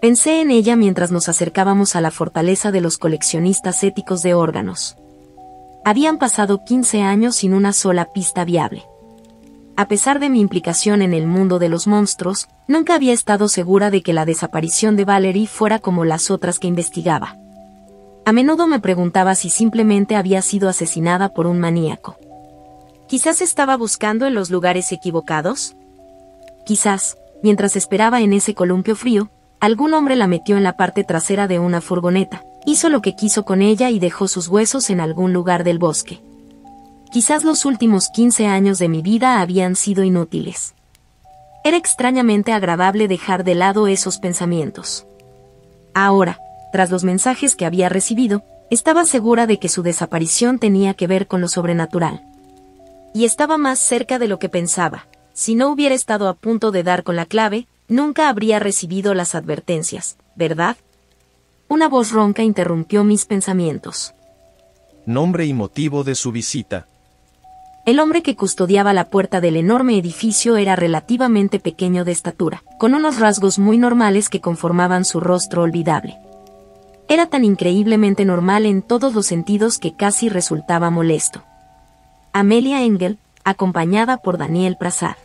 Pensé en ella mientras nos acercábamos a la fortaleza de los coleccionistas éticos de órganos. Habían pasado 15 años sin una sola pista viable. A pesar de mi implicación en el mundo de los monstruos, nunca había estado segura de que la desaparición de Valerie fuera como las otras que investigaba. A menudo me preguntaba si simplemente había sido asesinada por un maníaco. ¿Quizás estaba buscando en los lugares equivocados? Quizás, mientras esperaba en ese columpio frío, algún hombre la metió en la parte trasera de una furgoneta, hizo lo que quiso con ella y dejó sus huesos en algún lugar del bosque. Quizás los últimos 15 años de mi vida habían sido inútiles. Era extrañamente agradable dejar de lado esos pensamientos. Ahora, tras los mensajes que había recibido, estaba segura de que su desaparición tenía que ver con lo sobrenatural. Y estaba más cerca de lo que pensaba. Si no hubiera estado a punto de dar con la clave, nunca habría recibido las advertencias, ¿verdad? Una voz ronca interrumpió mis pensamientos. Nombre y motivo de su visita. El hombre que custodiaba la puerta del enorme edificio era relativamente pequeño de estatura, con unos rasgos muy normales que conformaban su rostro olvidable. Era tan increíblemente normal en todos los sentidos que casi resultaba molesto. Amelia Engel, acompañada por Daniel Prasad.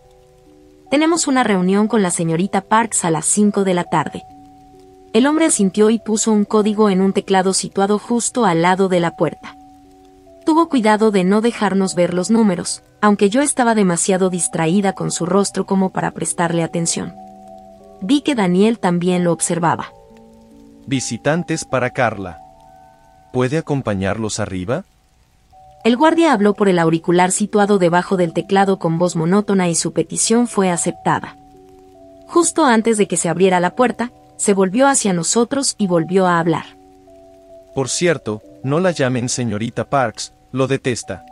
Tenemos una reunión con la señorita Parks a las 5 de la tarde. El hombre asintió y puso un código en un teclado situado justo al lado de la puerta. Tuvo cuidado de no dejarnos ver los números, aunque yo estaba demasiado distraída con su rostro como para prestarle atención. Vi que Daniel también lo observaba. Visitantes para Carla. ¿Puede acompañarlos arriba? El guardia habló por el auricular situado debajo del teclado con voz monótona y su petición fue aceptada. Justo antes de que se abriera la puerta, se volvió hacia nosotros y volvió a hablar. Por cierto, no la llamen señorita Parks, lo detesta.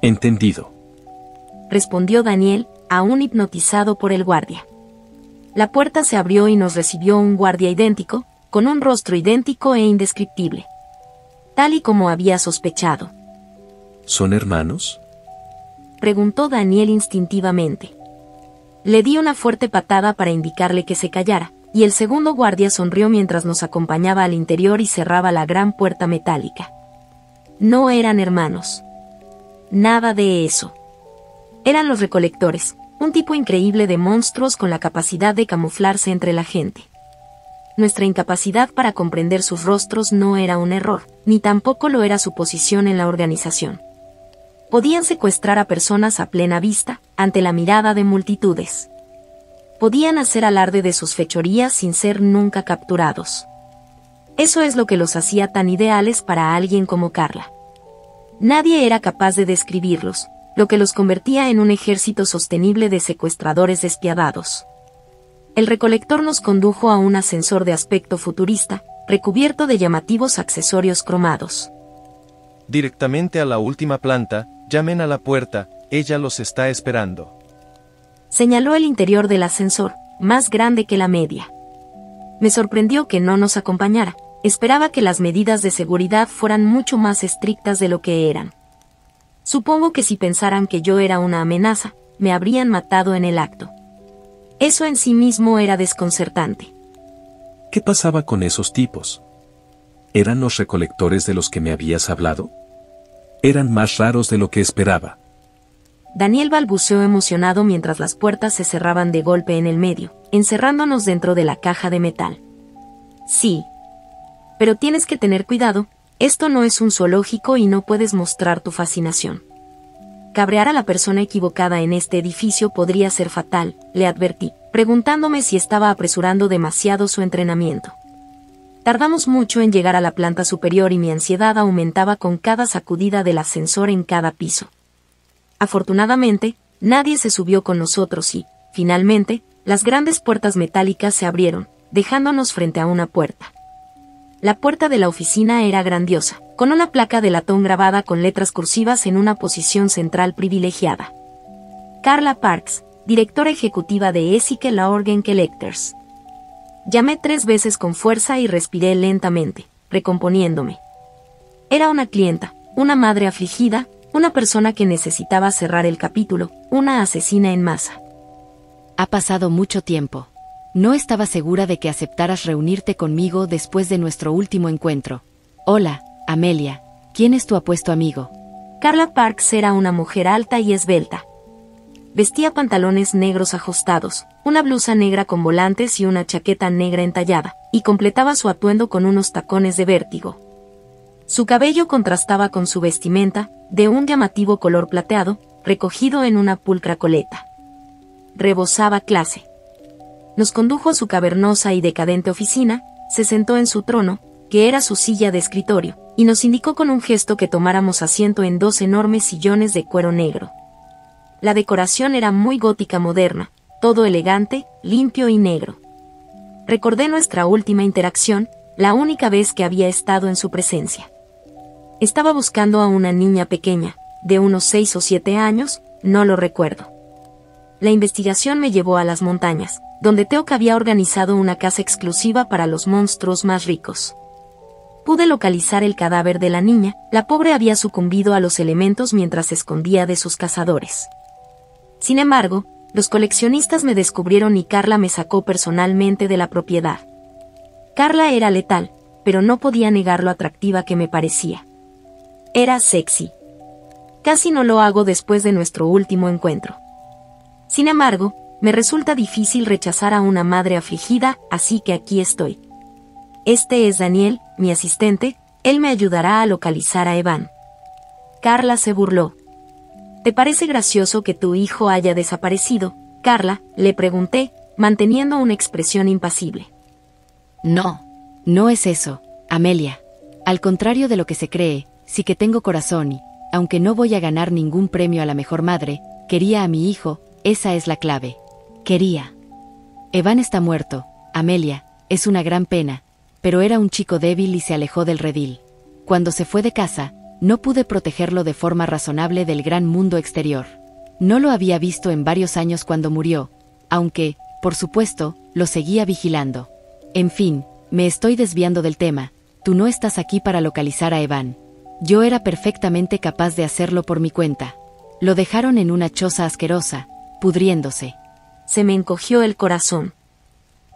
Entendido. Respondió Daniel, aún hipnotizado por el guardia. La puerta se abrió y nos recibió un guardia idéntico, con un rostro idéntico e indescriptible. Tal y como había sospechado. ¿Son hermanos? Preguntó Daniel instintivamente. Le di una fuerte patada para indicarle que se callara, y el segundo guardia sonrió mientras nos acompañaba al interior y cerraba la gran puerta metálica. No eran hermanos. Nada de eso. Eran los recolectores, un tipo increíble de monstruos con la capacidad de camuflarse entre la gente. Nuestra incapacidad para comprender sus rostros no era un error, ni tampoco lo era su posición en la organización. Podían secuestrar a personas a plena vista, ante la mirada de multitudes. Podían hacer alarde de sus fechorías sin ser nunca capturados. Eso es lo que los hacía tan ideales para alguien como Carla. Nadie era capaz de describirlos, lo que los convertía en un ejército sostenible de secuestradores despiadados. El recolector nos condujo a un ascensor de aspecto futurista, recubierto de llamativos accesorios cromados. Directamente a la última planta, llamen a la puerta, ella los está esperando. Señaló el interior del ascensor, más grande que la media. Me sorprendió que no nos acompañara, esperaba que las medidas de seguridad fueran mucho más estrictas de lo que eran. Supongo que si pensaran que yo era una amenaza, me habrían matado en el acto. Eso en sí mismo era desconcertante. ¿Qué pasaba con esos tipos? ¿Eran los recolectores de los que me habías hablado? Eran más raros de lo que esperaba. Daniel balbuceó emocionado mientras las puertas se cerraban de golpe en el medio, encerrándonos dentro de la caja de metal. Sí. Pero tienes que tener cuidado, esto no es un zoológico y no puedes mostrar tu fascinación. Cabrear a la persona equivocada en este edificio podría ser fatal, le advertí, preguntándome si estaba apresurando demasiado su entrenamiento. Tardamos mucho en llegar a la planta superior y mi ansiedad aumentaba con cada sacudida del ascensor en cada piso. Afortunadamente, nadie se subió con nosotros y, finalmente, las grandes puertas metálicas se abrieron, dejándonos frente a una puerta. La puerta de la oficina era grandiosa, con una placa de latón grabada con letras cursivas en una posición central privilegiada. Carla Parks, directora ejecutiva de Ethical Organ Collectors. Llamé 3 veces con fuerza y respiré lentamente, recomponiéndome. Era una clienta, una madre afligida, una persona que necesitaba cerrar el capítulo, una asesina en masa. Ha pasado mucho tiempo. No estaba segura de que aceptaras reunirte conmigo después de nuestro último encuentro. Hola, Amelia. ¿Quién es tu apuesto amigo? Carla Parks era una mujer alta y esbelta. Vestía pantalones negros ajustados, una blusa negra con volantes y una chaqueta negra entallada, y completaba su atuendo con unos tacones de vértigo. Su cabello contrastaba con su vestimenta, de un llamativo color plateado, recogido en una pulcra coleta. Rebosaba clase. Nos condujo a su cavernosa y decadente oficina, se sentó en su trono, que era su silla de escritorio, y nos indicó con un gesto que tomáramos asiento en 2 enormes sillones de cuero negro. La decoración era muy gótica moderna, todo elegante, limpio y negro. Recordé nuestra última interacción, la única vez que había estado en su presencia. Estaba buscando a una niña pequeña, de unos 6 o 7 años, no lo recuerdo. La investigación me llevó a las montañas, donde Teok había organizado una casa exclusiva para los monstruos más ricos. Pude localizar el cadáver de la niña, la pobre había sucumbido a los elementos mientras se escondía de sus cazadores. Sin embargo, los coleccionistas me descubrieron y Carla me sacó personalmente de la propiedad. Carla era letal, pero no podía negar lo atractiva que me parecía. Era sexy. Casi no lo hago después de nuestro último encuentro. Sin embargo, me resulta difícil rechazar a una madre afligida, así que aquí estoy. Este es Daniel, mi asistente, él me ayudará a localizar a Evan. Carla se burló. ¿Te parece gracioso que tu hijo haya desaparecido, Carla?, le pregunté, manteniendo una expresión impasible. No, no es eso, Amelia. Al contrario de lo que se cree, sí que tengo corazón y, aunque no voy a ganar ningún premio a la mejor madre, quería a mi hijo, esa es la clave. Quería. Evan está muerto, Amelia, es una gran pena, pero era un chico débil y se alejó del redil. Cuando se fue de casa, no pude protegerlo de forma razonable del gran mundo exterior. No lo había visto en varios años cuando murió, aunque, por supuesto, lo seguía vigilando. En fin, me estoy desviando del tema, tú no estás aquí para localizar a Evan. Yo era perfectamente capaz de hacerlo por mi cuenta. Lo dejaron en una choza asquerosa, pudriéndose. Se me encogió el corazón.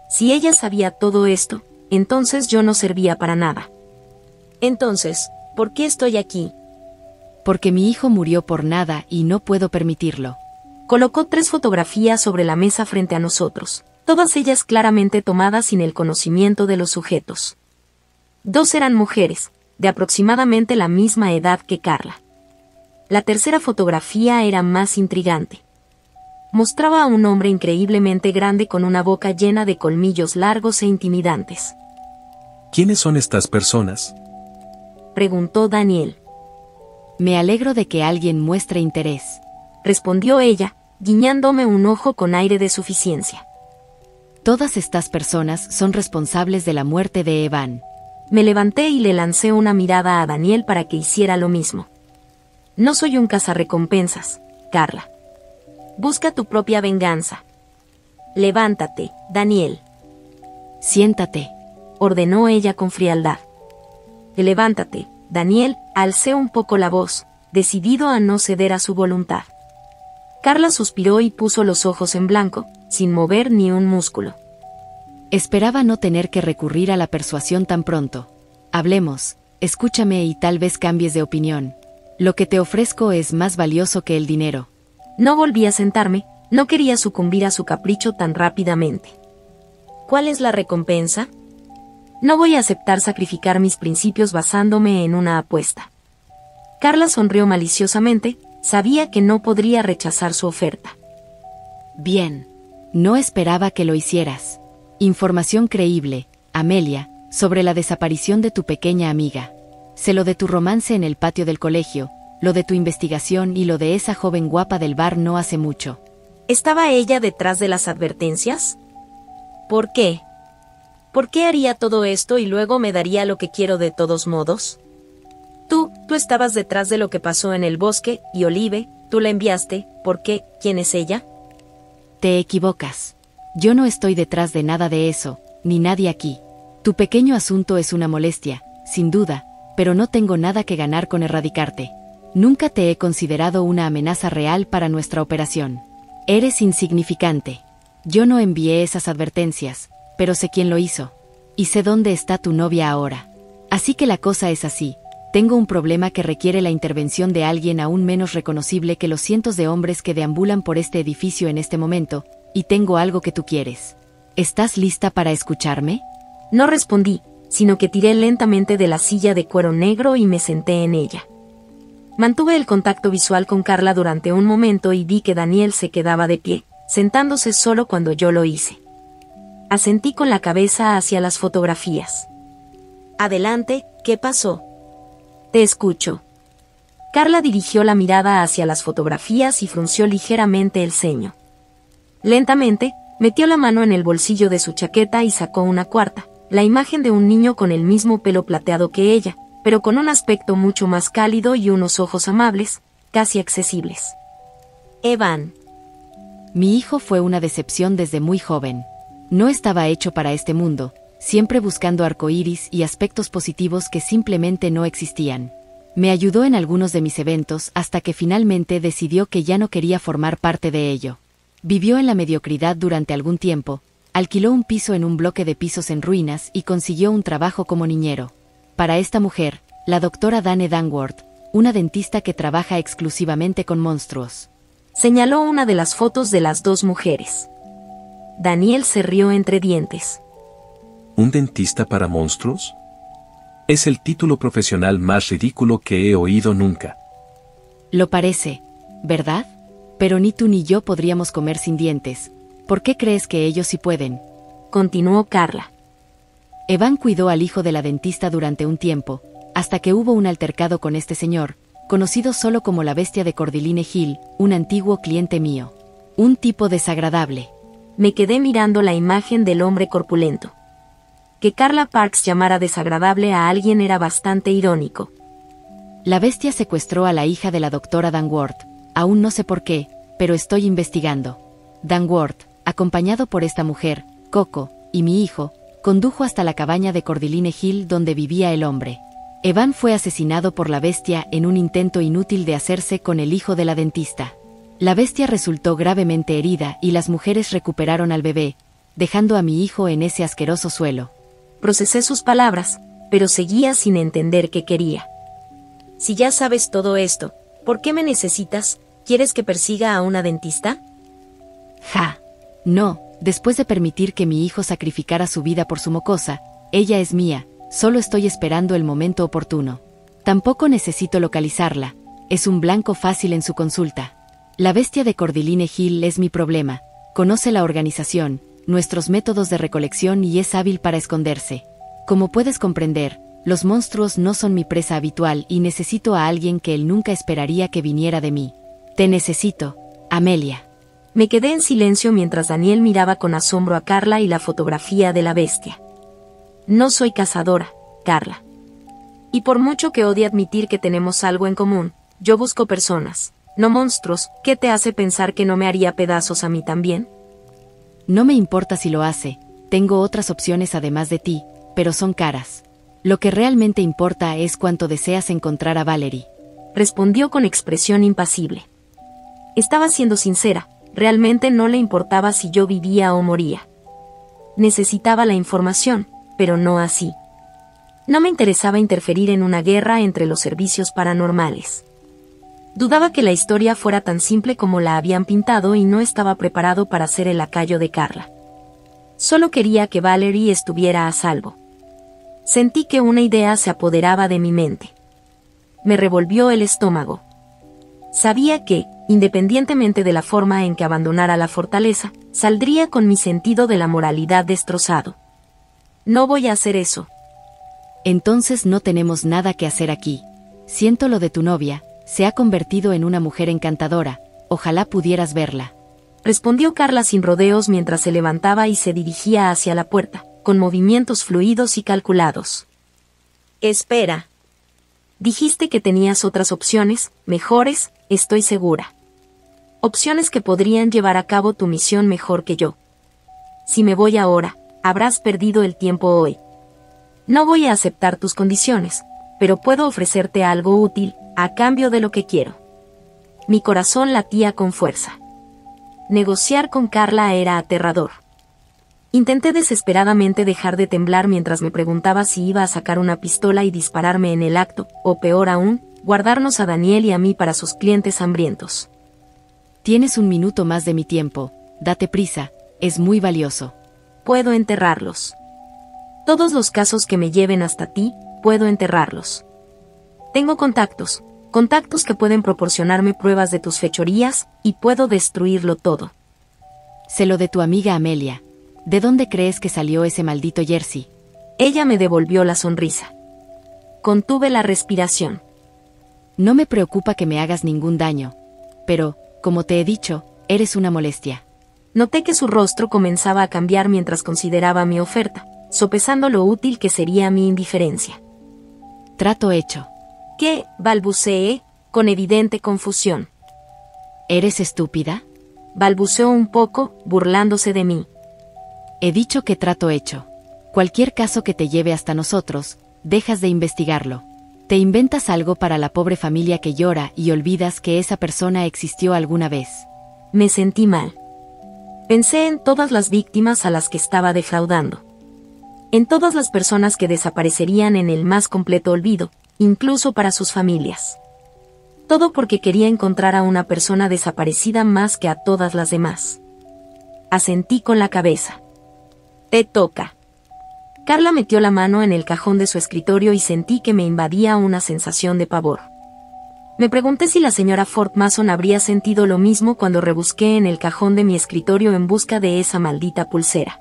Si ella sabía todo esto, entonces yo no servía para nada. Entonces, ¿por qué estoy aquí? Porque mi hijo murió por nada y no puedo permitirlo. Colocó 3 fotografías sobre la mesa frente a nosotros, todas ellas claramente tomadas sin el conocimiento de los sujetos. 2 eran mujeres, de aproximadamente la misma edad que Carla. La tercera fotografía era más intrigante. Mostraba a un hombre increíblemente grande con una boca llena de colmillos largos e intimidantes. ¿Quiénes son estas personas?, preguntó Daniel. Me alegro de que alguien muestre interés, respondió ella, guiñándome un ojo con aire de suficiencia. Todas estas personas son responsables de la muerte de Evan. Me levanté y le lancé una mirada a Daniel para que hiciera lo mismo. No soy un cazarrecompensas, Carla. Busca tu propia venganza. Levántate, Daniel. Siéntate, ordenó ella con frialdad. Levántate, Daniel, alcé un poco la voz, decidido a no ceder a su voluntad. Carla suspiró y puso los ojos en blanco, sin mover ni un músculo. Esperaba no tener que recurrir a la persuasión tan pronto. Hablemos, escúchame y tal vez cambies de opinión. Lo que te ofrezco es más valioso que el dinero. No volví a sentarme, no quería sucumbir a su capricho tan rápidamente. ¿Cuál es la recompensa? No voy a aceptar sacrificar mis principios basándome en una apuesta. Carla sonrió maliciosamente, sabía que no podría rechazar su oferta. Bien. No esperaba que lo hicieras. Información creíble, Amelia, sobre la desaparición de tu pequeña amiga. Sé lo de tu romance en el patio del colegio, lo de tu investigación y lo de esa joven guapa del bar no hace mucho. ¿Estaba ella detrás de las advertencias? ¿Por qué? ¿Por qué haría todo esto y luego me daría lo que quiero de todos modos? Tú estabas detrás de lo que pasó en el bosque, y Olive, tú la enviaste, ¿por qué? ¿Quién es ella? Te equivocas. Yo no estoy detrás de nada de eso, ni nadie aquí. Tu pequeño asunto es una molestia, sin duda, pero no tengo nada que ganar con erradicarte. Nunca te he considerado una amenaza real para nuestra operación. Eres insignificante. Yo no envié esas advertencias, pero sé quién lo hizo. Y sé dónde está tu novia ahora. Así que la cosa es así. Tengo un problema que requiere la intervención de alguien aún menos reconocible que los cientos de hombres que deambulan por este edificio en este momento, y tengo algo que tú quieres. ¿Estás lista para escucharme? No respondí, sino que tiré lentamente de la silla de cuero negro y me senté en ella. Mantuve el contacto visual con Carla durante un momento y vi que Daniel se quedaba de pie, sentándose solo cuando yo lo hice. Asentí con la cabeza hacia las fotografías. Adelante, ¿qué pasó? Te escucho. Carla dirigió la mirada hacia las fotografías y frunció ligeramente el ceño. Lentamente, metió la mano en el bolsillo de su chaqueta y sacó una cuarta, la imagen de un niño con el mismo pelo plateado que ella, pero con un aspecto mucho más cálido y unos ojos amables, casi accesibles. Evan. Mi hijo fue una decepción desde muy joven. No estaba hecho para este mundo, siempre buscando arcoíris y aspectos positivos que simplemente no existían. Me ayudó en algunos de mis eventos hasta que finalmente decidió que ya no quería formar parte de ello. Vivió en la mediocridad durante algún tiempo, alquiló un piso en un bloque de pisos en ruinas y consiguió un trabajo como niñero. Para esta mujer, la doctora Dane Danworth, una dentista que trabaja exclusivamente con monstruos. Señaló una de las fotos de las dos mujeres. Daniel se rió entre dientes. ¿Un dentista para monstruos? Es el título profesional más ridículo que he oído nunca. Lo parece, ¿verdad? Pero ni tú ni yo podríamos comer sin dientes. ¿Por qué crees que ellos sí pueden? Continuó Carla. Evan cuidó al hijo de la dentista durante un tiempo, hasta que hubo un altercado con este señor, conocido solo como la bestia de Cordeline Hill, un antiguo cliente mío. Un tipo desagradable. Me quedé mirando la imagen del hombre corpulento. Que Carla Parks llamara desagradable a alguien era bastante irónico. La bestia secuestró a la hija de la doctora Danworth. Aún no sé por qué, pero estoy investigando. Danworth, acompañado por esta mujer, Coco, y mi hijo, condujo hasta la cabaña de Cordeline Hill donde vivía el hombre. Evan fue asesinado por la bestia en un intento inútil de hacerse con el hijo de la dentista. La bestia resultó gravemente herida y las mujeres recuperaron al bebé, dejando a mi hijo en ese asqueroso suelo. Procesé sus palabras, pero seguía sin entender qué quería. Si ya sabes todo esto, ¿por qué me necesitas? ¿Quieres que persiga a una dentista? Ja. No, después de permitir que mi hijo sacrificara su vida por su mocosa, ella es mía, solo estoy esperando el momento oportuno. Tampoco necesito localizarla, es un blanco fácil en su consulta. La bestia de Cordeline Hill es mi problema, conoce la organización, nuestros métodos de recolección y es hábil para esconderse. Como puedes comprender, los monstruos no son mi presa habitual y necesito a alguien que él nunca esperaría que viniera de mí. Te necesito, Amelia. Me quedé en silencio mientras Daniel miraba con asombro a Carla y la fotografía de la bestia. No soy cazadora, Carla. Y por mucho que odie admitir que tenemos algo en común, yo busco personas, no monstruos. ¿Qué te hace pensar que no me haría pedazos a mí también? No me importa si lo hace, tengo otras opciones además de ti, pero son caras. Lo que realmente importa es cuánto deseas encontrar a Valerie. Respondió con expresión impasible. Estaba siendo sincera, realmente no le importaba si yo vivía o moría. Necesitaba la información, pero no así. No me interesaba interferir en una guerra entre los servicios paranormales. Dudaba que la historia fuera tan simple como la habían pintado y no estaba preparado para ser el lacayo de Carla. Solo quería que Valerie estuviera a salvo. Sentí que una idea se apoderaba de mi mente. Me revolvió el estómago. Sabía que, independientemente de la forma en que abandonara la fortaleza, saldría con mi sentido de la moralidad destrozado. No voy a hacer eso. Entonces no tenemos nada que hacer aquí. Siento lo de tu novia, se ha convertido en una mujer encantadora, ojalá pudieras verla. Respondió Carla sin rodeos mientras se levantaba y se dirigía hacia la puerta, con movimientos fluidos y calculados. Espera. Dijiste que tenías otras opciones, mejores, estoy segura. Opciones que podrían llevar a cabo tu misión mejor que yo. Si me voy ahora, Habrás perdido el tiempo hoy. No voy a aceptar tus condiciones, pero puedo ofrecerte algo útil, a cambio de lo que quiero. Mi corazón latía con fuerza. Negociar con Carla era aterrador. Intenté desesperadamente dejar de temblar mientras me preguntaba si iba a sacar una pistola y dispararme en el acto, o peor aún, guardarnos a Daniel y a mí para sus clientes hambrientos. Tienes un minuto más de mi tiempo, date prisa, es muy valioso. Puedo enterrarlos. Todos los casos que me lleven hasta ti, puedo enterrarlos. Tengo contactos que pueden proporcionarme pruebas de tus fechorías, y puedo destruirlo todo. Sé lo de tu amiga Amelia. ¿De dónde crees que salió ese maldito jersey? Ella me devolvió la sonrisa. Contuve la respiración. No me preocupa que me hagas ningún daño. Pero, como te he dicho, eres una molestia. Noté que su rostro comenzaba a cambiar mientras consideraba mi oferta, sopesando lo útil que sería mi indiferencia. Trato hecho. ¿Qué? Balbuceé, con evidente confusión. ¿Eres estúpida? Balbuceó un poco, burlándose de mí. He dicho que trato hecho. Cualquier caso que te lleve hasta nosotros, dejas de investigarlo. Te inventas algo para la pobre familia que llora y olvidas que esa persona existió alguna vez. Me sentí mal. Pensé en todas las víctimas a las que estaba defraudando. En todas las personas que desaparecerían en el más completo olvido, incluso para sus familias. Todo porque quería encontrar a una persona desaparecida más que a todas las demás. Asentí con la cabeza. Te toca. Carla metió la mano en el cajón de su escritorio y sentí que me invadía una sensación de pavor. Me pregunté si la señora Fort Mason habría sentido lo mismo cuando rebusqué en el cajón de mi escritorio en busca de esa maldita pulsera.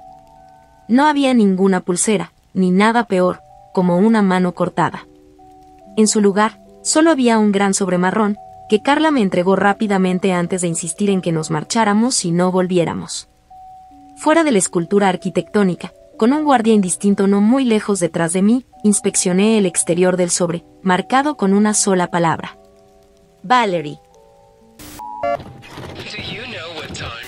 No había ninguna pulsera, ni nada peor, como una mano cortada. En su lugar, solo había un gran sobre marrón, que Carla me entregó rápidamente antes de insistir en que nos marcháramos y no volviéramos. Fuera de la escultura arquitectónica, con un guardia indistinto no muy lejos detrás de mí, inspeccioné el exterior del sobre, marcado con una sola palabra. Valerie. Do you know what time